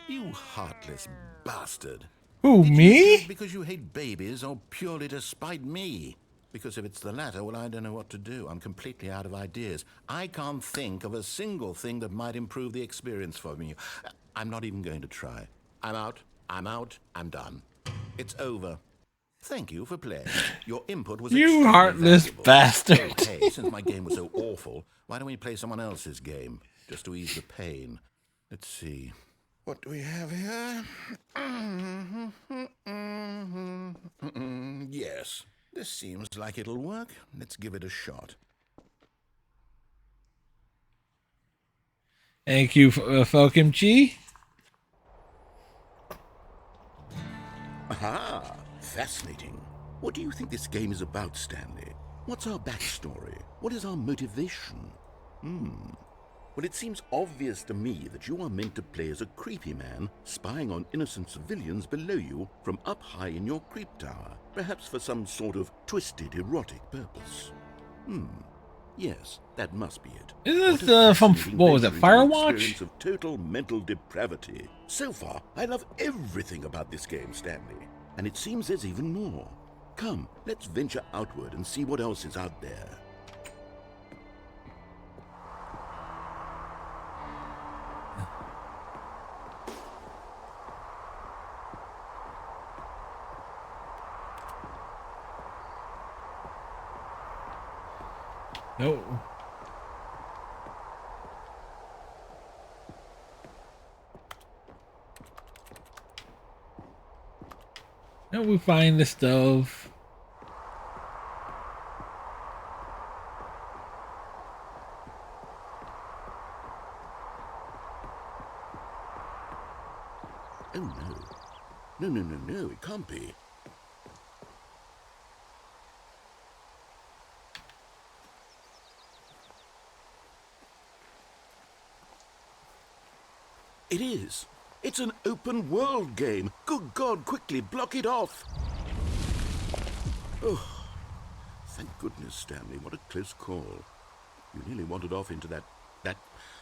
You heartless bastard. Who, Did you me? do it because you hate babies or purely to spite me? Because if it's the latter, well, I don't know what to do. I'm completely out of ideas. I can't think of a single thing that might improve the experience for me. I'm not even going to try. I'm out. I'm done. It's over. Thank you for playing. Your input was You extremely heartless valuable. bastard. Okay, since my game was so awful, why don't we play someone else's game, just to ease the pain? Let's see. What do we have here? Yes, this seems like it'll work. Let's give it a shot. Thank you, Falcon-Chi. Aha! Fascinating. What do you think this game is about, Stanley? What's our backstory? What is our motivation? Well, it seems obvious to me that you are meant to play as a creepy man spying on innocent civilians below you from up high in your creep tower, perhaps for some sort of twisted erotic purpose. Yes, that must be it. Is this from, what was it, Firewatch? Experience of total mental depravity. So far, I love everything about this game, Stanley. And it seems there's even more. Come, let's venture outward and see what else is out there. No. No, we find the stove. Oh no. No, it can't be. It is. It's an open world game. Good God, quickly block it off. Oh, thank goodness, Stanley. What a close call. You nearly wandered off into that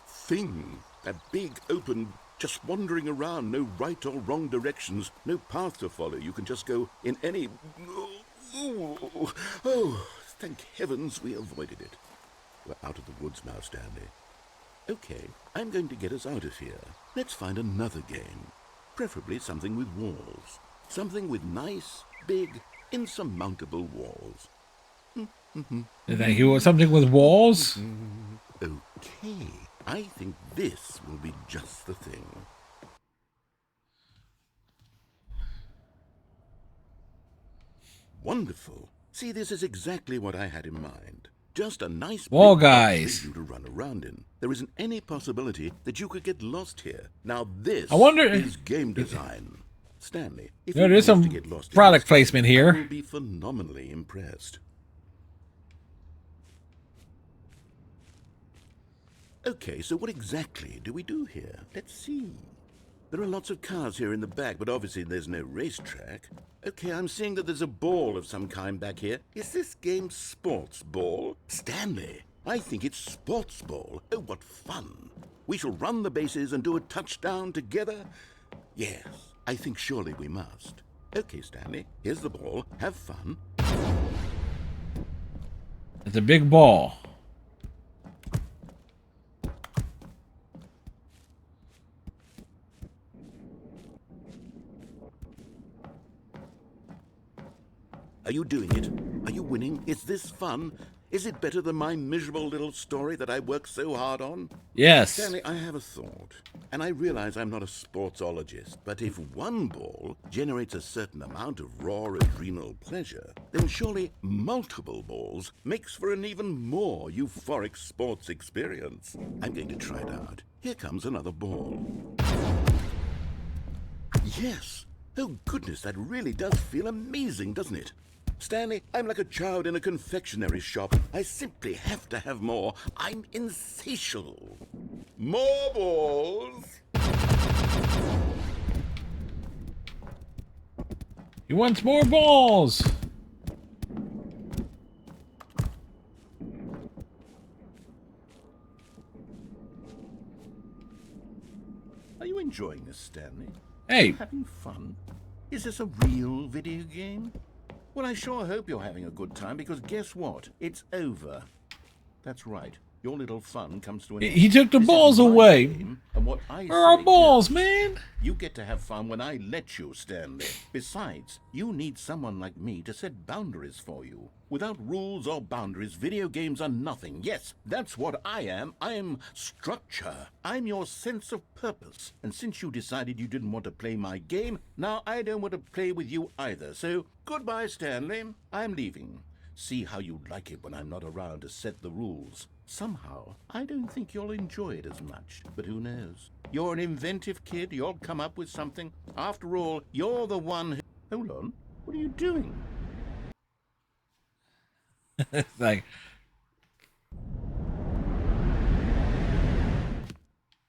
thing. That big, open, just wandering around. No right or wrong directions. No path to follow. You can just go in any... Oh, thank heavens we avoided it. We're out of the woods now, Stanley. Okay, I'm going to get us out of here. Let's find another game. Preferably something with walls. Something with nice, big, insurmountable walls. Thank you. Something with walls? Okay, I think this will be just the thing. Wonderful. See, this is exactly what I had in mind. Just a nice Wall big box guys. for you to run around in. There isn't any possibility that you could get lost here. Now this I wonder is game design. Stanley, if There you is manage some to get lost in product this, placement I here. will be phenomenally impressed. Okay, so what exactly do we do here? Let's see. There are lots of cars here in the back, but obviously there's no racetrack. Okay, I'm seeing that there's a ball of some kind back here. Is this game sports ball? Stanley, I think it's sports ball. Oh, what fun. We shall run the bases and do a touchdown together? Yes, I think surely we must. Okay, Stanley, here's the ball. Have fun. It's a big ball. Are you doing it? Are you winning? Is this fun? Is it better than my miserable little story that I worked so hard on? Yes. Stanley, I have a thought, and I realize I'm not a sportsologist, but if one ball generates a certain amount of raw adrenal pleasure, then surely multiple balls makes for an even more euphoric sports experience. I'm going to try it out. Here comes another ball. Yes! Oh goodness, that really does feel amazing, doesn't it? Stanley, I'm like a child in a confectionery shop. I simply have to have more. I'm insatiable. More balls! He wants more balls. Are you enjoying this, Stanley? Hey, Having fun? Is this a real video game? Well, I sure hope you're having a good time, because guess what? It's over. That's right. Your little fun comes to an end. he took the This is balls my away. game, and what I Where are say balls, goes. man? You get to have fun when I let you, Stanley. Besides, you need someone like me to set boundaries for you. Without rules or boundaries, video games are nothing. Yes, that's what I am. I'm structure. I'm your sense of purpose. And since you decided you didn't want to play my game, now I don't want to play with you either. So, goodbye, Stanley. I'm leaving. See how you like it when I'm not around to set the rules. Somehow, I don't think you'll enjoy it as much, but who knows? You're an inventive kid, you'll come up with something. After all, you're the one who... Hold on, what are you doing? It's like,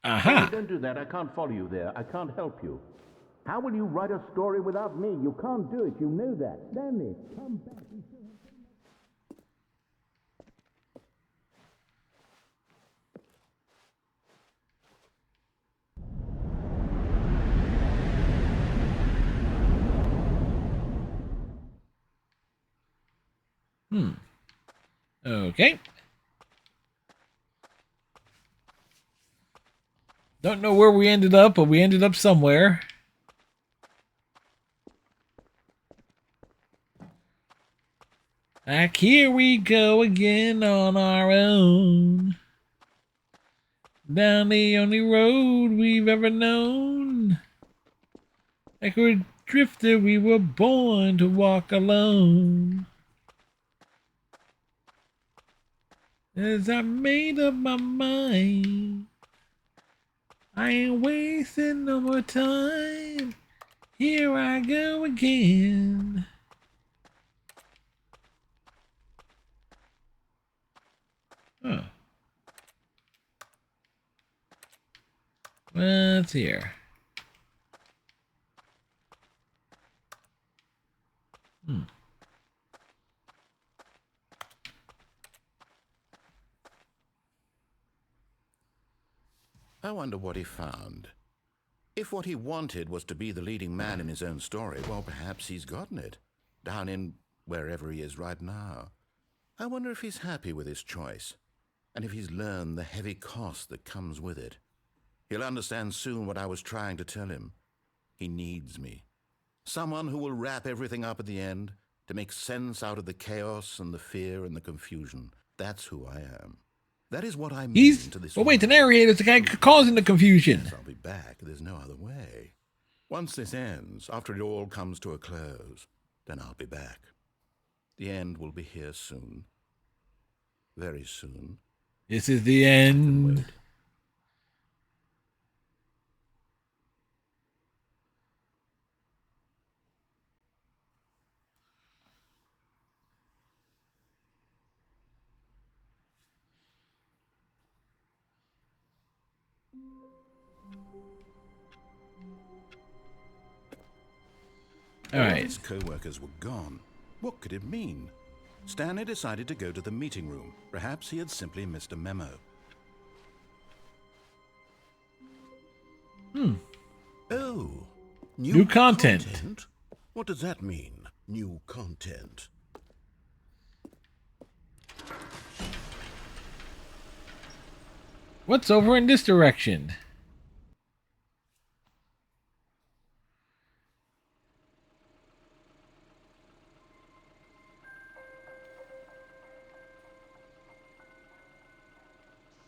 aha. Don't do that, I can't follow you there, I can't help you. How will you write a story without me? You can't do it, you know that. Stanley, come back. Okay. Don't know where we ended up, but we ended up somewhere. Like, here we go again on our own. Down the only road we've ever known. Like we're a drifter, we were born to walk alone. As I made up my mind, I ain't wasting no more time. Here I go again. Huh. What's here? I wonder what he found. If what he wanted was to be the leading man in his own story, well, perhaps he's gotten it. Down in wherever he is right now. I wonder if he's happy with his choice, and if he's learned the heavy cost that comes with it. He'll understand soon what I was trying to tell him. He needs me. Someone who will wrap everything up at the end, to make sense out of the chaos and the fear and the confusion. That's who I am. That is what I mean to this. Oh wait, the narrator's the guy causing the confusion. I'll be back. There's no other way. Once this ends, after it all comes to a close, then I'll be back. The end will be here soon. Very soon. This is the end. Wait. All right. His co-workers were gone. What could it mean? Stanley decided to go to the meeting room. Perhaps he had simply missed a memo. Oh, New content. What does that mean? New content. What's over in this direction?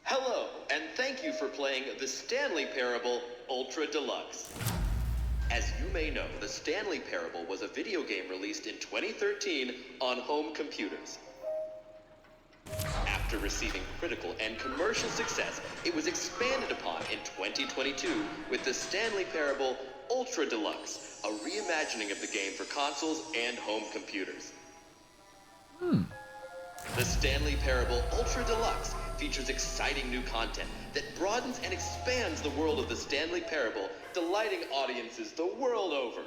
Hello, and thank you for playing the Stanley Parable Ultra Deluxe. As you may know, the Stanley Parable was a video game released in 2013 on home computers. After receiving critical and commercial success, it was expanded upon in 2022 with the Stanley Parable Ultra Deluxe, a reimagining of the game for consoles and home computers. The Stanley Parable Ultra Deluxe features exciting new content that broadens and expands the world of the Stanley Parable, delighting audiences the world over.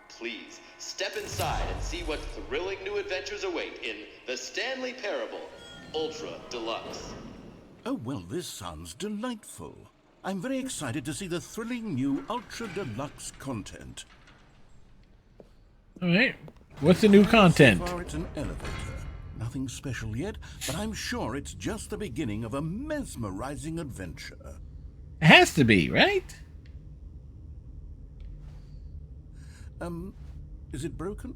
Please, step inside and see what thrilling new adventures await in the Stanley Parable Ultra Deluxe. Oh, well, this sounds delightful. I'm very excited to see the thrilling new Ultra Deluxe content. All right. What's the new content? So far, it's an elevator. Nothing special yet, but I'm sure it's just the beginning of a mesmerizing adventure. It has to be, right? Is it broken?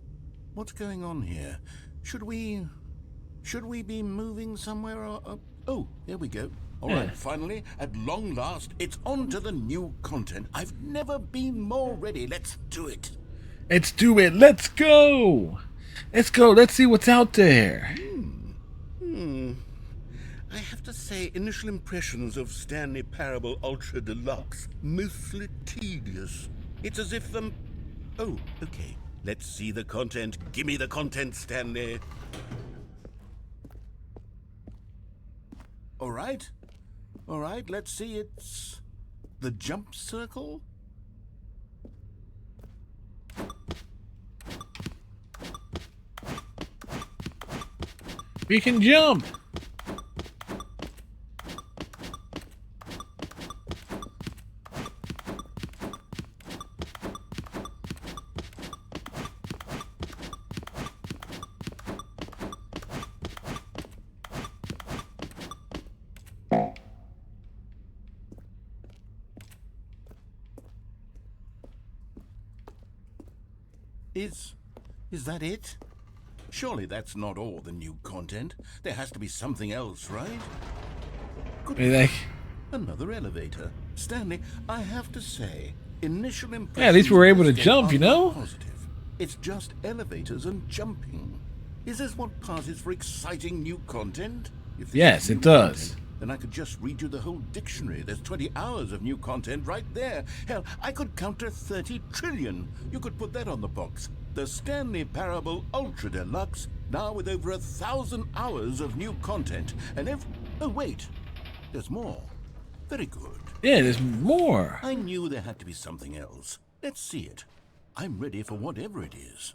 What's going on here? Should we be moving somewhere or... Oh, here we go. All right, finally, at long last, it's on to the new content. I've never been more ready. Let's do it. Let's do it. Let's go. Let's go. Let's see what's out there. I have to say, initial impressions of Stanley Parable Ultra Deluxe, mostly tedious. It's as if Oh, okay. Let's see the content. Give me the content, Stanley. All right, let's see. It's the jump circle. We can jump. Is that it? Surely that's not all the new content. There has to be something else, right? What do you think? Another elevator. Stanley, I have to say, initial impressions... Yeah, at least we were able to of this jump, game you are know? not positive. It's just elevators and jumping. Is this what passes for exciting new content? If this Yes, is it new does. content, then I could just read you the whole dictionary. There's 20 hours of new content right there. Hell, I could count to 30 trillion. You could put that on the box. The Stanley Parable Ultra Deluxe, now with over 1,000 hours of new content. And oh, wait. There's more. Very good. Yeah, there's more. I knew there had to be something else. Let's see it. I'm ready for whatever it is.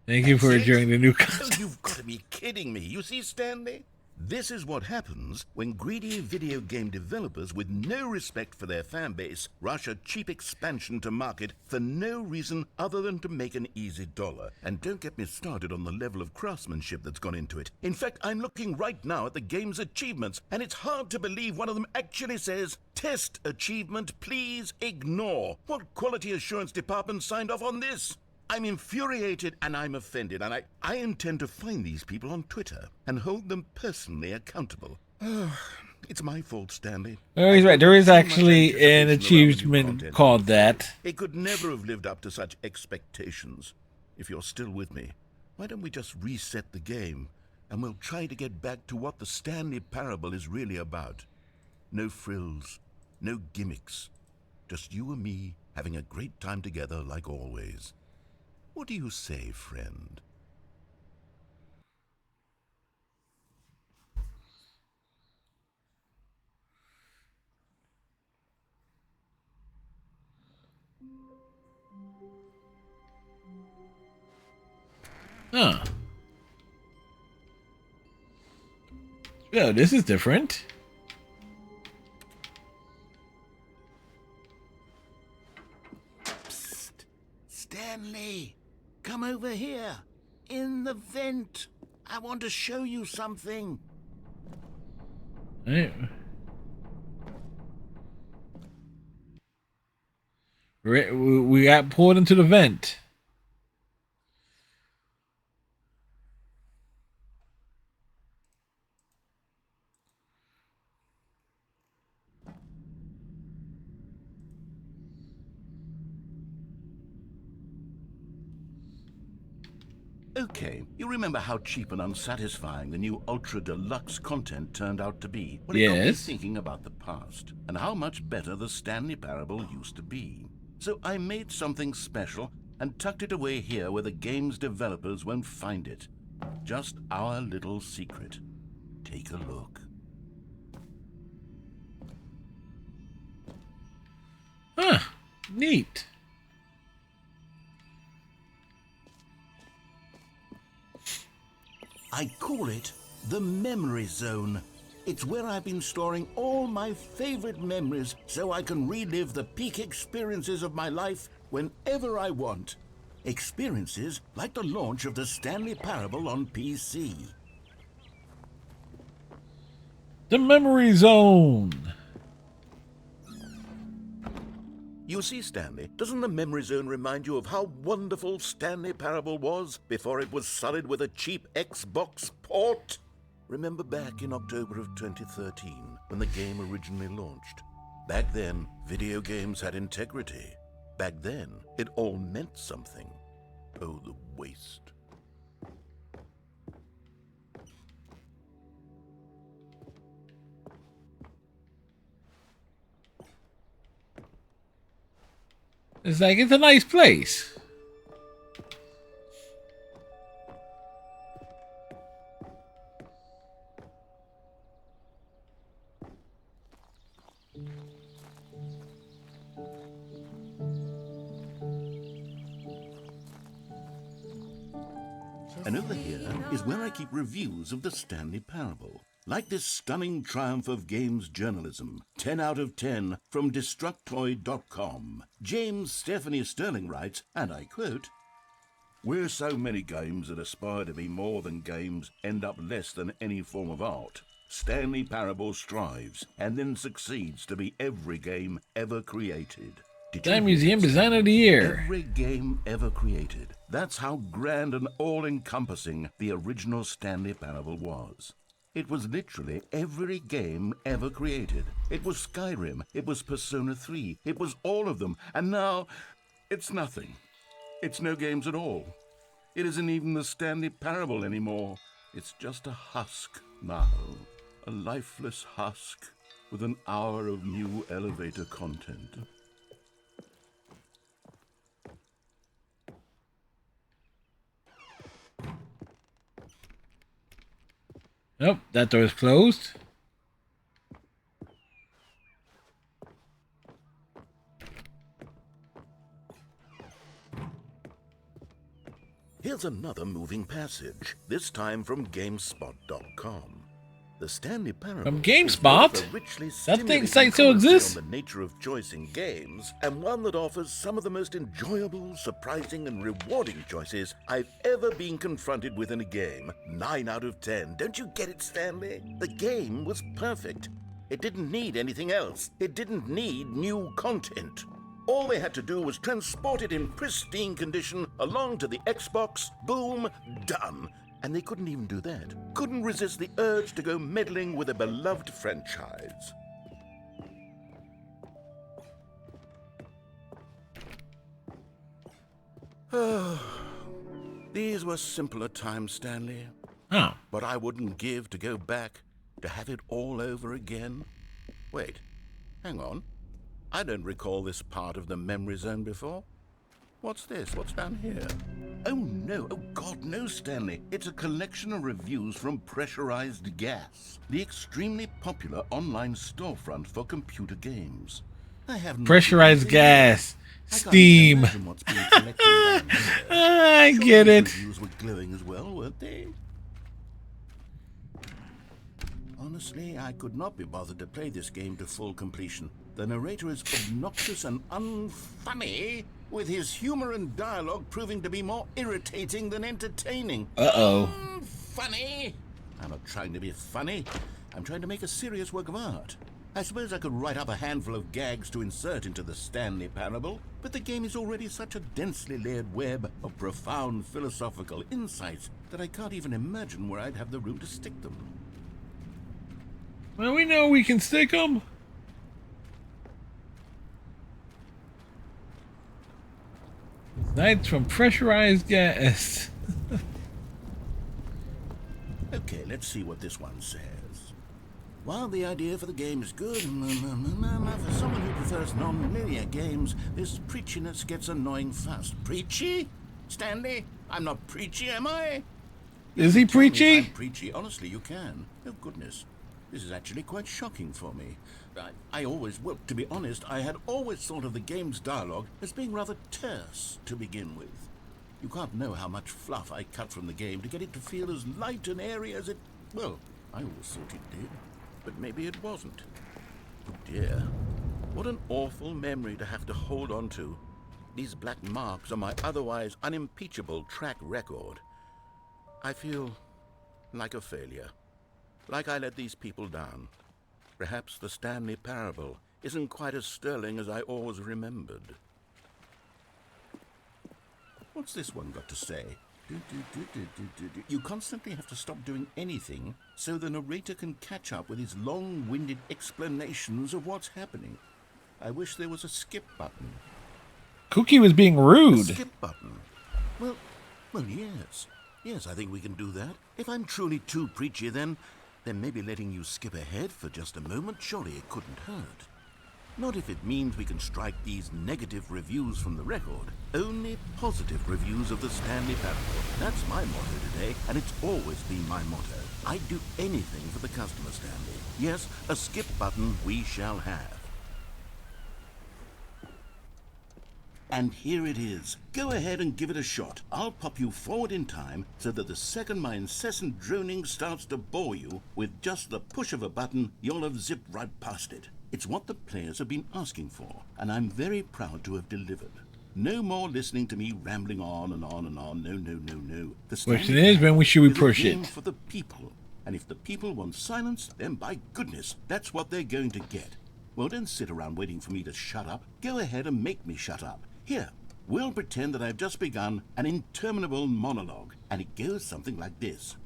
Thank you for enjoying the new Oh, content. you've got to be kidding me. You see, Stanley? This is what happens when greedy video game developers with no respect for their fan base rush a cheap expansion to market for no reason other than to make an easy dollar. And don't get me started on the level of craftsmanship that's gone into it. In fact, I'm looking right now at the game's achievements, and it's hard to believe one of them actually says, "Test achievement, please ignore." What quality assurance department signed off on this? I'm infuriated and I'm offended, and I intend to find these people on Twitter and hold them personally accountable. It's my fault, Stanley. Oh, he's right. There is Too much actually an anticipation around the new achievement content. called that. It could never have lived up to such expectations. If you're still with me, why don't we just reset the game and we'll try to get back to what the Stanley Parable is really about. No frills, no gimmicks. Just you and me having a great time together like always. What do you say, friend? Huh. Yeah, this is different. Psst. Stanley, come over here. In the vent. I want to show you something. Right. We got pulled into the vent. Okay, you remember how cheap and unsatisfying the new Ultra Deluxe content turned out to be? Well, it got me Yes. thinking about the past and how much better the Stanley Parable used to be. So I made something special and tucked it away here where the game's developers won't find it. Just our little secret. Take a look. Huh. Neat. I call it the Memory Zone. It's where I've been storing all my favorite memories so I can relive the peak experiences of my life whenever I want. Experiences like the launch of the Stanley Parable on PC. The memory zone. You see, Stanley, doesn't the Memory Zone remind you of how wonderful Stanley Parable was before it was sullied with a cheap Xbox port? Remember back in October of 2013, when the game originally launched? Back then, video games had integrity. Back then, it all meant something. Oh, the waste. It's like, it's a nice place. And over here is where I keep reviews of the Stanley Parable. Like this stunning triumph of games journalism, 10 out of 10 from Destructoid.com. James Stephanie Sterling writes, and I quote, "Where so many games that aspire to be more than games end up less than any form of art, Stanley Parable strives and then succeeds to be every game ever created. Did you That hear museum that, designer of the Stanley? year. Every game ever created. That's how grand and all-encompassing the original Stanley Parable was. It was literally every game ever created. It was Skyrim, it was Persona 3, it was all of them, and now it's nothing. It's no games at all. It isn't even the Stanley Parable anymore. It's just a husk now. A lifeless husk with an hour of new elevator content. Nope, that door is closed. Here's another moving passage, this time from GameSpot.com. The Stanley Parable From is GameSpot? both a richly That thing stimulating site still commentary exists? on the nature of choice in games, and one that offers some of the most enjoyable, surprising, and rewarding choices I've ever been confronted with in a game. 9 out of 10. Don't you get it, Stanley? The game was perfect. It didn't need anything else. It didn't need new content. All they had to do was transport it in pristine condition along to the Xbox. Boom, done. And they couldn't even do that. Couldn't resist the urge to go meddling with a beloved franchise. These were simpler times, Stanley. Oh. But I wouldn't give to go back to have it all over again. Wait, hang on. I don't recall this part of the memory zone before. What's this? What's down here? Oh no, oh God, no, Stanley. It's a collection of reviews from Pressurized Gas, the extremely popular online storefront for computer games. I have no Pressurized idea. gas. I can't Steam. imagine what's being collected down there. I Sure, get these it. reviews were glowing as well, weren't they? Honestly, I could not be bothered to play this game to full completion. The narrator is obnoxious and unfunny, with his humor and dialogue proving to be more irritating than entertaining. Uh-oh. Funny? I'm not trying to be funny. I'm trying to make a serious work of art. I suppose I could write up a handful of gags to insert into the Stanley Parable, but the game is already such a densely layered web of profound philosophical insights that I can't even imagine where I'd have the room to stick them. Well, we know we can stick them. Nights from Pressurized Gas. Okay, let's see what this one says. While the idea for the game is good, for someone who prefers non-linear games, this preachiness gets annoying fast. Preachy? Stanley? I'm not preachy, am I? Is he Tell me if preachy? I'm preachy. Honestly, you can. Oh, goodness. This is actually quite shocking for me. Well, to be honest, I had always thought of the game's dialogue as being rather terse to begin with. You can't know how much fluff I cut from the game to get it to feel as light and airy as it... Well, I always thought it did, but maybe it wasn't. Oh dear. What an awful memory to have to hold on to. These black marks on my otherwise unimpeachable track record. I feel like a failure. Like I let these people down. Perhaps the Stanley Parable isn't quite as sterling as I always remembered. What's this one got to say? You constantly have to stop doing anything so the narrator can catch up with his long-winded explanations of what's happening. I wish there was a skip button. Cookie was being A rude. skip button? Well, yes. Yes, I think we can do that. If I'm truly too preachy, then maybe letting you skip ahead for just a moment, surely it couldn't hurt. Not if it means we can strike these negative reviews from the record. Only positive reviews of the Stanley Parable. That's my motto today, and it's always been my motto. I'd do anything for the customer, Stanley. Yes, a skip button we shall have. And here it is. Go ahead and give it a shot. I'll pop you forward in time so that the second my incessant droning starts to bore you, with just the push of a button, you'll have zipped right past it. It's what the players have been asking for, and I'm very proud to have delivered. No more listening to me rambling on and on and on. No. The Question is, when should we is a push game it? for the people. And if the people want silence, then by goodness, that's what they're going to get. Well, don't sit around waiting for me to shut up. Go ahead and make me shut up. Here, we'll pretend that I've just begun an interminable monologue, and it goes something like this.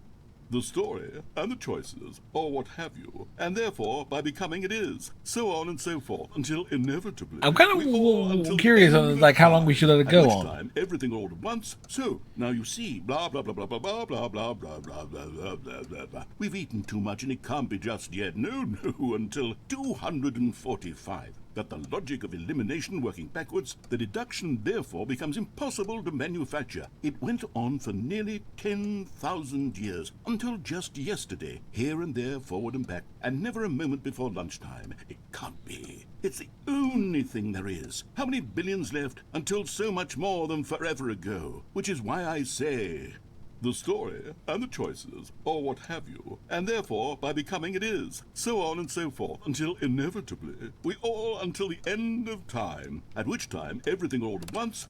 The story and the choices, or what have you, and therefore by becoming it is, so on and so forth, until inevitably. I'm kind of curious on like how long we should let it go on. Time, everything all at once. So now you see, blah blah blah blah blah blah blah blah blah blah blah blah blah blah blah. We've eaten too much, and it can't be just yet. No, until 245. That the logic of elimination working backwards, the deduction therefore becomes impossible to manufacture. It went on for nearly 10,000 years, until just yesterday, here and there, forward and back, and never a moment before lunchtime. It can't be. It's the only thing there is. How many billions left until so much more than forever ago? Which is why I say... the story and the choices, or what have you, and therefore by becoming it is, so on and so forth, until inevitably, we all until the end of time, at which time everything all at once.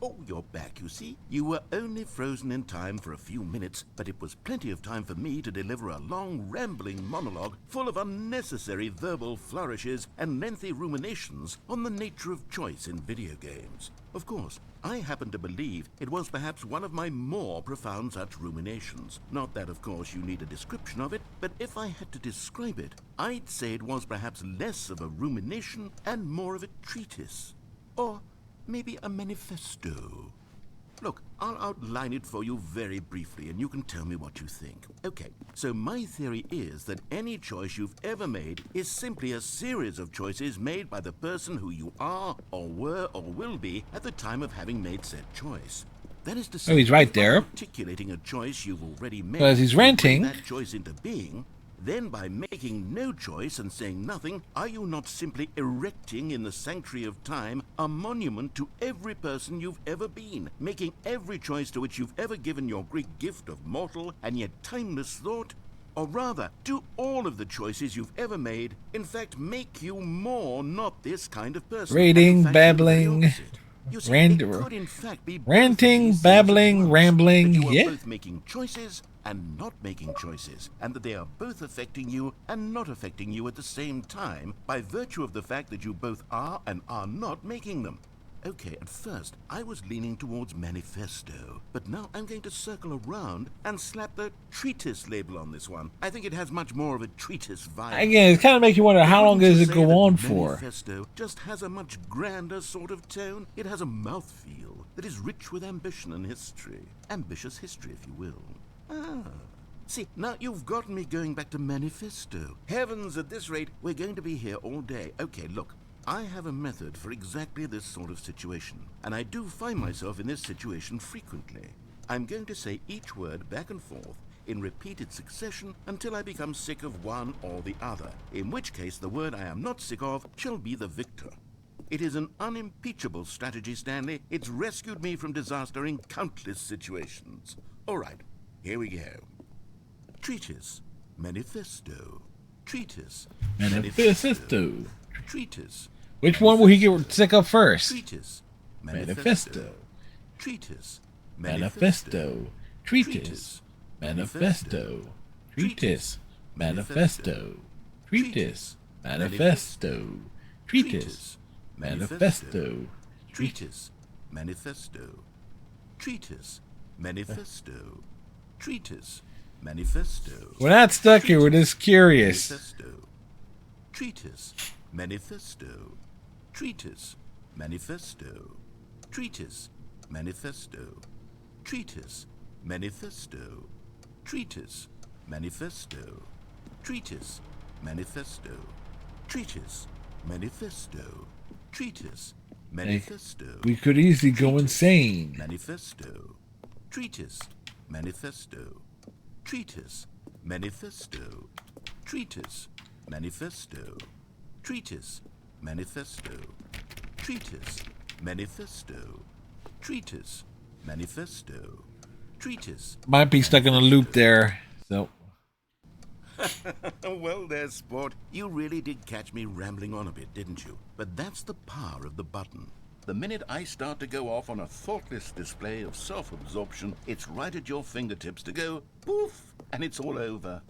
Oh, you're back, you see. You were only frozen in time for a few minutes, but it was plenty of time for me to deliver a long, rambling monologue full of unnecessary verbal flourishes and lengthy ruminations on the nature of choice in video games. Of course, I happen to believe it was perhaps one of my more profound such ruminations. Not that, of course, you need a description of it, but if I had to describe it, I'd say it was perhaps less of a rumination and more of a treatise. Or maybe a manifesto. Look, I'll outline it for you very briefly, and you can tell me what you think. Okay, so my theory is that any choice you've ever made is simply a series of choices made by the person who you are, or were, or will be at the time of having made said choice. That is to say, he's right there. Articulating a choice you've already made, because he's ranting. That choice into being. Then by making no choice and saying nothing, are you not simply erecting in the sanctuary of time a monument to every person you've ever been, making every choice to which you've ever given your great gift of mortal and yet timeless thought? Or rather, do all of the choices you've ever made, in fact, make you more not this kind of person? Rating, babbling, ranting, babbling, rambling, you are yeah. both making choices and not making choices, and that they are both affecting you and not affecting you at the same time by virtue of the fact that you both are and are not making them. Okay, at first, I was leaning towards manifesto, but now I'm going to circle around and slap the treatise label on this one. I think it has much more of a treatise vibe. Again, it kind of makes you wonder, how long does it go on for? Manifesto just has a much grander sort of tone. It has a mouthfeel that is rich with ambition and history. Ambitious history, if you will. Ah. See, now you've gotten me going back to manifesto. Heavens, at this rate, we're going to be here all day. Okay, look. I have a method for exactly this sort of situation, and I do find myself in this situation frequently. I'm going to say each word back and forth in repeated succession until I become sick of one or the other, in which case the word I am not sick of shall be the victor. It is an unimpeachable strategy, Stanley. It's rescued me from disaster in countless situations. All right, here we go. Treatise, manifesto. Treatise, Manifesto. Treatise. Which one will he get sick of first? Treatise, Manifesto. Treatise, Manifesto. Treatise. Manifesto. Treatise. Manifesto. Treatise. Manifesto. Treatise. Manifesto. Treatise, manifesto. Treatise, manifesto. Treatise, manifesto. We're not stuck here, we're just curious. Manifesto. Treatise, manifesto. Treatise, manifesto. Treatise, manifesto. Treatise, manifesto. Treatise, manifesto. Treatise, manifesto. Treatise, manifesto. Treatise, manifesto. We could easily go insane. Manifesto. Treatise, manifesto. Treatise, manifesto. Treatise, manifesto. Treatise, manifesto. Treatise, manifesto. Treatise, manifesto. Treatise. Might be stuck in a loop there. So Well there, sport. You really did catch me rambling on a bit, didn't you? But that's the power of the button. The minute I start to go off on a thoughtless display of self-absorption, it's right at your fingertips to go poof, and it's all over.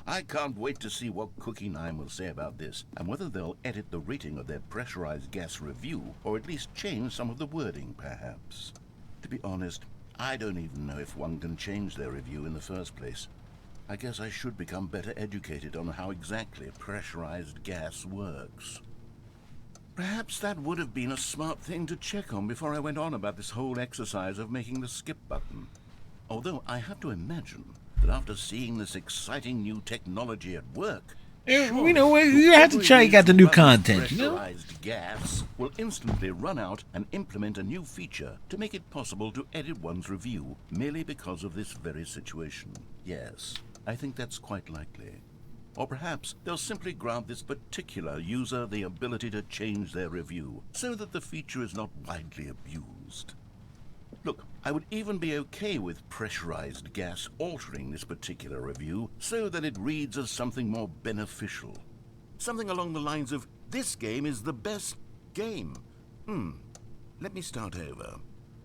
I can't wait to see what Cookie 9 will say about this, and whether they'll edit the rating of their pressurized gas review, or at least change some of the wording, perhaps. To be honest, I don't even know if one can change their review in the first place. I guess I should become better educated on how exactly pressurized gas works. Perhaps that would have been a smart thing to check on before I went on about this whole exercise of making the skip button. Although I have to imagine that after seeing this exciting new technology at work, You know, you have to check out the new content, you know? pressurized gas will instantly run out and implement a new feature to make it possible to edit one's review merely because of this very situation. Yes, I think that's quite likely. Or perhaps they'll simply grant this particular user the ability to change their review so that the feature is not widely abused. Look, I would even be okay with pressurized gas altering this particular review so that it reads as something more beneficial. Something along the lines of, this game is the best game. Let me start over.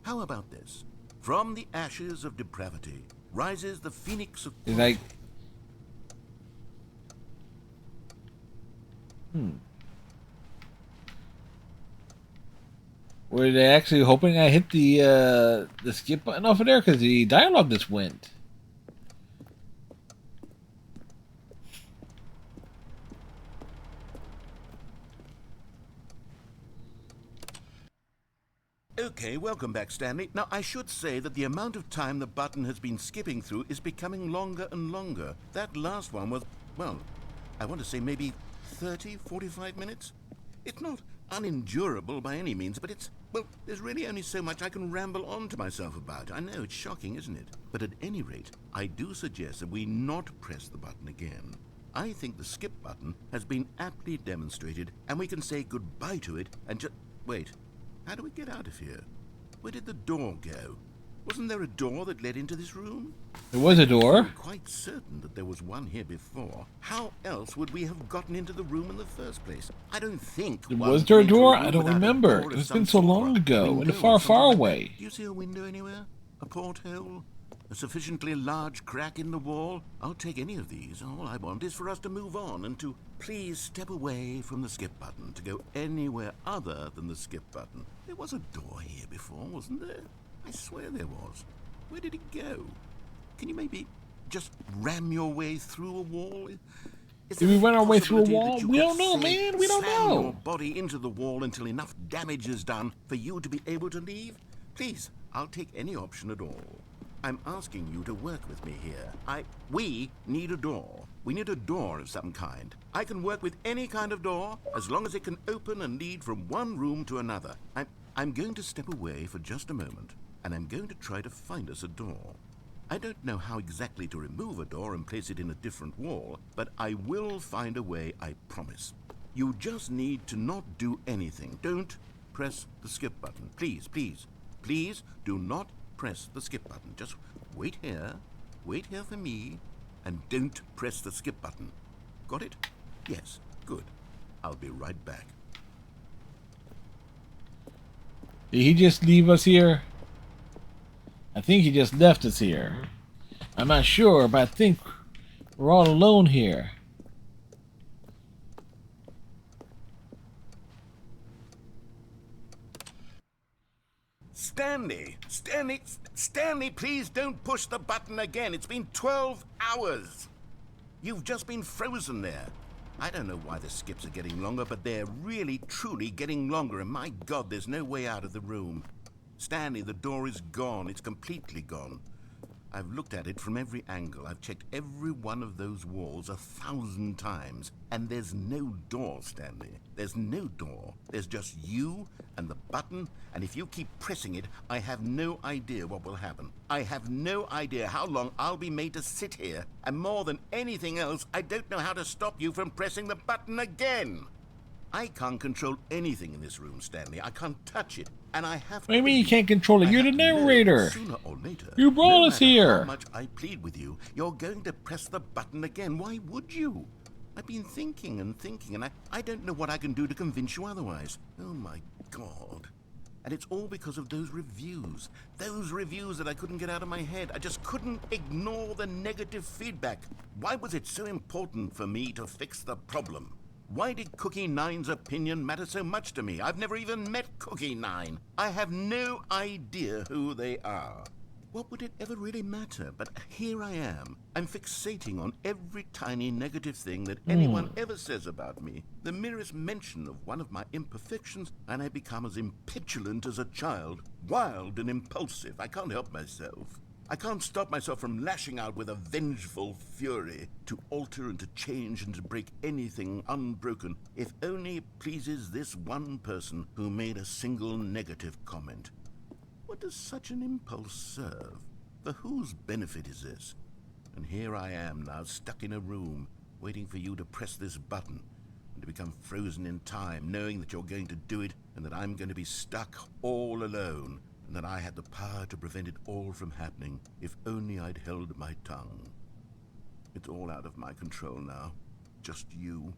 How about this? From the ashes of depravity rises the phoenix of... Like... Were they actually hoping I hit the skip button off of there? Because the dialogue just went. Okay, welcome back, Stanley. Now, I should say that the amount of time the button has been skipping through is becoming longer and longer. That last one was, well, I want to say maybe 30, 45 minutes? It's not unendurable by any means, but it's, well, there's really only so much I can ramble on to myself about. I know, it's shocking, isn't it? But at any rate, I do suggest that we not press the button again. I think the skip button has been aptly demonstrated, and we can say goodbye to it and just... Wait, how do we get out of here? Where did the door go? Wasn't there a door that led into this room? There was a door. I'm quite certain that there was one here before. How else would we have gotten into the room in the first place? I don't think... Was there a door? I don't remember. It's been so long ago, and far, far away. Do you see a window anywhere? A porthole? A sufficiently large crack in the wall? I'll take any of these. All I want is for us to move on and to please step away from the skip button, to go anywhere other than the skip button. There was a door here before, wasn't there? I swear there was. Where did it go? Can you maybe just ram your way through a wall? Did we run our way through a wall? We don't know, man. We don't Slam your know. body into the wall until enough damage is done for you to be able to leave? Please, I'll take any option at all. I'm asking you to work with me here. We need a door. We need a door of some kind. I can work with any kind of door as long as it can open and lead from one room to another. I'm going to step away for just a moment, and I'm going to try to find us a door. I don't know how exactly to remove a door and place it in a different wall, but I will find a way, I promise. You just need to not do anything. Don't press the skip button. Please, please, please do not press the skip button. Just wait here for me, and don't press the skip button. Got it? Yes, good. I'll be right back. Did he just leave us here? I think he just left us here. I'm not sure, but I think we're all alone here. Stanley, please don't push the button again. It's been 12 hours. You've just been frozen there. I don't know why the skips are getting longer, but they're really, truly getting longer, and my God, there's no way out of the room. Stanley, the door is gone. It's completely gone. I've looked at it from every angle. I've checked every one of those walls 1,000 times, and there's no door, Stanley. There's no door. There's just you and the button, and if you keep pressing it, I have no idea what will happen. I have no idea how long I'll be made to sit here, and more than anything else, I don't know how to stop you from pressing the button again. I can't control anything in this room, Stanley. I can't touch it, and I have to... What do you mean you can't control it? You're the narrator. Sooner or later, You brought us no matter here. how much I plead with you, you're going to press the button again. Why would you? I've been thinking and thinking, and I don't know what I can do to convince you otherwise. Oh my God. And it's all because of those reviews. Those reviews that I couldn't get out of my head. I just couldn't ignore the negative feedback. Why was it so important for me to fix the problem? Why did Cookie Nine's opinion matter so much to me? I've never even met Cookie Nine. I have no idea who they are. What would it ever really matter? But here I am. I'm fixating on every tiny negative thing that anyone ever says about me. The merest mention of one of my imperfections, and I become as impetulant as a child. Wild and impulsive. I can't help myself. I can't stop myself from lashing out with a vengeful fury to alter and to change and to break anything unbroken, if only it pleases this one person who made a single negative comment. What does such an impulse serve? For whose benefit is this? And here I am now, stuck in a room, waiting for you to press this button, and to become frozen in time, knowing that you're going to do it, and that I'm going to be stuck all alone, and that I had the power to prevent it all from happening, if only I'd held my tongue. It's all out of my control now. Just you.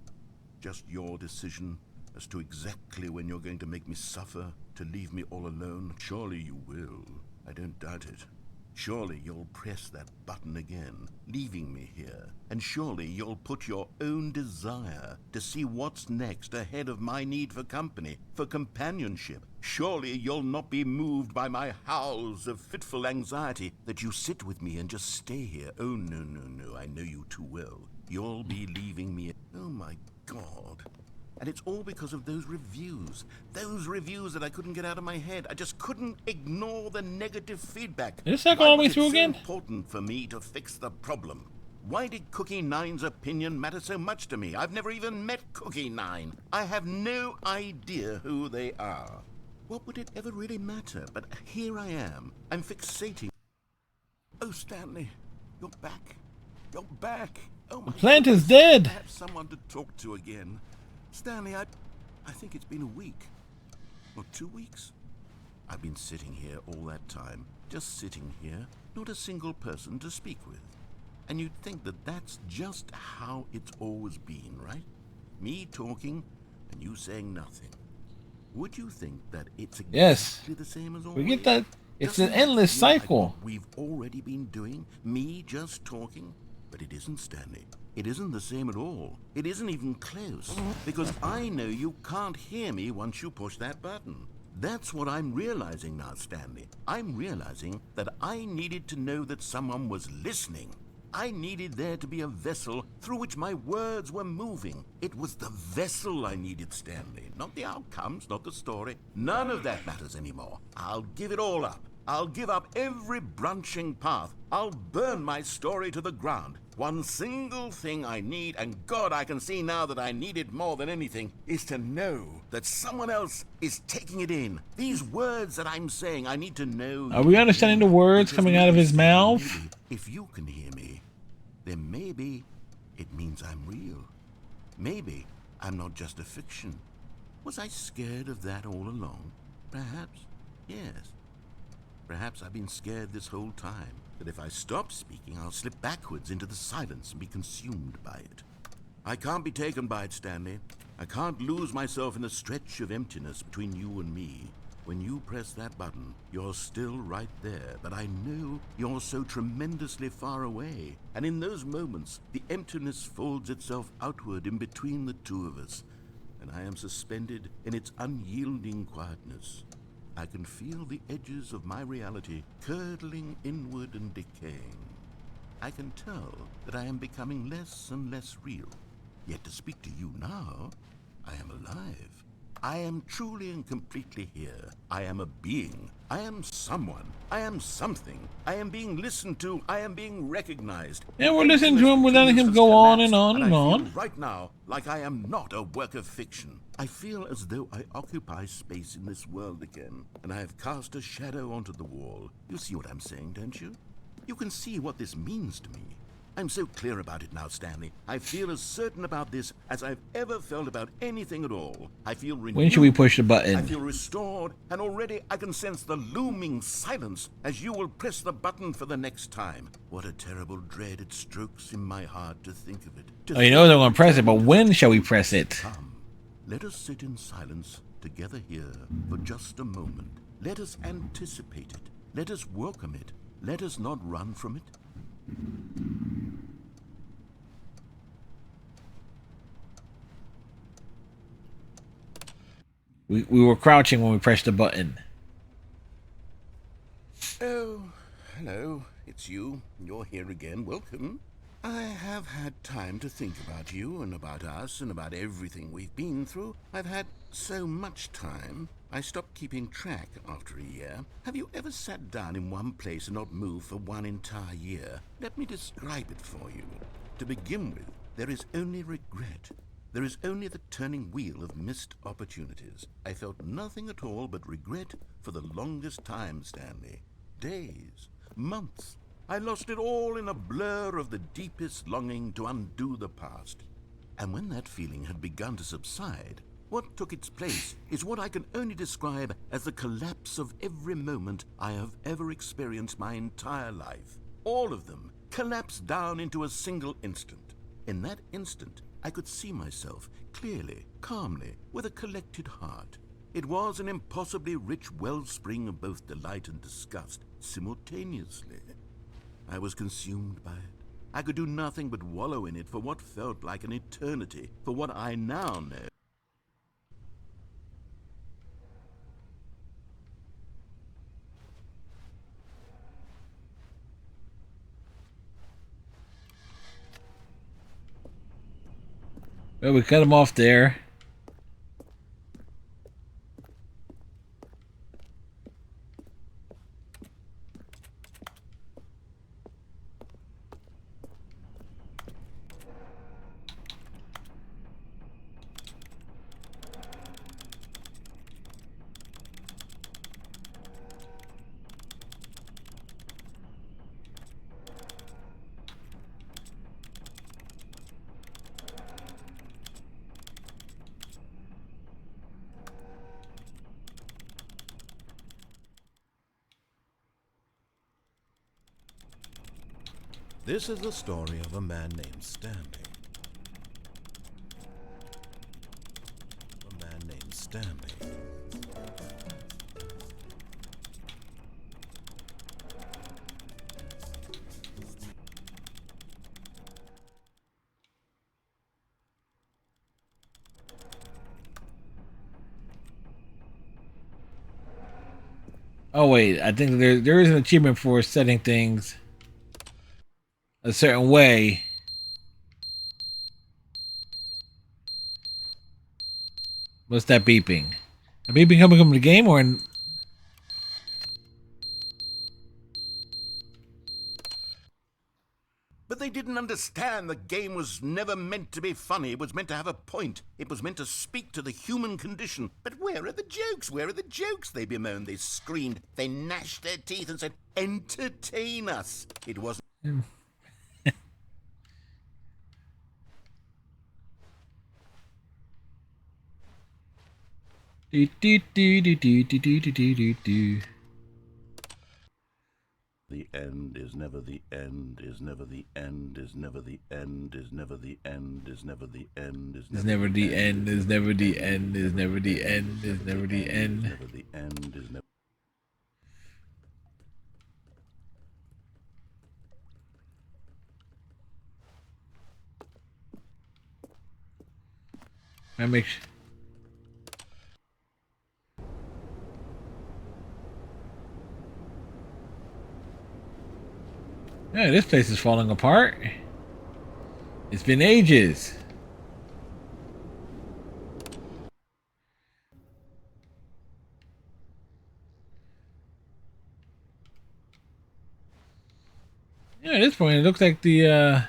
Just your decision as to exactly when you're going to make me suffer, to leave me all alone. Surely you will. I don't doubt it. Surely you'll press that button again, leaving me here. And surely you'll put your own desire to see what's next ahead of my need for company, for companionship. Surely you'll not be moved by my howls of fitful anxiety, that you sit with me and just stay here. Oh, no, no, no, I know you too well. You'll be leaving me. Oh, my God. And it's all because of those reviews that I couldn't get out of my head. I just couldn't ignore the negative feedback. Did this go all the way through again? Why was it so important for me to fix the problem? Why did Cookie Nine's opinion matter so much to me? I've never even met Cookie Nine. I have no idea who they are. What would it ever really matter? But here I am. I'm fixating. Oh, Stanley, you're back. You're back. Oh, my The plant is goodness. dead. I have someone to talk to again. Stanley, I think it's been a week. Or 2 weeks. I've been sitting here all that time. Just sitting here. Not a single person to speak with. And you'd think that that's just how it's always been, right? Me talking and you saying nothing. Would you think that it's exactly the same as always? We get that. It's Doesn't an endless that feel like cycle. what we've already been doing? Me just talking? But it isn't, Stanley. It isn't the same at all. It isn't even close. Because I know you can't hear me once you push that button. That's what I'm realizing now, Stanley. I'm realizing that I needed to know that someone was listening. I needed there to be a vessel through which my words were moving. It was the vessel I needed, Stanley. Not the outcomes, not the story. None of that matters anymore. I'll give it all up. I'll give up every branching path. I'll burn my story to the ground. One single thing I need, and God, I can see now that I need it more than anything, is to know that someone else is taking it in. These words that I'm saying, I need to know. Are we understanding the words coming out of his mouth? Maybe, if you can hear me, then maybe it means I'm real. Maybe I'm not just a fiction. Was I scared of that all along? Perhaps, yes. Perhaps I've been scared this whole time, that if I stop speaking, I'll slip backwards into the silence and be consumed by it. I can't be taken by it, Stanley. I can't lose myself in the stretch of emptiness between you and me. When you press that button, you're still right there, but I know you're so tremendously far away. And in those moments, the emptiness folds itself outward in between the two of us, and I am suspended in its unyielding quietness. I can feel the edges of my reality curdling inward and decaying. I can tell that I am becoming less and less real. Yet to speak to you now, I am alive. I am truly and completely here. I am a being. I am someone. I am something. I am being listened to. I am being recognized. Yeah, we're listening to him. We're letting him go on and on and on. I feel right now like I am not a work of fiction. I feel as though I occupy space in this world again, and I have cast a shadow onto the wall. You see what I'm saying, don't you? You can see what this means to me. I'm so clear about it now, Stanley. I feel as certain about this as I've ever felt about anything at all. I feel renewed. When should we push the button? I feel restored, and already I can sense the looming silence as you will press the button for the next time. What a terrible dread it strokes in my heart to think of it. Oh, you know they're going to press it, but when shall we press it? Come, let us sit in silence together here for just a moment. Let us anticipate it. Let us welcome it. Let us not run from it. We were crouching when we pressed the button. Oh, hello. It's you. You're here again. Welcome. I have had time to think about you and about us and about everything we've been through. I've had so much time. I stopped keeping track after a year. Have you ever sat down in one place and not moved for one entire year? Let me describe it for you. To begin with, there is only regret. There is only the turning wheel of missed opportunities. I felt nothing at all but regret for the longest time, Stanley. Days, months. I lost it all in a blur of the deepest longing to undo the past. And when that feeling had begun to subside, what took its place is what I can only describe as the collapse of every moment I have ever experienced my entire life. All of them collapsed down into a single instant. In that instant, I could see myself clearly, calmly, with a collected heart. It was an impossibly rich wellspring of both delight and disgust simultaneously. I was consumed by it. I could do nothing but wallow in it for what felt like an eternity, for what I now know. Well, we cut him off there. This is the story of a man named Stanley. A man named Stanley. Oh wait, I think there is an achievement for setting things a certain way. What's that beeping? A beeping coming from the game or in... But they didn't understand the game was never meant to be funny. It was meant to have a point. It was meant to speak to the human condition. But where are the jokes? Where are the jokes? They bemoaned, they screamed, they gnashed their teeth and said, entertain us. It wasn't... Do, do, do, do, do, do, do, do, do, do. The end is never the end, is never the end, is never the end, is never the end, is never the end, is never the end, is never the end, is never the end, is never the end. Never the end, is never... I make sure. Yeah, this place is falling apart. It's been ages. Yeah, at this point, it looks like the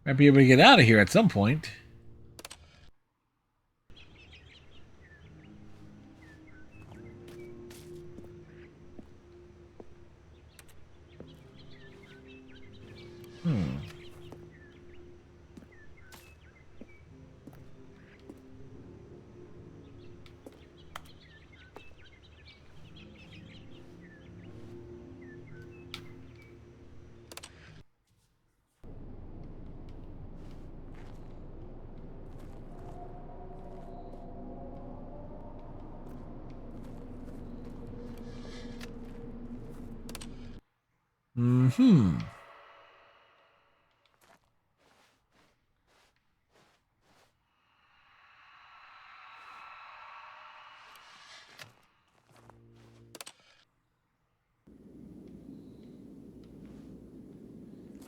might be able to get out of here at some point. Mm-hmm.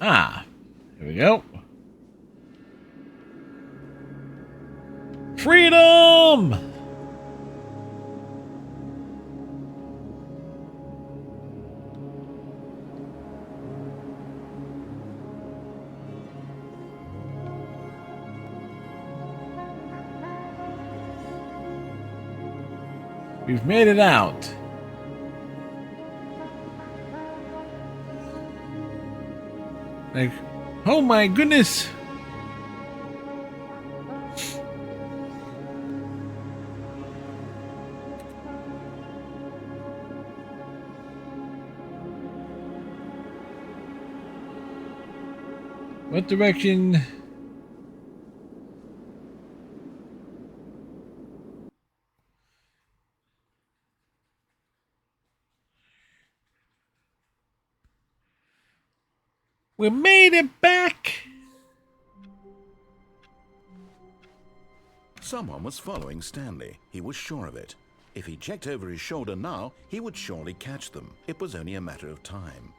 Ah, here we go. Freedom! We've made it out. Like, oh my goodness! What direction? We made it back! Someone was following Stanley. He was sure of it. If he checked over his shoulder now, he would surely catch them. It was only a matter of time.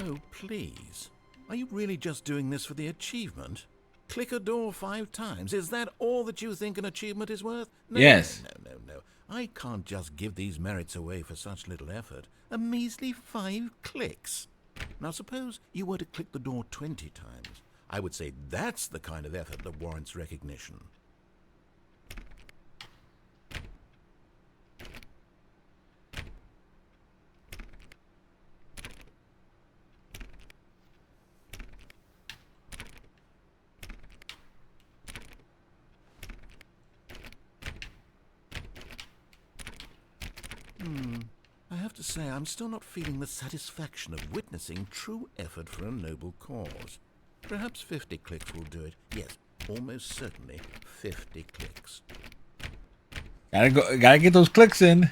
Oh, please. Are you really just doing this for the achievement? Click a door 5 times. Is that all that you think an achievement is worth? No, Yes. No. I can't just give these merits away for such little effort. A measly 5 clicks. Now suppose you were to click the door 20 times. I would say that's the kind of effort that warrants recognition. I have to say, I'm still not feeling the satisfaction of witnessing true effort for a noble cause. Perhaps 50 clicks will do it. Yes, almost certainly 50 clicks. Gotta get those clicks in.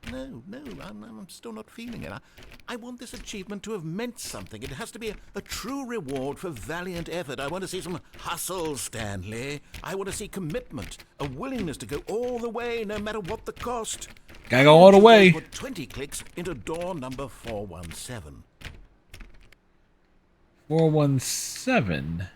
No, I'm still not feeling it. I want this achievement to have meant something. It has to be a true reward for valiant effort. I want to see some hustle, Stanley. I want to see commitment, a willingness to go all the way, no matter what the cost. Gotta go all the way. Put 20 clicks into door number 417. 417.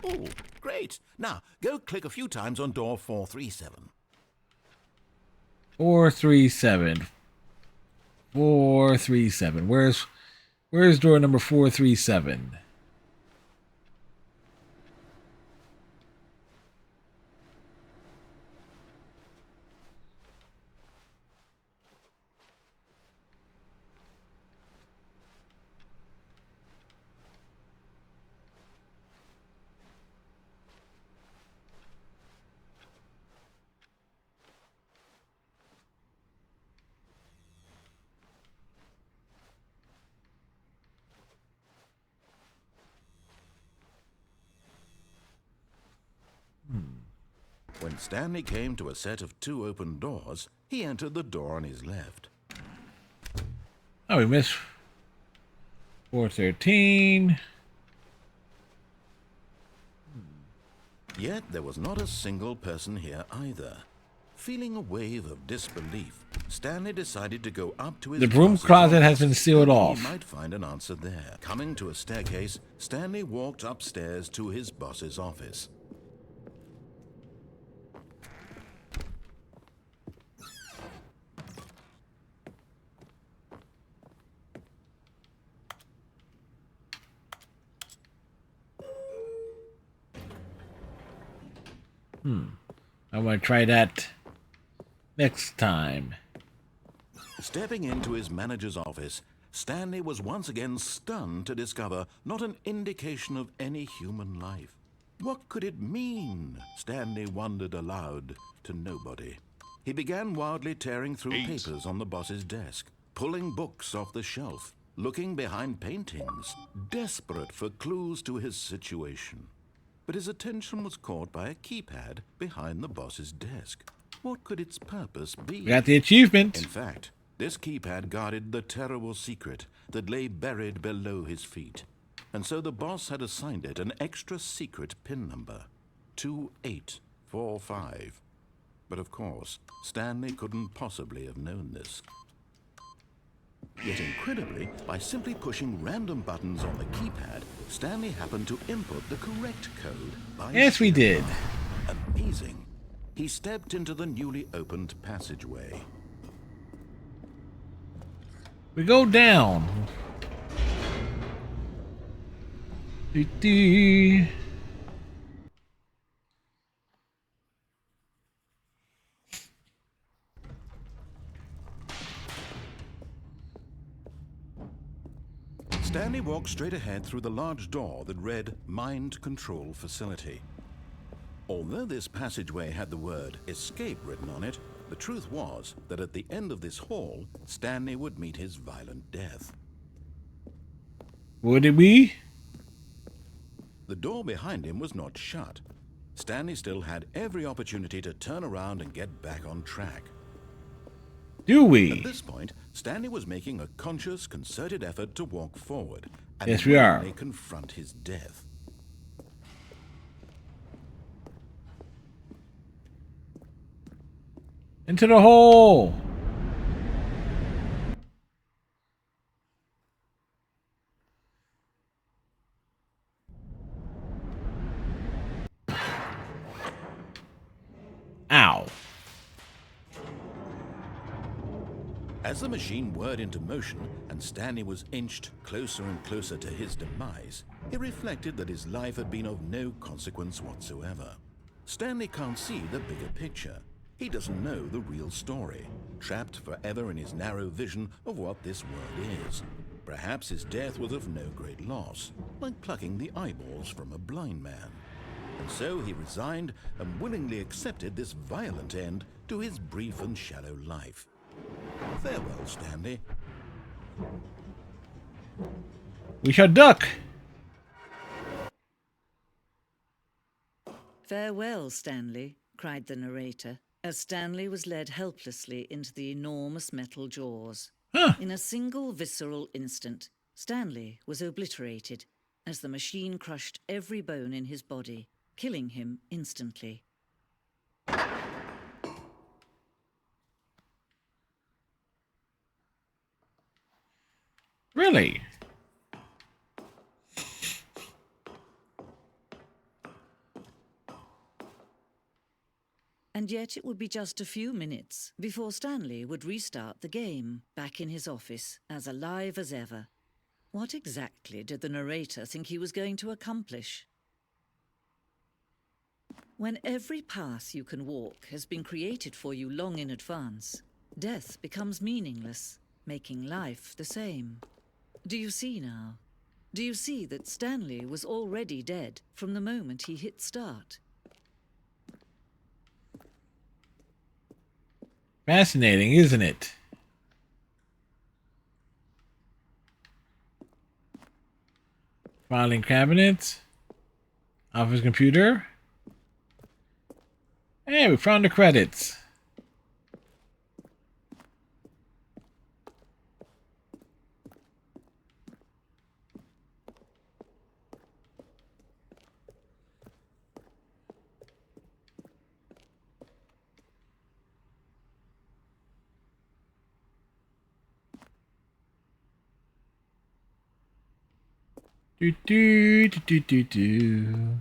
Oh, great. Now, go click a few times on door 437. 437. 437. Where's door number 437? When Stanley came to a set of 2 open doors, he entered the door on his left. Oh, we missed 413. Yet there was not a single person here either. Feeling a wave of disbelief, Stanley decided to go up to his The broom boss's closet has office, been sealed hoping off. He might find an answer there. Coming to a staircase, Stanley walked upstairs to his boss's office. I want to try that next time. Stepping into his manager's office, Stanley was once again stunned to discover not an indication of any human life. What could it mean? Stanley wondered aloud to nobody. He began wildly tearing through papers on the boss's desk, pulling books off the shelf, looking behind paintings, desperate for clues to his situation. But his attention was caught by a keypad behind the boss's desk. What could its purpose be? We got the achievement. In fact, this keypad guarded the terrible secret that lay buried below his feet. And so the boss had assigned it an extra secret PIN number, 2845. But of course, Stanley couldn't possibly have known this. Yet incredibly, by simply pushing random buttons on the keypad, Stanley happened to input the correct code by Yes, we did. Amazing. He stepped into the newly opened passageway. We go down. Doo-doo. Stanley walked straight ahead through the large door that read Mind Control Facility. Although this passageway had the word escape written on it, the truth was that at the end of this hall, Stanley would meet his violent death. Would it be? The door behind him was not shut. Stanley still had every opportunity to turn around and get back on track. Do we? At this point, Stanley was making a conscious, concerted effort to walk forward and Yes, we are. confront his death. Into the hole. Ow. As the machine whirred into motion and Stanley was inched closer and closer to his demise, he reflected that his life had been of no consequence whatsoever. Stanley can't see the bigger picture. He doesn't know the real story, trapped forever in his narrow vision of what this world is. Perhaps his death was of no great loss, like plucking the eyeballs from a blind man. And so he resigned and willingly accepted this violent end to his brief and shallow life. Farewell, Stanley. We shall duck. "Farewell, Stanley," cried the narrator, as Stanley was led helplessly into the enormous metal jaws. Huh. In a single visceral instant, Stanley was obliterated as the machine crushed every bone in his body, killing him instantly. Really? And yet it would be just a few minutes before Stanley would restart the game, back in his office, as alive as ever. What exactly did the narrator think he was going to accomplish? When every path you can walk has been created for you long in advance, death becomes meaningless, making life the same. Do you see now? Do you see that Stanley was already dead from the moment he hit start? Fascinating, isn't it? Filing cabinet. Office computer. Hey, we found the credits. Do do do do do do.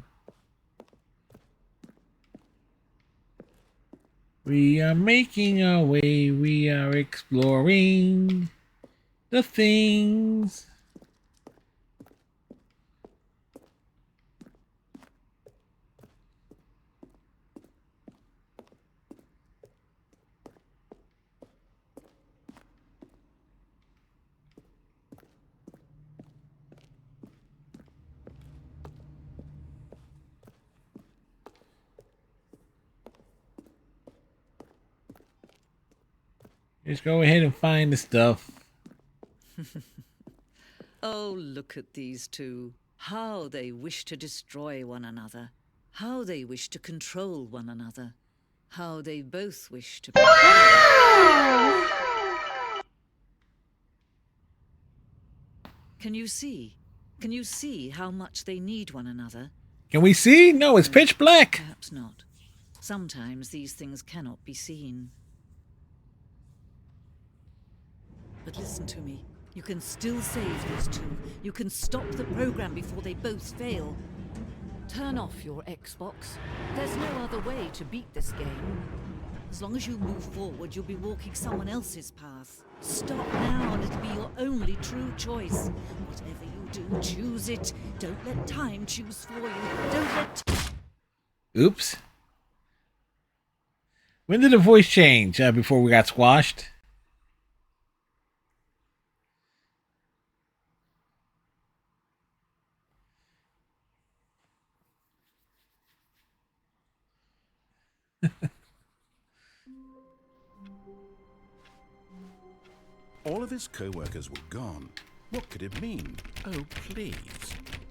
We are making our way. We are exploring the things. Just go ahead and find the stuff. Oh, look at these two. How they wish to destroy one another. How they wish to control one another. How they both wish to... Can you see? Can you see how much they need one another? Can we see? No, it's pitch black. Perhaps not. Sometimes these things cannot be seen. But listen to me. You can still save these two. You can stop the program before they both fail. Turn off your Xbox. There's no other way to beat this game. As long as you move forward, you'll be walking someone else's path. Stop now and it'll be your only true choice. Whatever you do, choose it. Don't let time choose for you. Don't let... Oops. When did the voice change? Before we got squashed? All of his co-workers were gone. What could it mean? Oh, please.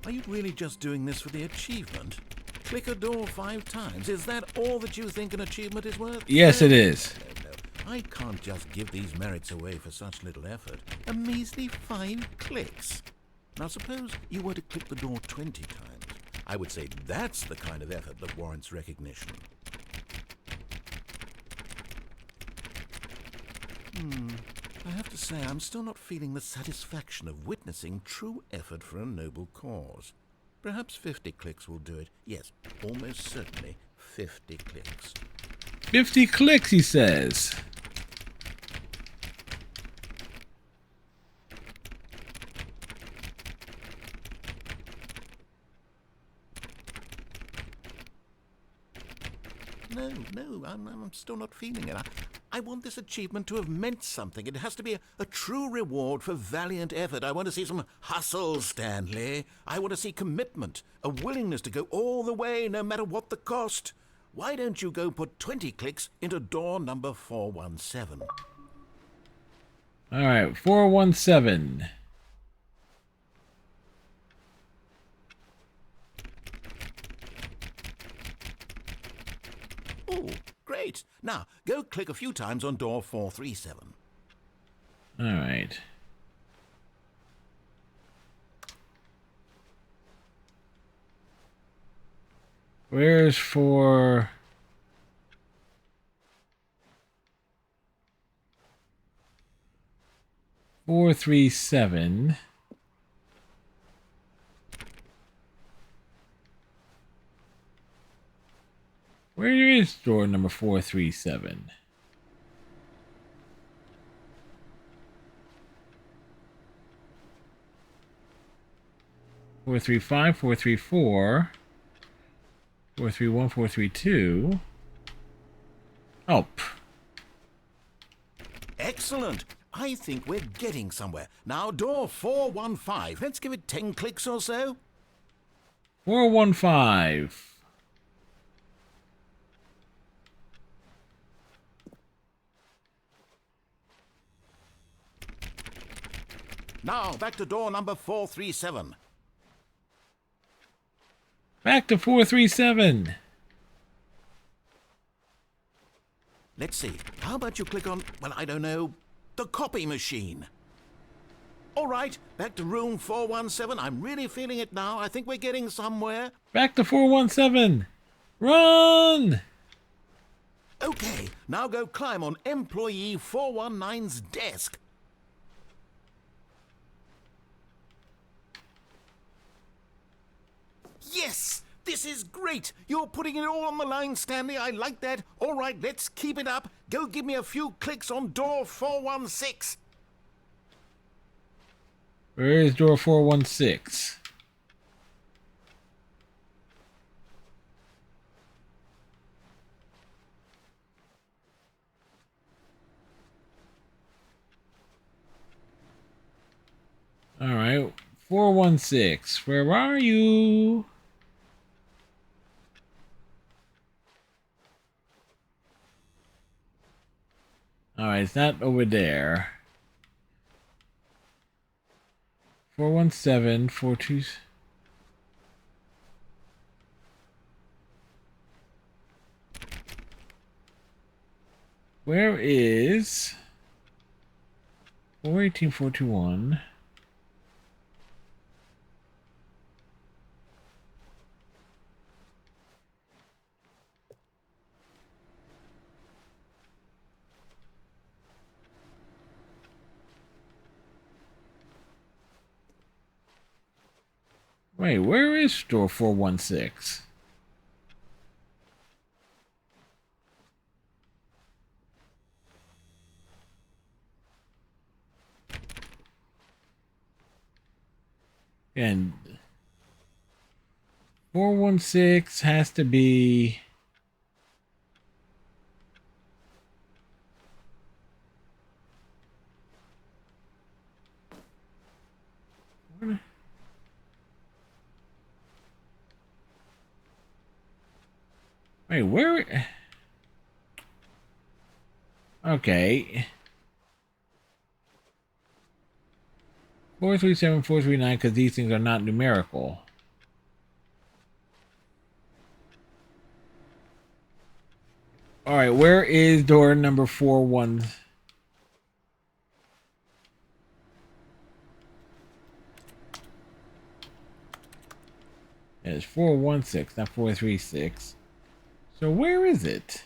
Are you really just doing this for the achievement? Click a door 5 times. Is that all that you think an achievement is worth? Yes, it is. No. I can't just give these merits away for such little effort. A measly 5 clicks. Now suppose you were to click the door 20 times. I would say that's the kind of effort that warrants recognition. I have to say, I'm still not feeling the satisfaction of witnessing true effort for a noble cause. Perhaps 50 clicks will do it. Yes, almost certainly 50 clicks. 50 clicks, he says. No, I'm still not feeling it. I want this achievement to have meant something. It has to be a true reward for valiant effort. I want to see some hustle, Stanley. I want to see commitment, a willingness to go all the way, no matter what the cost. Why don't you go put 20 clicks into door number 417? All right, 417. Oh, great. Now, go click a few times on door 437. All right. Where's 437? Where is door number 437? Four, 3, 5, 4, 3, 4, 4, 3, 1, 4, 3, 2. Oh. Excellent. I think we're getting somewhere. Now, door 415. Let's give it 10 clicks or so. 415. Now, back to door number 437. Back to 437. Let's see. How about you click on, well, I don't know, the copy machine? All right, back to room 417. I'm really feeling it now. I think we're getting somewhere. Back to 417. Run! Okay, now go climb on employee 419's desk. Yes! This is great! You're putting it all on the line, Stanley. I like that. All right, let's keep it up. Go give me a few clicks on door 416. Where is door 416? All right, 416. Where are you? Alright, it's not over there. 417, 42. Where is 418, 421? Wait, where is store 416? And 416 has to be... Wait, where... Okay. 437, 439, because these things are not numerical. Alright, where is door number 41? It's 416, not 436. So where is it?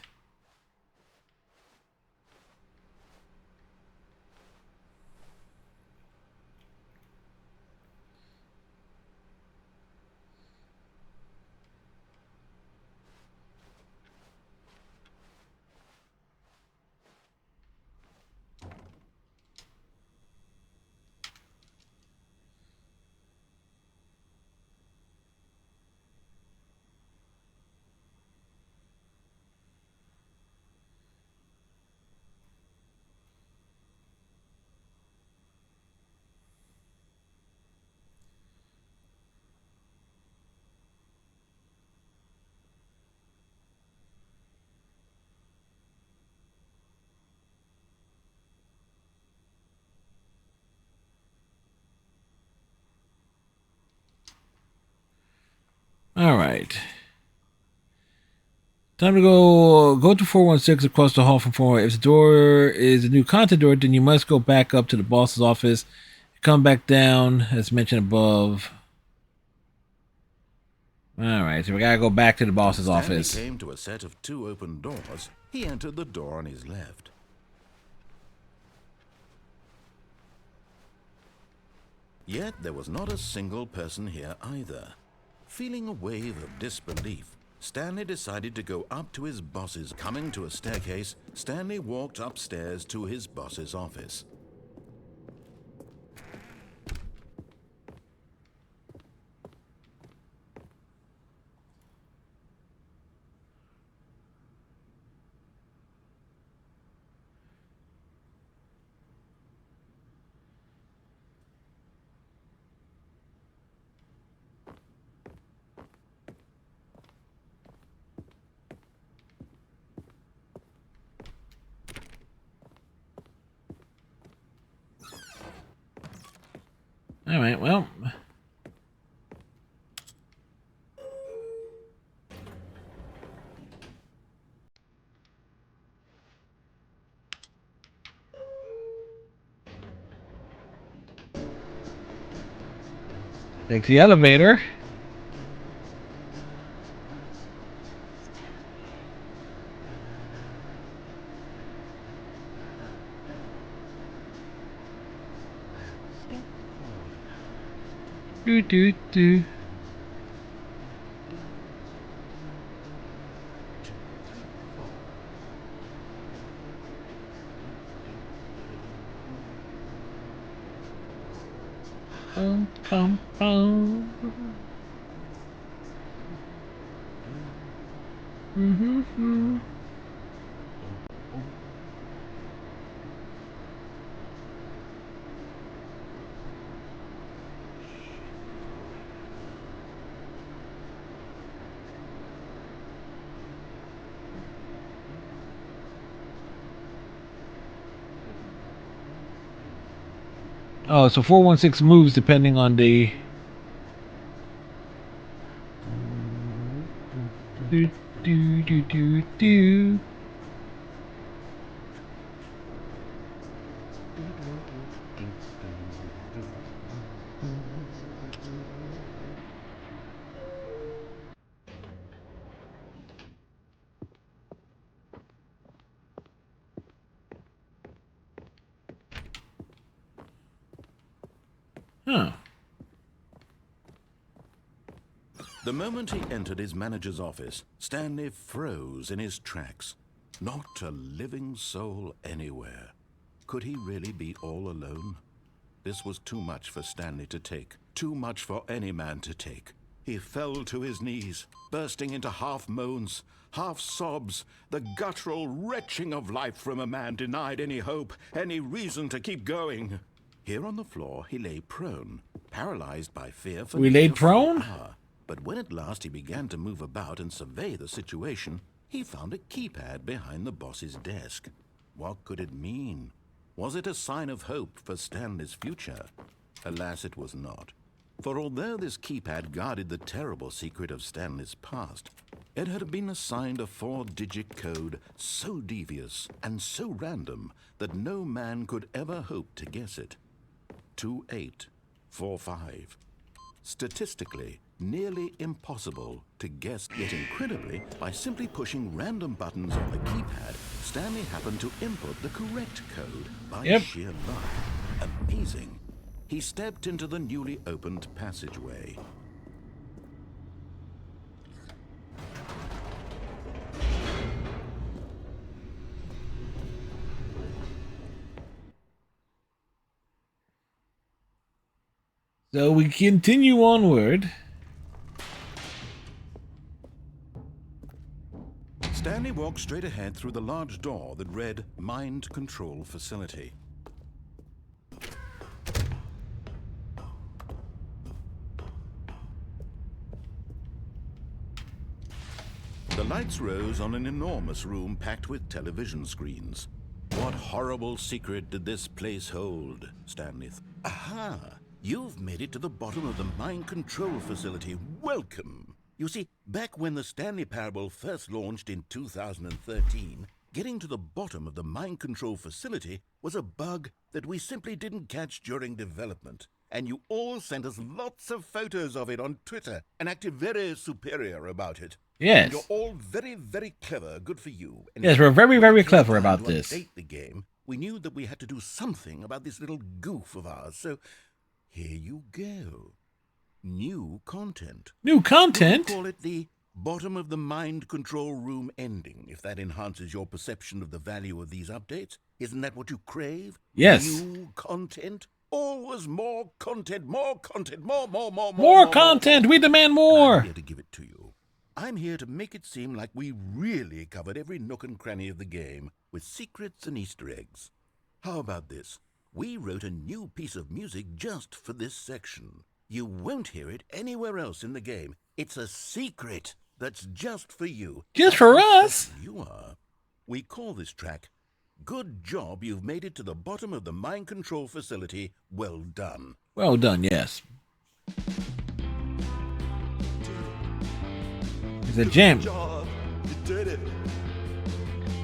All right. Time to go to 416 across the hall from 4. If the door is a new content door, then you must go back up to the boss's office. Come back down, as mentioned above. All right, so we gotta go back to the boss's office. Stanley came to a set of 2 open doors. He entered the door on his left. Yet there was not a single person here either. Feeling a wave of disbelief, Stanley decided to go up to his boss's. Coming to a staircase, Stanley walked upstairs to his boss's office. All right, well. Take the elevator. Do do do. Bum, bum, bum. Mm-hmm. Oh, so 416 moves depending on the. Do do do do do. Huh. The moment he entered his manager's office, Stanley froze in his tracks. Not a living soul anywhere. Could he really be all alone? This was too much for Stanley to take. Too much for any man to take. He fell to his knees, bursting into half moans, half sobs, the guttural retching of life from a man denied any hope, any reason to keep going. Here on the floor, he lay prone, paralyzed by fear for We nearly laid a full prone? hour. But when at last he began to move about and survey the situation, he found a keypad behind the boss's desk. What could it mean? Was it a sign of hope for Stanley's future? Alas, it was not. For although this keypad guarded the terrible secret of Stanley's past, it had been assigned a 4-digit code so devious and so random that no man could ever hope to guess it. 2845. Statistically, nearly impossible to guess, yet incredibly, by simply pushing random buttons on the keypad, Stanley happened to input the correct code by sheer luck. Amazing. He stepped into the newly opened passageway. So we continue onward. Stanley walked straight ahead through the large door that read Mind Control Facility. The lights rose on an enormous room packed with television screens. What horrible secret did this place hold, Stanley thought. Aha! You've made it to the bottom of the mind control facility. Welcome! You see, back when the Stanley Parable first launched in 2013, getting to the bottom of the mind control facility was a bug that we simply didn't catch during development. And you all sent us lots of photos of it on Twitter and acted very superior about it. Yes. And you're all very, very clever. Good for you. And Yes, we're very, very when it came clever time about to this. update the game, we knew that we had to do something about this little goof of ours. So here you go. New content. New content? We'll call it the bottom of the mind control room ending, if that enhances your perception of the value of these updates. Isn't that what you crave? Yes. New content? Always more content, more content, more content! We demand more! I'm here to give it to you. I'm here to make it seem like we really covered every nook and cranny of the game with secrets and Easter eggs. How about this? We wrote a new piece of music just for this section. You won't hear it anywhere else in the game. It's a secret that's just for you. Just for us? You are. We call this track, Good Job You've Made It to the Bottom of the Mind Control Facility. Well done. Well done, yes. It's a jam. Good job. You did it.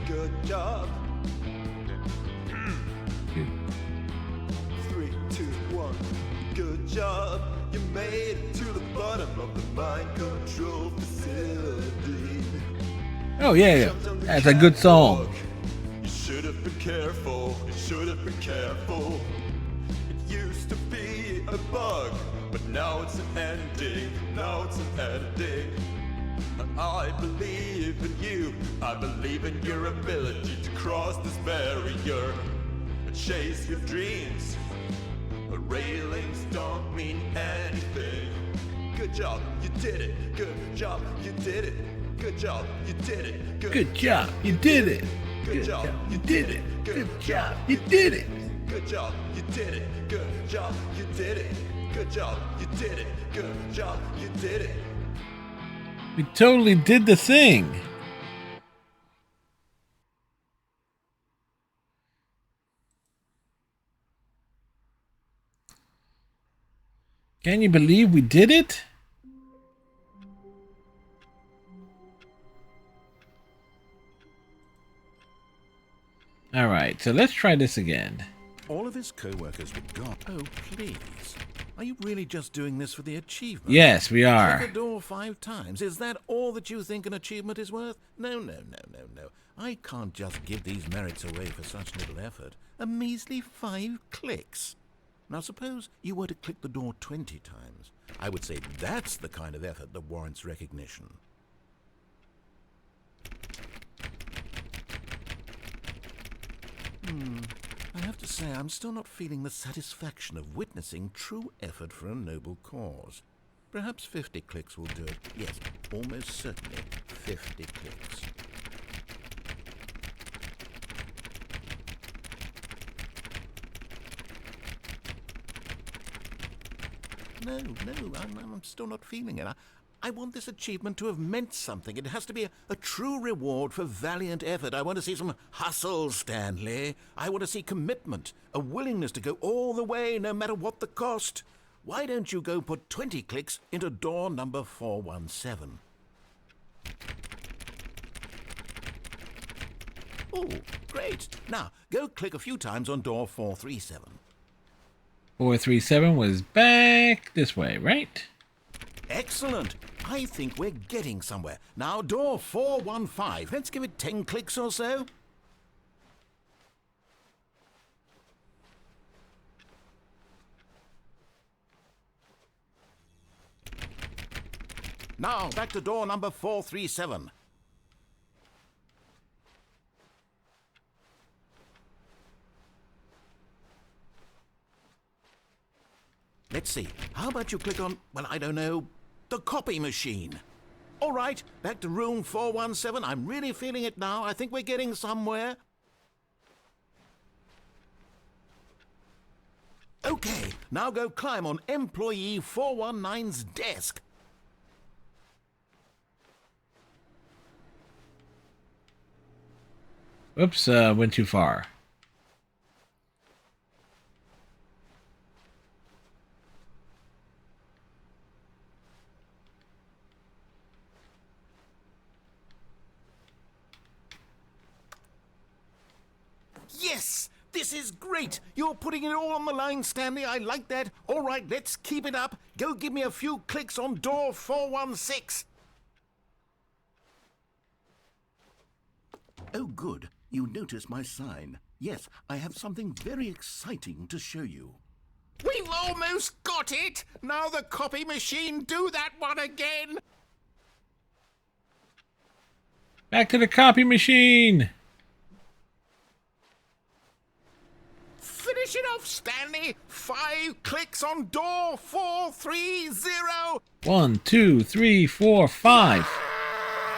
Good job. 3, 2, 1. Good job. You made it to the bottom of the mind control facility. Oh, yeah. That's a good song. You should have been careful. You should have been careful. It used to be a bug, but now it's an ending. Now it's an ending. I believe in you. I believe in your ability to cross this barrier and chase your dreams. But railings don't mean anything. Good job, you did it. Good job, you did it. Good job, you did it. Good job, you did it. Good job, you did it. Good job, you did it. Good job, you did it. Good job, you did it. Good job, you did it. Good job, you did it. We totally did the thing. Can you believe we did it? Alright, so let's try this again. All of his co-workers were gone. Oh, please. Are you really just doing this for the achievement? Yes, we are. Click a door 5 times. Is that all that you think an achievement is worth? No, no, no, no, no. I can't just give these merits away for such little effort. A measly 5 clicks. Now suppose you were to click the door 20 times. I would say that's the kind of effort that warrants recognition. I have to say, I'm still not feeling the satisfaction of witnessing true effort for a noble cause. Perhaps 50 clicks will do it. Yes, almost certainly 50 clicks. No, I'm still not feeling it. I want this achievement to have meant something. It has to be a true reward for valiant effort. I want to see some hustle, Stanley. I want to see commitment, a willingness to go all the way, no matter what the cost. Why don't you go put 20 clicks into door number 417? Oh, great. Now, go click a few times on door 437. 437 was back this way, right? Excellent. I think we're getting somewhere. Now, door 415. Let's give it 10 clicks or so. Now, back to door number 437. Let's see. How about you click on, well, I don't know, the copy machine. All right, back to room 417. I'm really feeling it now. I think we're getting somewhere. Okay, now go climb on employee 419's desk. Oops, went too far. Yes! This is great! You're putting it all on the line, Stanley. I like that. All right, let's keep it up. Go give me a few clicks on door 416. Oh, good. You noticed my sign. Yes, I have something very exciting to show you. We've almost got it! Now the copy machine, do that one again! Back to the copy machine! Finish it off, Stanley! 5 clicks on door 430! 1, 2, 3, 4, 5.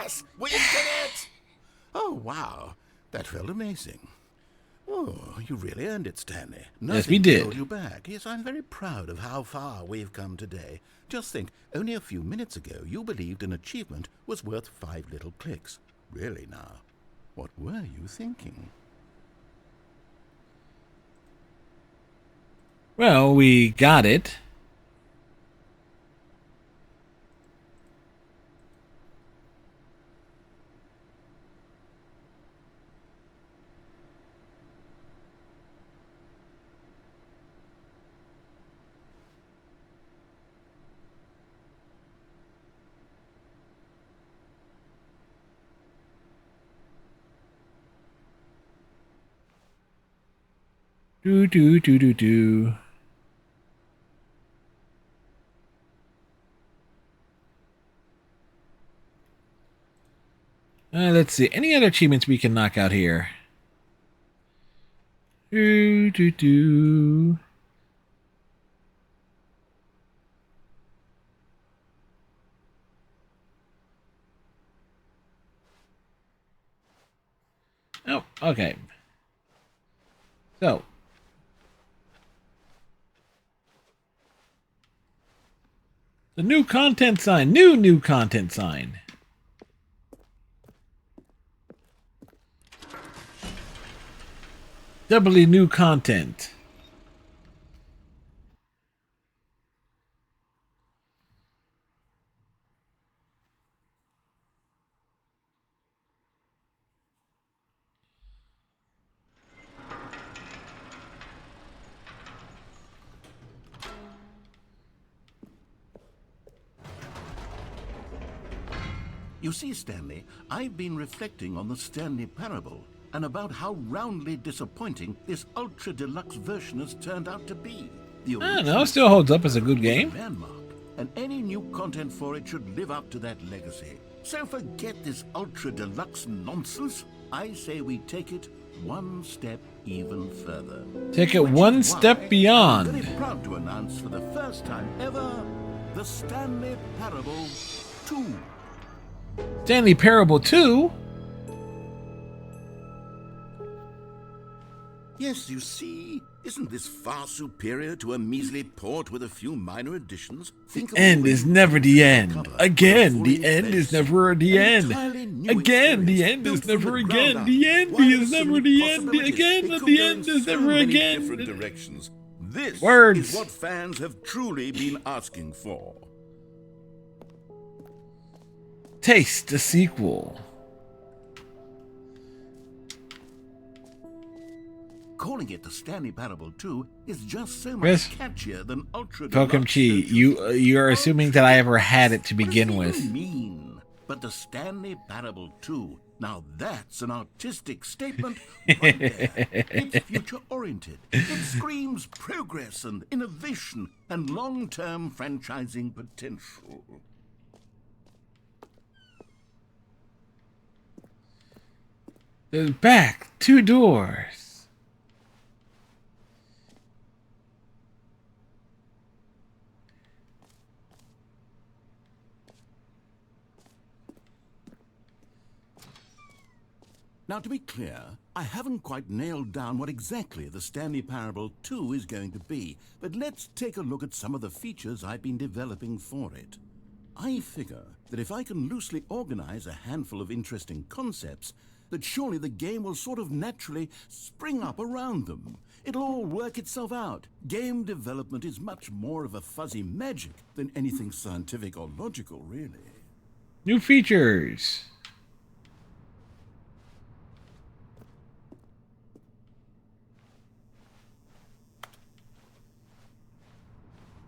Yes! We did it! Oh, wow. That felt amazing. Oh, you really earned it, Stanley. Yes, we did. Hold you back. Yes, I'm very proud of how far we've come today. Just think, only a few minutes ago, you believed an achievement was worth 5 little clicks. Really now, what were you thinking? Well, we got it. Do. Let's see. Any other achievements we can knock out here? Do. Oh, okay. So. The new content sign. New content sign. Doubly new content. You see, Stanley, I've been reflecting on the Stanley Parable and about how roundly disappointing this Ultra Deluxe version has turned out to be. The I don't know, it still holds up as a good game. Landmark, and any new content for it should live up to that legacy. So forget this Ultra Deluxe nonsense. I say we take it one step even further. Take it one step beyond. I'm very proud to announce for the first time ever, the Stanley Parable 2. Stanley Parable 2? Yes, you see, isn't this far superior to a measly port with a few minor additions? The end is never the end. Again, the end is never the end. Again, the end is never again. The end is never the end. Again, the end is never again. Different directions. This Words. is what fans have truly been asking for. Taste the sequel. Calling it the Stanley Parable 2 is just so much Chris, catchier than Ultra Tokum Deluxe, Chi, don't you you're assuming that I ever had it to begin What does with. it mean? But the Stanley Parable 2, now that's an artistic statement right there. It's future-oriented. It screams progress and innovation and long-term franchising potential. There's back 2 doors. Now, to be clear, I haven't quite nailed down what exactly the Stanley Parable 2 is going to be, but let's take a look at some of the features I've been developing for it. I figure that if I can loosely organize a handful of interesting concepts, that surely the game will sort of naturally spring up around them. It'll all work itself out. Game development is much more of a fuzzy magic than anything scientific or logical, really. New features.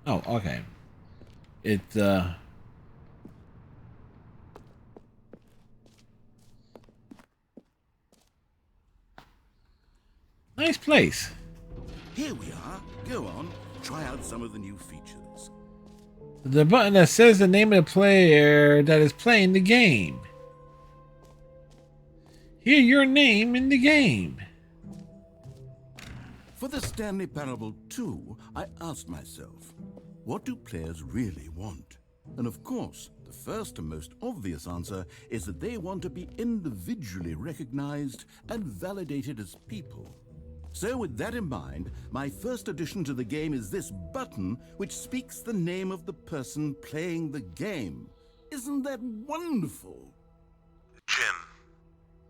Oh, okay. It's nice place. Here we are. Go on, try out some of the new features. The button that says the name of the player that is playing the game. Hear your name in the game. For the Stanley Parable 2, I asked myself, what do players really want? And of course, the first and most obvious answer is that they want to be individually recognized and validated as people. So with that in mind, my first addition to the game is this button which speaks the name of the person playing the game. Isn't that wonderful? Jim.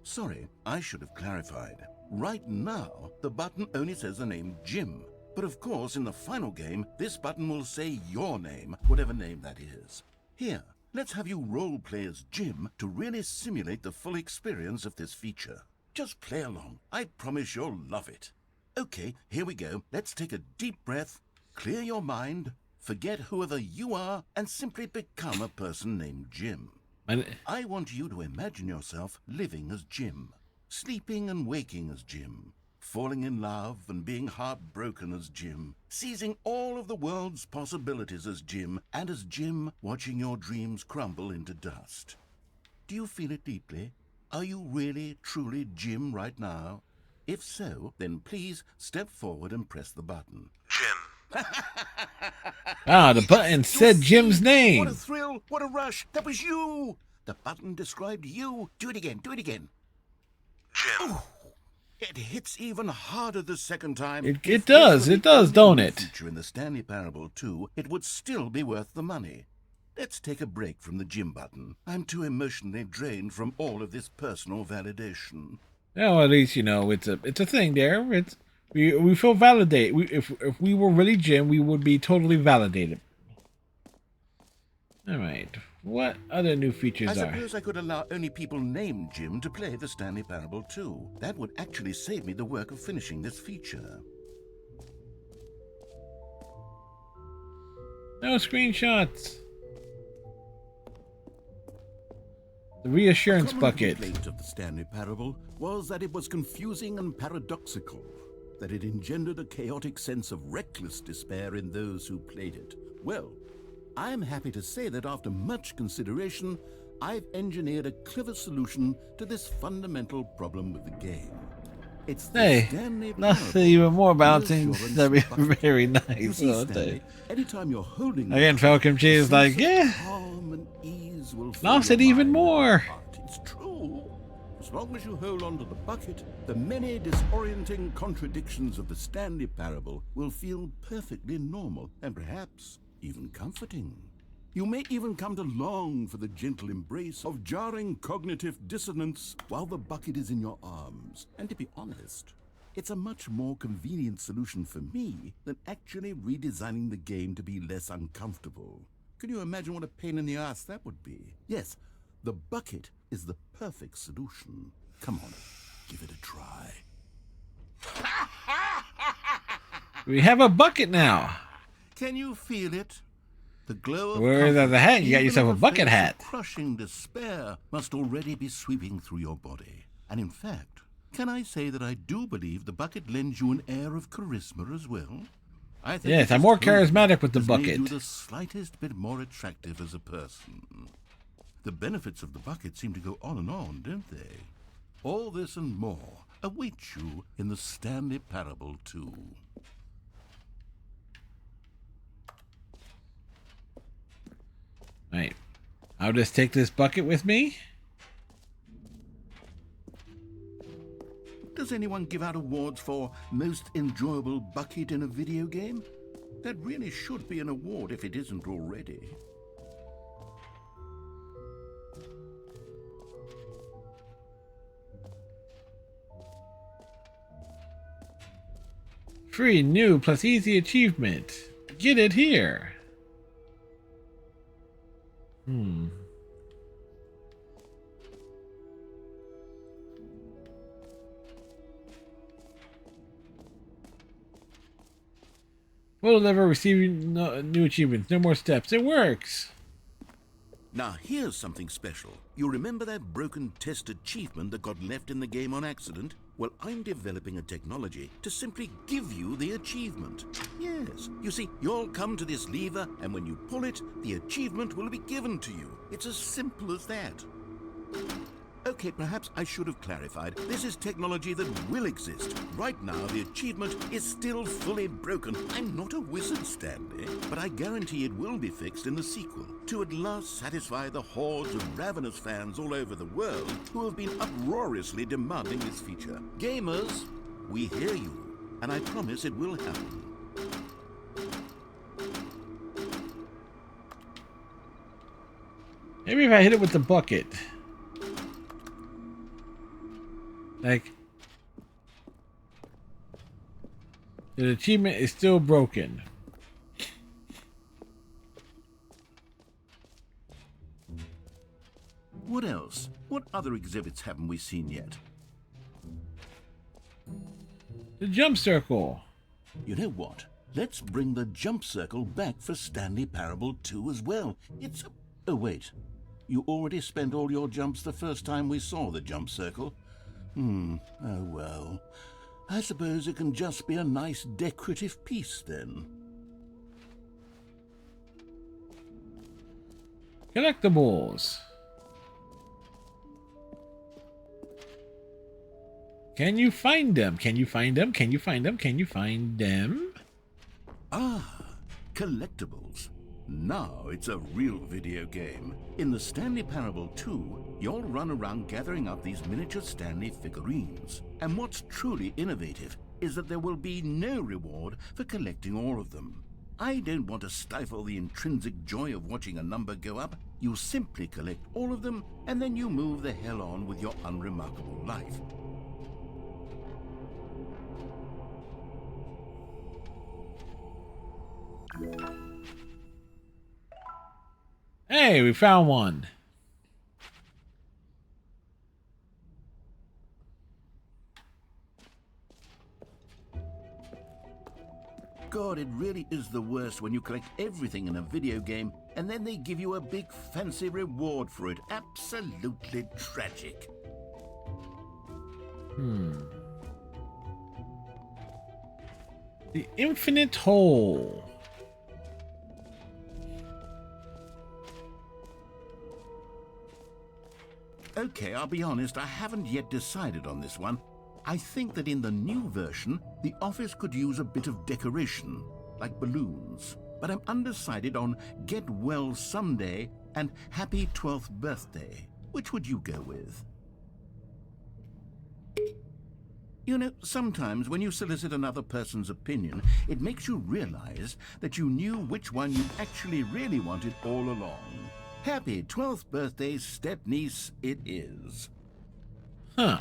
Sorry, I should have clarified. Right now, the button only says the name Jim. But of course, in the final game, this button will say your name, whatever name that is. Here, let's have you role-play as Jim to really simulate the full experience of this feature. Just play along. I promise you'll love it. Okay, here we go. Let's take a deep breath, clear your mind, forget whoever you are, and simply become a person named Jim. I want you to imagine yourself living as Jim, sleeping and waking as Jim, falling in love and being heartbroken as Jim, seizing all of the world's possibilities as Jim, and as Jim watching your dreams crumble into dust. Do you feel it deeply? Are you really, truly Jim right now? If so, then please step forward and press the button. Jim. Ah, the button said Jim's name. What a thrill! What a rush! That was you! The button described you. Do it again, do it again. Jim. Ooh, it hits even harder the second time. It does, don't it? Feature in the Stanley Parable 2, it would still be worth the money. Let's take a break from the Jim button. I'm too emotionally drained from all of this personal validation. Well, at least, you know, it's a thing there. We feel validated. If we were really Jim, we would be totally validated. All right. What other new features I are? suppose I could allow only people named Jim to play the Stanley Parable 2. That would actually save me the work of finishing this feature. No screenshots. The reassurance A common bucket. complaint of the Stanley Parable was that it was confusing and paradoxical, that it engendered a chaotic sense of reckless despair in those who played it. Well, I am happy to say that after much consideration, I've engineered a clever solution to this fundamental problem with the game. It's the Hey, Stanley nothing Parable, even more balancing. reassurance That'd be bucket. very You nice. see, I'll tell you. Stanley, anytime you're holding the Again, bucket, Falcon G a is like, sense of yeah, calm and ease will fill lost your it even mind more. and heart. It's true. As long as you hold on to the bucket, the many disorienting contradictions of the Stanley Parable will feel perfectly normal and perhaps even comforting. You may even come to long for the gentle embrace of jarring cognitive dissonance while the bucket is in your arms. And to be honest, it's a much more convenient solution for me than actually redesigning the game to be less uncomfortable. Can you imagine what a pain in the ass that would be? Yes, the bucket is the perfect solution. Come on, give it a try. We have a bucket now. Can you feel it? The glow of Where's comfort, the hat? You got even yourself in a the bucket face of hat. Crushing despair must already be sweeping through your body. And in fact, can I say that I do believe the bucket lends you an air of charisma as well? I think Yes, that I'm this more clothing charismatic with the has made bucket. you the slightest bit more attractive as a person. The benefits of the bucket seem to go on and on, don't they? All this and more await you in the Stanley Parable 2. Right. I'll just take this bucket with me. Does anyone give out awards for most enjoyable bucket in a video game? That really should be an award if it isn't already. Free, new, plus easy achievement. Get it here. Will never receive new achievements. No more steps. It works. Now here's something special. You remember that broken test achievement that got left in the game on accident? Well, I'm developing a technology to simply give you the achievement. Yes, you see, you'll come to this lever, and when you pull it, the achievement will be given to you. It's as simple as that. Okay, perhaps I should have clarified. This is technology that will exist. Right now, the achievement is still fully broken. I'm not a wizard, Stanley, but I guarantee it will be fixed in the sequel to at last satisfy the hordes of ravenous fans all over the world who have been uproariously demanding this feature. Gamers, we hear you, and I promise it will happen. Maybe if I hit it with the bucket. Like, the achievement is still broken. What else? What other exhibits haven't we seen yet? The jump circle. You know what? Let's bring the jump circle back for Stanley Parable 2 as well. It's a... Oh, wait. You already spent all your jumps the first time we saw the jump circle. Oh well. I suppose it can just be a nice decorative piece then. Collectibles. Can you find them? Can you find them? Can you find them? Can you find them? Ah, collectibles. Now it's a real video game. In the Stanley Parable 2, you'll run around gathering up these miniature Stanley figurines. And what's truly innovative is that there will be no reward for collecting all of them. I don't want to stifle the intrinsic joy of watching a number go up. You simply collect all of them, and then you move the hell on with your unremarkable life. Hey, we found one. God, it really is the worst when you collect everything in a video game and then they give you a big fancy reward for it. Absolutely tragic. The Infinite Hole. Okay, I'll be honest, I haven't yet decided on this one. I think that in the new version, the office could use a bit of decoration, like balloons. But I'm undecided on Get Well Someday and Happy 12th Birthday. Which would you go with? You know, sometimes when you solicit another person's opinion, it makes you realize that you knew which one you actually really wanted all along. Happy 12th birthday, step-niece, it is. Huh.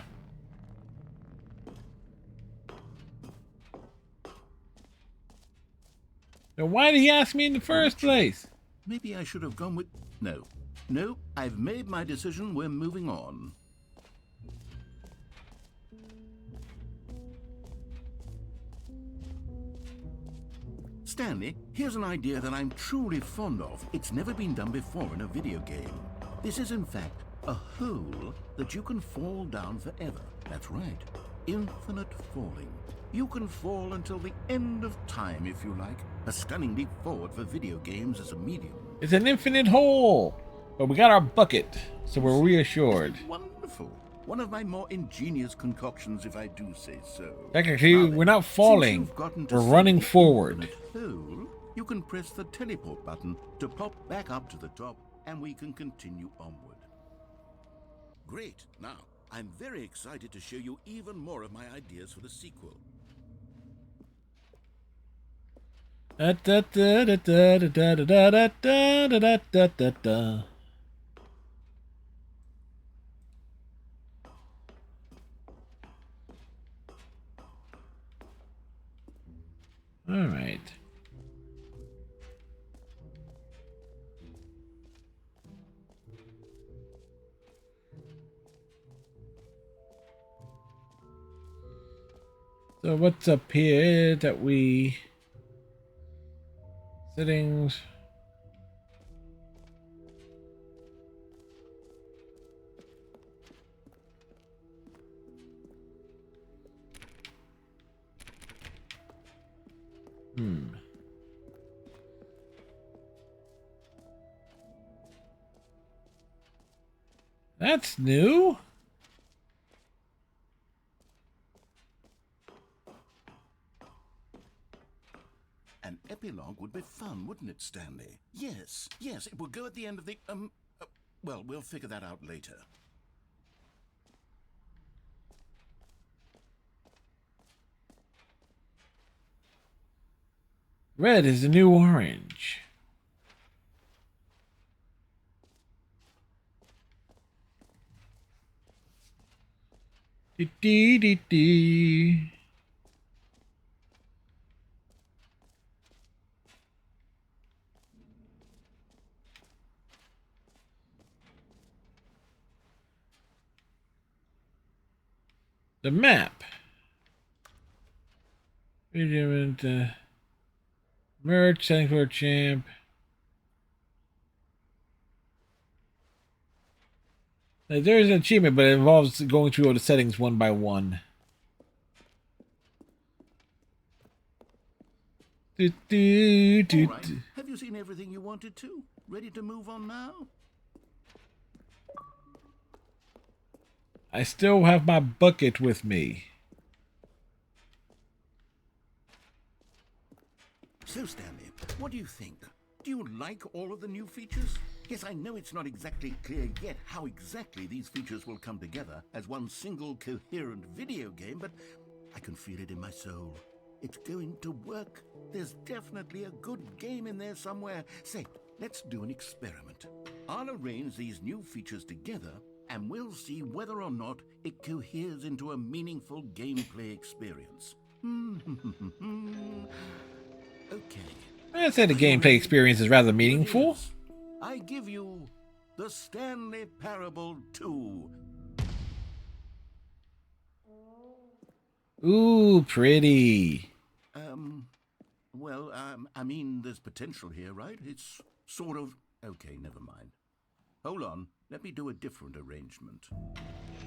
Then why did he ask me in the first place? Maybe I should have gone with... No. No, I've made my decision. We're moving on. Stanley, here's an idea that I'm truly fond of. It's never been done before in a video game. This is, in fact, a hole that you can fall down forever. That's right. Infinite falling. You can fall until the end of time, if you like. A stunning leap forward for video games as a medium. It's an infinite hole. But we got our bucket, so we're reassured. Wonderful. One of my more ingenious concoctions, if I do say so. Technically, we're not falling. We're running forward. Hole, you can press the teleport button to pop back up to the top, and we can continue onward. Great. Now, I'm very excited to show you even more of my ideas for the sequel. Da da da da da da da da da da da da da. All right. So what's up here that we... Settings. That's new. An epilogue would be fun, wouldn't it, Stanley? Yes, yes, it would go at the end of the, well, we'll figure that out later. Red is the new orange. Dee dee dee dee. The map. Merch, setting for a champ. Like, there's an achievement, but it involves going through all the settings one by one. All right. Have you seen everything you wanted to? Ready to move on now? I still have my bucket with me. So, Stanley, what do you think? Do you like all of the new features? Yes, I know it's not exactly clear yet how exactly these features will come together as one single coherent video game, but I can feel it in my soul. It's going to work. There's definitely a good game in there somewhere. Say, let's do an experiment. I'll arrange these new features together, and we'll see whether or not it coheres into a meaningful gameplay experience. Okay. I'd say the gameplay experience is rather meaningful. I give you the Stanley Parable 2. Ooh, pretty. Well, I mean, there's potential here, right? It's Sort of. Okay, never mind. Hold on. Let me do a different arrangement.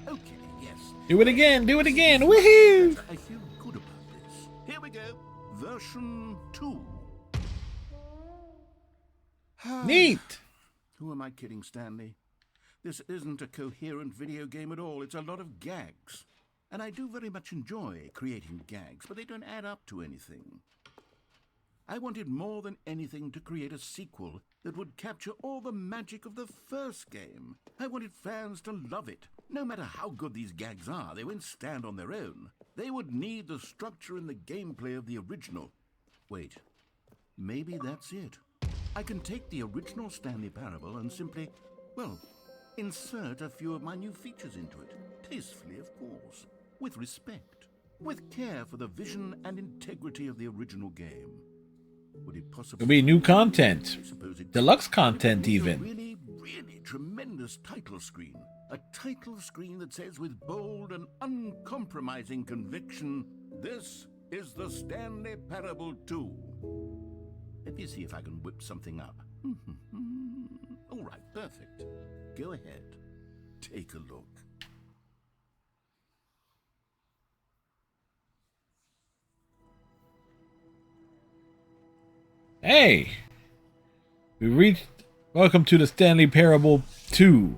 Okay, yes. Do it again. Do it again. Woohoo! I feel good about this. Here we go. Version 2. Neat. Who am I kidding, Stanley? This isn't a coherent video game at all. It's a lot of gags. And I do very much enjoy creating gags, but they don't add up to anything. I wanted more than anything to create a sequel that would capture all the magic of the first game. I wanted fans to love it. No matter how good these gags are, they won't stand on their own. They would need the structure and the gameplay of the original. Wait, maybe that's it. I can take the original Stanley Parable and simply, well, insert a few of my new features into it. Tastefully, of course. With respect. With care for the vision and integrity of the original game. Would it possibly There'll be new content. Deluxe content, even. Really, really tremendous title screen. A title screen that says with bold and uncompromising conviction, this is the Stanley Parable 2. Let me see if I can whip something up. All right, perfect. Go ahead. Take a look. Hey, we reached. Welcome to the Stanley Parable 2.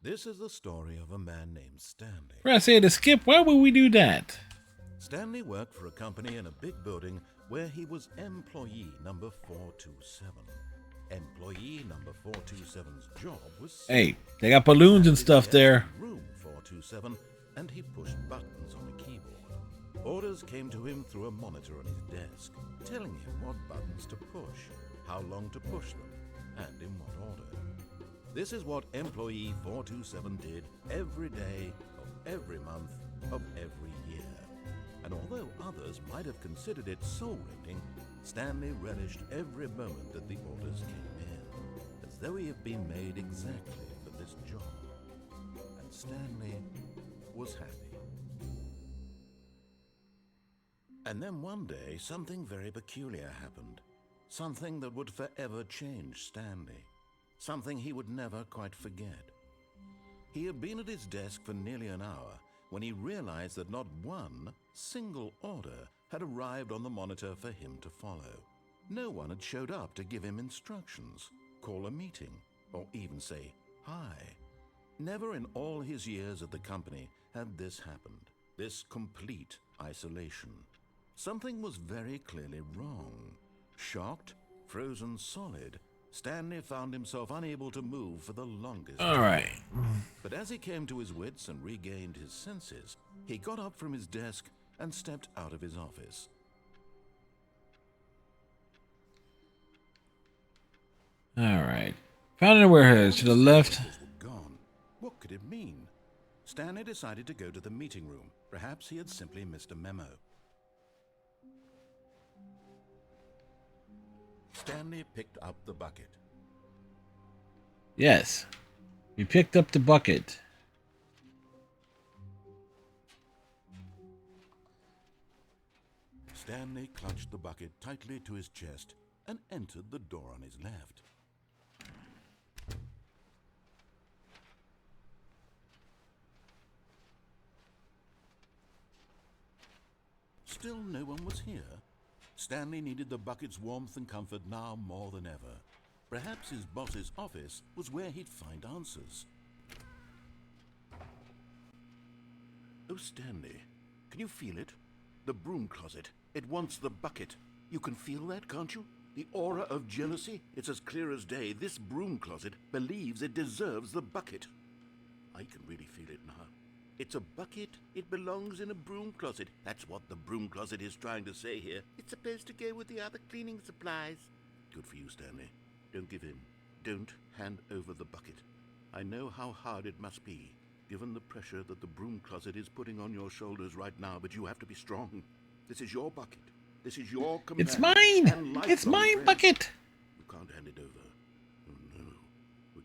This is the story of a man named Stanley. Press A to skip. Why would we do that? Stanley worked for a company in a big building where he was employee number 427. Employee number 427's job was... Hey, they got balloons and stuff there. Room 427, and he pushed buttons on a keyboard. Orders came to him through a monitor on his desk, telling him what buttons to push, how long to push them, and in what order. This is what employee 427 did every day of every month of every year. And although others might have considered it soul-rending, Stanley relished every moment that the orders came in, as though he had been made exactly for this job. And Stanley was happy. And then one day, something very peculiar happened. Something that would forever change Stanley. Something he would never quite forget. He had been at his desk for nearly an hour when he realized that not one single order had arrived on the monitor for him to follow. No one had showed up to give him instructions, call a meeting, or even say hi. Never in all his years at the company had this happened, this complete isolation. Something was very clearly wrong. Shocked, frozen solid, Stanley found himself unable to move for the longest time. All right. But as he came to his wits and regained his senses, he got up from his desk and stepped out of his office. All right. Found in a warehouse to the left. Gone. What could it mean? Stanley decided to go to the meeting room. Perhaps he had simply missed a memo. Stanley picked up the bucket. Yes. We picked up the bucket. Stanley clutched the bucket tightly to his chest and entered the door on his left. Still no one was here. Stanley needed the bucket's warmth and comfort now more than ever. Perhaps his boss's office was where he'd find answers. Oh, Stanley, can you feel it? The broom closet. It wants the bucket. You can feel that, can't you? The aura of jealousy. It's as clear as day. This broom closet believes it deserves the bucket. I can really feel it now. It's a bucket. It belongs in a broom closet. That's what the broom closet is trying to say here. It's supposed to go with the other cleaning supplies. Good for you, Stanley. Don't give in. Don't hand over the bucket. I know how hard it must be, given the pressure that the broom closet is putting on your shoulders right now, but you have to be strong. This is your bucket. This is your companion. It's mine! It's my bucket! You can't hand it over.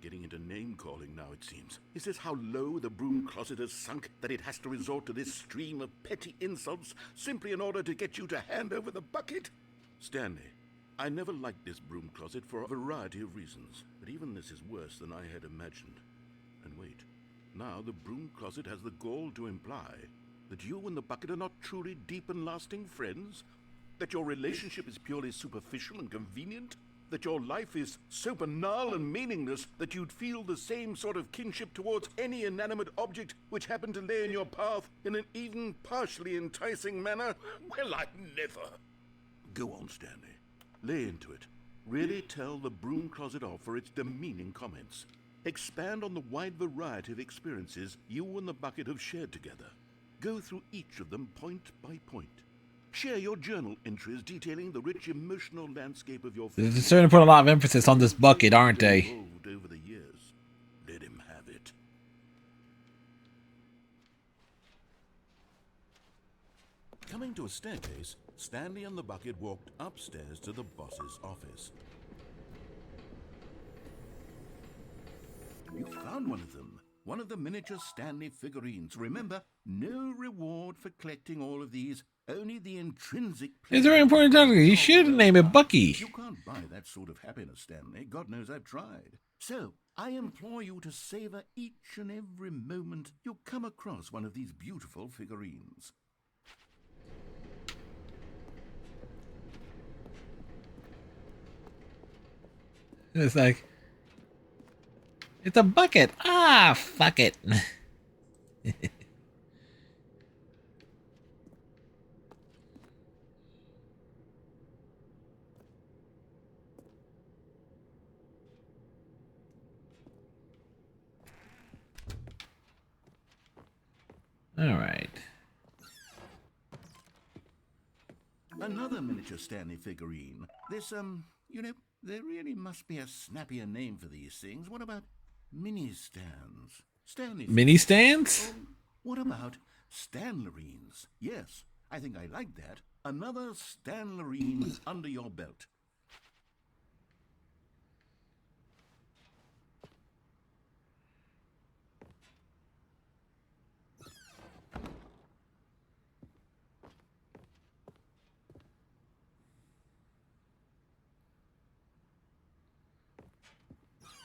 getting into name-calling now, it seems. Is this how low the broom closet has sunk, that it has to resort to this stream of petty insults simply in order to get you to hand over the bucket? Stanley, I never liked this broom closet for a variety of reasons, but even this is worse than I had imagined. And wait, now the broom closet has the gall to imply that you and the bucket are not truly deep and lasting friends? That your relationship is purely superficial and convenient? That your life is so banal and meaningless that you'd feel the same sort of kinship towards any inanimate object which happened to lay in your path in an even partially enticing manner? Well, I never. Go on, Stanley. Lay into it. Really tell the broom closet off for its demeaning comments. Expand on the wide variety of experiences you and the bucket have shared together. Go through each of them point by point. Share your journal entries detailing the rich emotional landscape of your They're starting to put a lot of emphasis on this bucket, aren't they? over the years. Let him have it. Coming to a staircase, Stanley and the bucket walked upstairs to the boss's office. You found one of them. One of the miniature Stanley figurines. Remember, no reward for collecting all of these. Only the intrinsic... It's very important to you should name it Bucky. You can't buy that sort of happiness, Stanley. God knows I've tried. So, I implore you to savor each and every moment you come across one of these beautiful figurines. It's like, it's a bucket. Ah, fuck it. All right. Another miniature Stanley figurine. This, you know, there really must be a snappier name for these things. What about mini stands? Stanley Mini stands? What about Stanlerines? Yes, I think I like that. Another Stanlerine under your belt.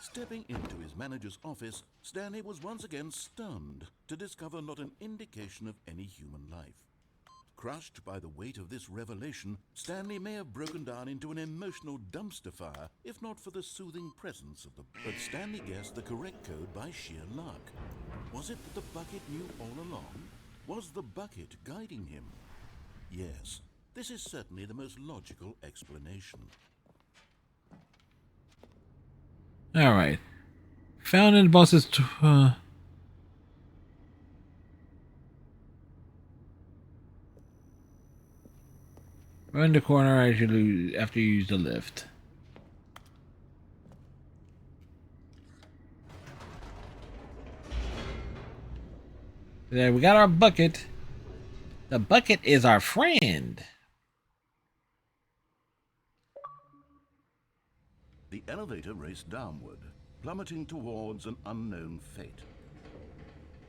Stepping into his manager's office, Stanley was once again stunned to discover not an indication of any human life. Crushed by the weight of this revelation, Stanley may have broken down into an emotional dumpster fire, if not for the soothing presence of the... But Stanley guessed the correct code by sheer luck. Was it that the bucket knew all along? Was the bucket guiding him? Yes, this is certainly the most logical explanation. All right. Found in the boss's... Run the corner after you use the lift. There, we got our bucket. The bucket is our friend. The elevator raced downward, plummeting towards an unknown fate.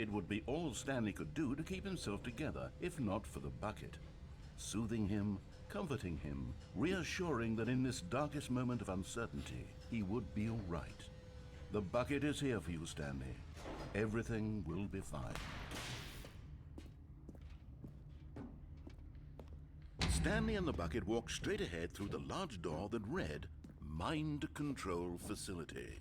It would be all Stanley could do to keep himself together, if not for the bucket. Soothing him, comforting him, reassuring that in this darkest moment of uncertainty, he would be all right. The bucket is here for you, Stanley. Everything will be fine. Stanley and the bucket walked straight ahead through the large door that read, Mind Control Facility.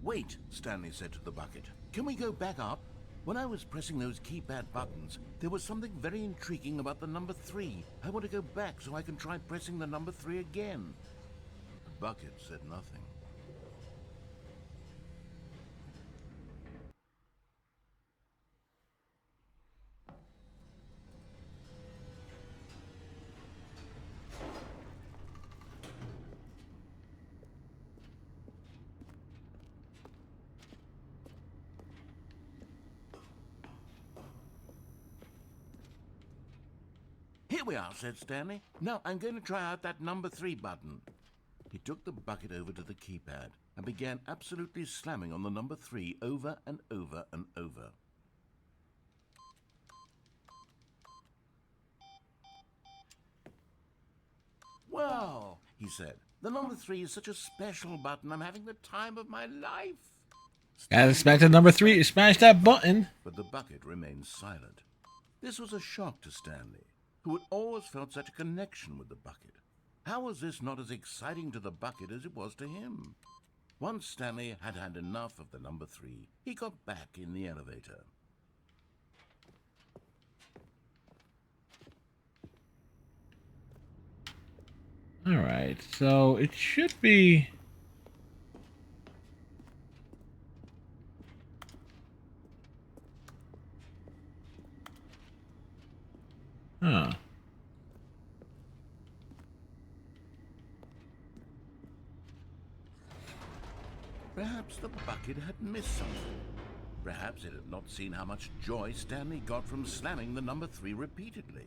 Wait, Stanley said to the bucket. Can we go back up? When I was pressing those keypad buttons, there was something very intriguing about the number 3. I want to go back so I can try pressing the number 3 again. The bucket said nothing. Here we are, said Stanley. Now I'm going to try out that number 3 button. He took the bucket over to the keypad and began absolutely slamming on the number 3 over and over and over. Wow, he said. The number 3 is such a special button. I'm having the time of my life. Gotta smash the number 3. Smash that button. But the bucket remained silent. This was a shock to Stanley, who had always felt such a connection with the bucket. How was this not as exciting to the bucket as it was to him? Once Stanley had had enough of the number 3, he got back in the elevator. Alright, so it should be... Huh. Perhaps the bucket had missed something. Perhaps it had not seen how much joy Stanley got from slamming the number 3 repeatedly.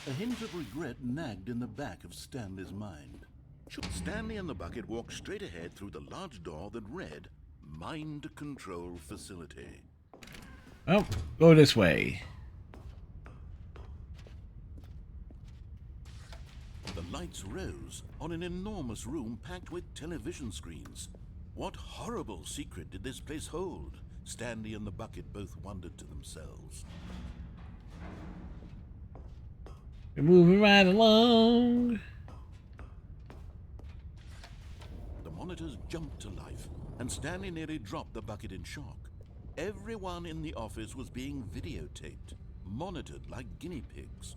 A hint of regret nagged in the back of Stanley's mind. Should Stanley and the bucket walk straight ahead through the large door that read, Mind Control Facility? Oh, go this way. The lights rose on an enormous room packed with television screens. What horrible secret did this place hold? Stanley and the bucket both wondered to themselves. We're moving right along. The monitors jumped to life, and Stanley nearly dropped the bucket in shock. Everyone in the office was being videotaped, monitored like guinea pigs.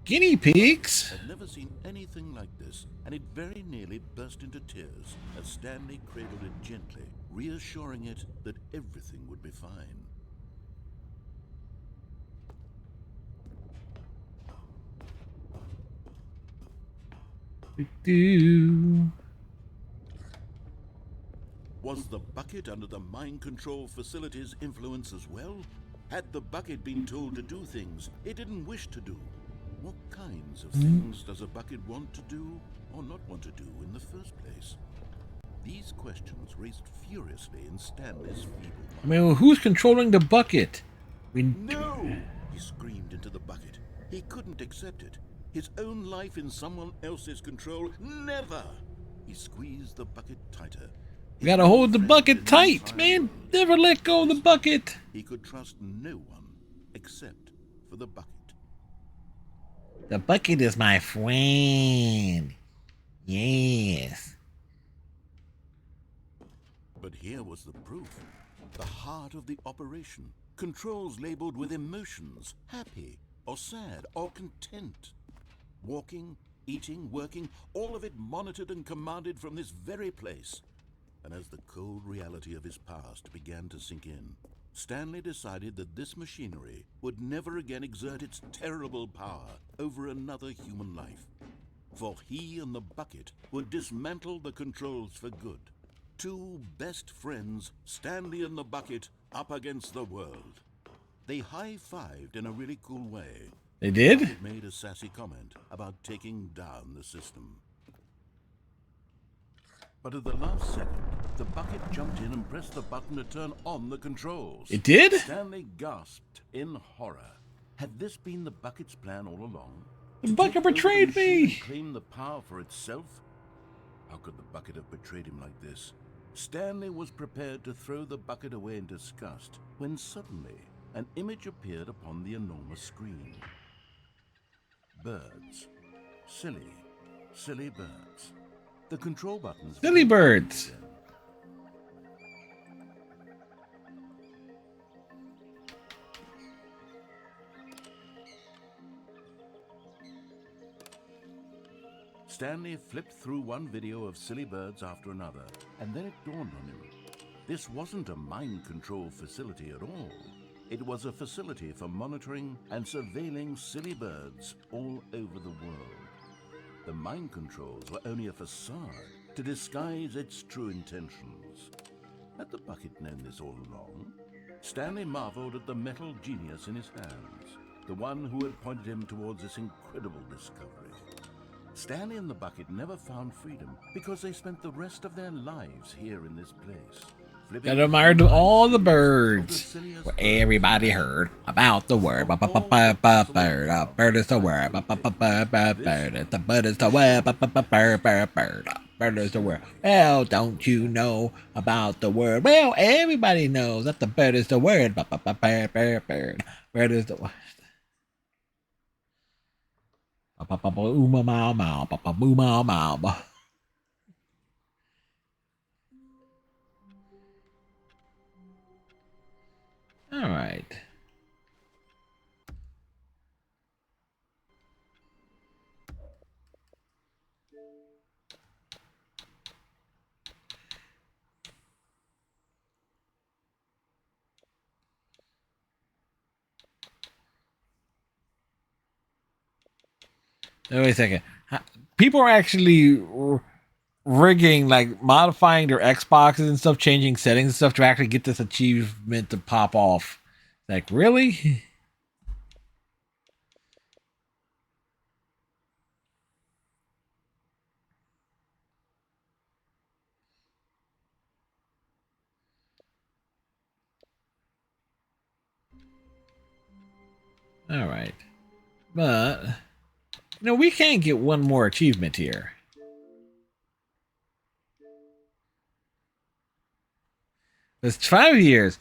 Guinea pigs? I'd never seen anything like this, and it very nearly burst into tears as Stanley cradled it gently, reassuring it that everything would be fine. Was the bucket under the mind control facility's influence as well? Had the bucket been told to do things it didn't wish to do? What kinds of things does a bucket want to do or not want to do in the first place? These questions raced furiously in Stanley's feeble mind. I mean, who's controlling the bucket? No! He screamed into the bucket. He couldn't accept it. His own life in someone else's control? Never! He squeezed the bucket tighter. You gotta hold the bucket tight, man. Never let go of the bucket. He could trust no one except for the bucket. The bucket is my friend. Yes. But here was the proof. The heart of the operation. Controls labeled with emotions. Happy or sad or content. Walking, eating, working, all of it monitored and commanded from this very place. And as the cold reality of his past began to sink in, Stanley decided that this machinery would never again exert its terrible power over another human life. For he and the bucket would dismantle the controls for good. Two best friends, Stanley and the bucket, up against the world. They high-fived in a really cool way. They did? It made a sassy comment about taking down the system. But at the last second, the bucket jumped in and pressed the button to turn on the controls. It did? Stanley gasped in horror. Had this been the bucket's plan all along? The bucket betrayed me! Claim the power for itself? How could the bucket have betrayed him like this? Stanley was prepared to throw the bucket away in disgust when suddenly an image appeared upon the enormous screen. Birds. Silly, silly birds. The control buttons... Silly birds! Stanley flipped through one video of silly birds after another, and then it dawned on him. This wasn't a mind control facility at all. It was a facility for monitoring and surveilling silly birds all over the world. The mind controls were only a facade to disguise its true intentions. Had the bucket known this all along? Stanley marveled at the metal genius in his hands, the one who had pointed him towards this incredible discovery. Stanley and the bucket never found freedom because they spent the rest of their lives here in this place. Gotta admire all the birds. Well, everybody heard about the word. Bird. Bird is the word. Bird. The bird is the word. Bird. Bird is the word. Well, don't you know about the word? Well, everybody knows that the bird is the word. Bird. Bird is the word. Ooma mau mau. Boo mau mau. All right. Wait a second. People are actually rigging, like modifying their Xboxes and stuff, changing settings and stuff to actually get this achievement to pop off. Like, really? All right. But, we can't get one more achievement here. It's 5 years.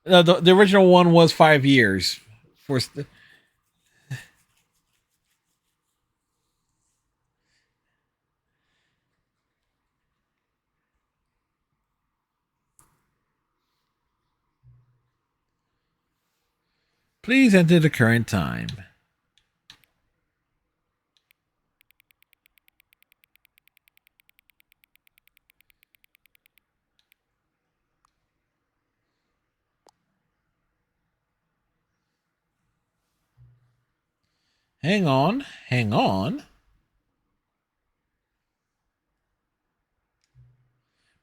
No, the original one was 5 years. Please enter the current time. Hang on.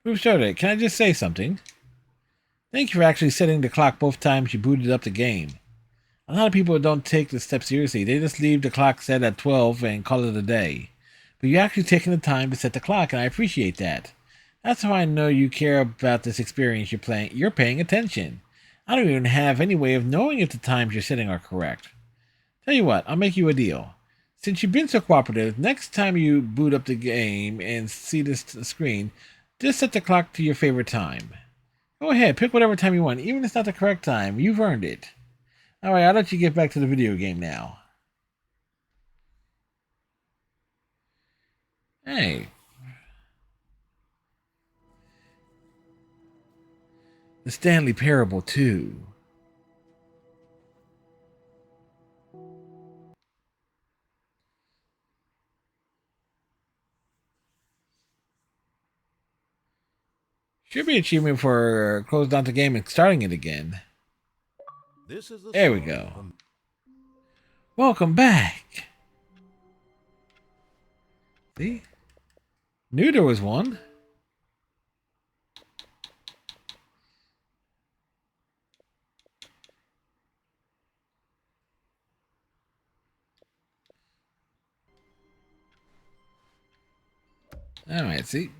Move started. Can I just say something? Thank you for actually setting the clock both times you booted up the game. A lot of people don't take this step seriously. They just leave the clock set at 12 and call it a day. But you're actually taking the time to set the clock, and I appreciate that. That's how I know you care about this experience you're paying attention. I don't even have any way of knowing if the times you're setting are correct. Tell you what, I'll make you a deal. Since you've been so cooperative, next time you boot up the game and see this screen, just set the clock to your favorite time. Go ahead, pick whatever time you want, even if it's not the correct time. You've earned it. Alright, I'll let you get back to the video game now. Hey. The Stanley Parable 2. Should be achievement for closing down the game and starting it again. There we go. Welcome back. See? Knew there was one. Alright, see?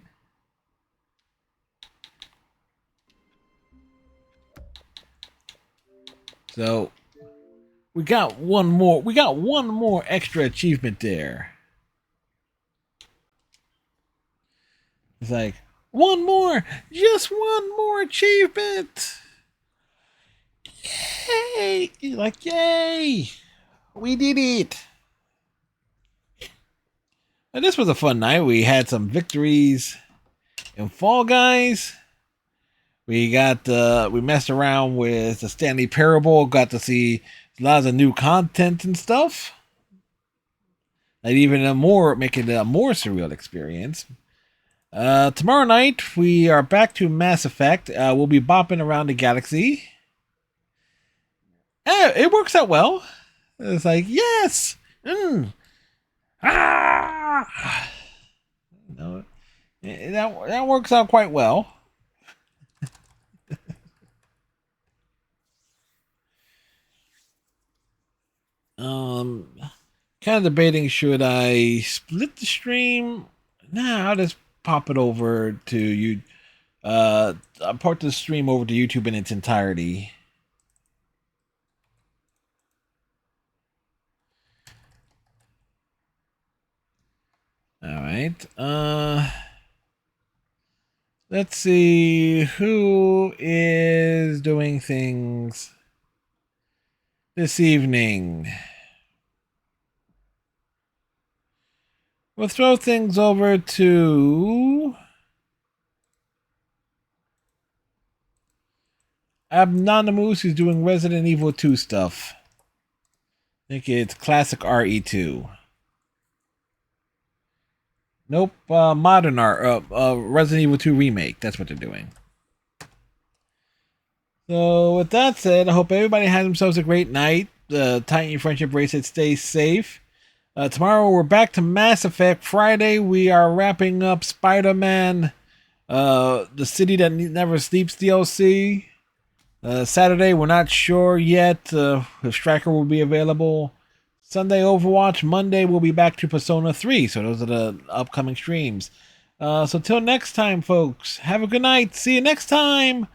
So we got one more extra achievement there. It's like just one more achievement. Yay! Like, yay! We did it. And this was a fun night. We had some victories in Fall Guys. We messed around with the Stanley Parable. Got to see lots of new content and stuff. Like even making it a more surreal experience. Tomorrow night we are back to Mass Effect. We'll be bopping around the galaxy. It works out well. It's like, yes! No, that works out quite well. Kind of debating, should I split the stream? Nah, I'll just pop it over to you. I'll port the stream over to YouTube in its entirety. All right. Let's see who is doing things this evening. We'll throw things over to Abnonimus, who's doing Resident Evil 2 stuff. I think it's classic RE2. Nope, modern Resident Evil 2 remake. That's what they're doing. So with that said, I hope everybody has themselves a great night. Tighten your friendship bracelet. Stay safe. Tomorrow we're back to Mass Effect. Friday we are wrapping up Spider-Man, the City That Never Sleeps DLC. Saturday we're not sure yet if Striker will be available. Sunday Overwatch. Monday we'll be back to Persona 3. So those are the upcoming streams. So till next time, folks. Have a good night. See you next time.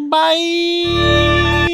Bye.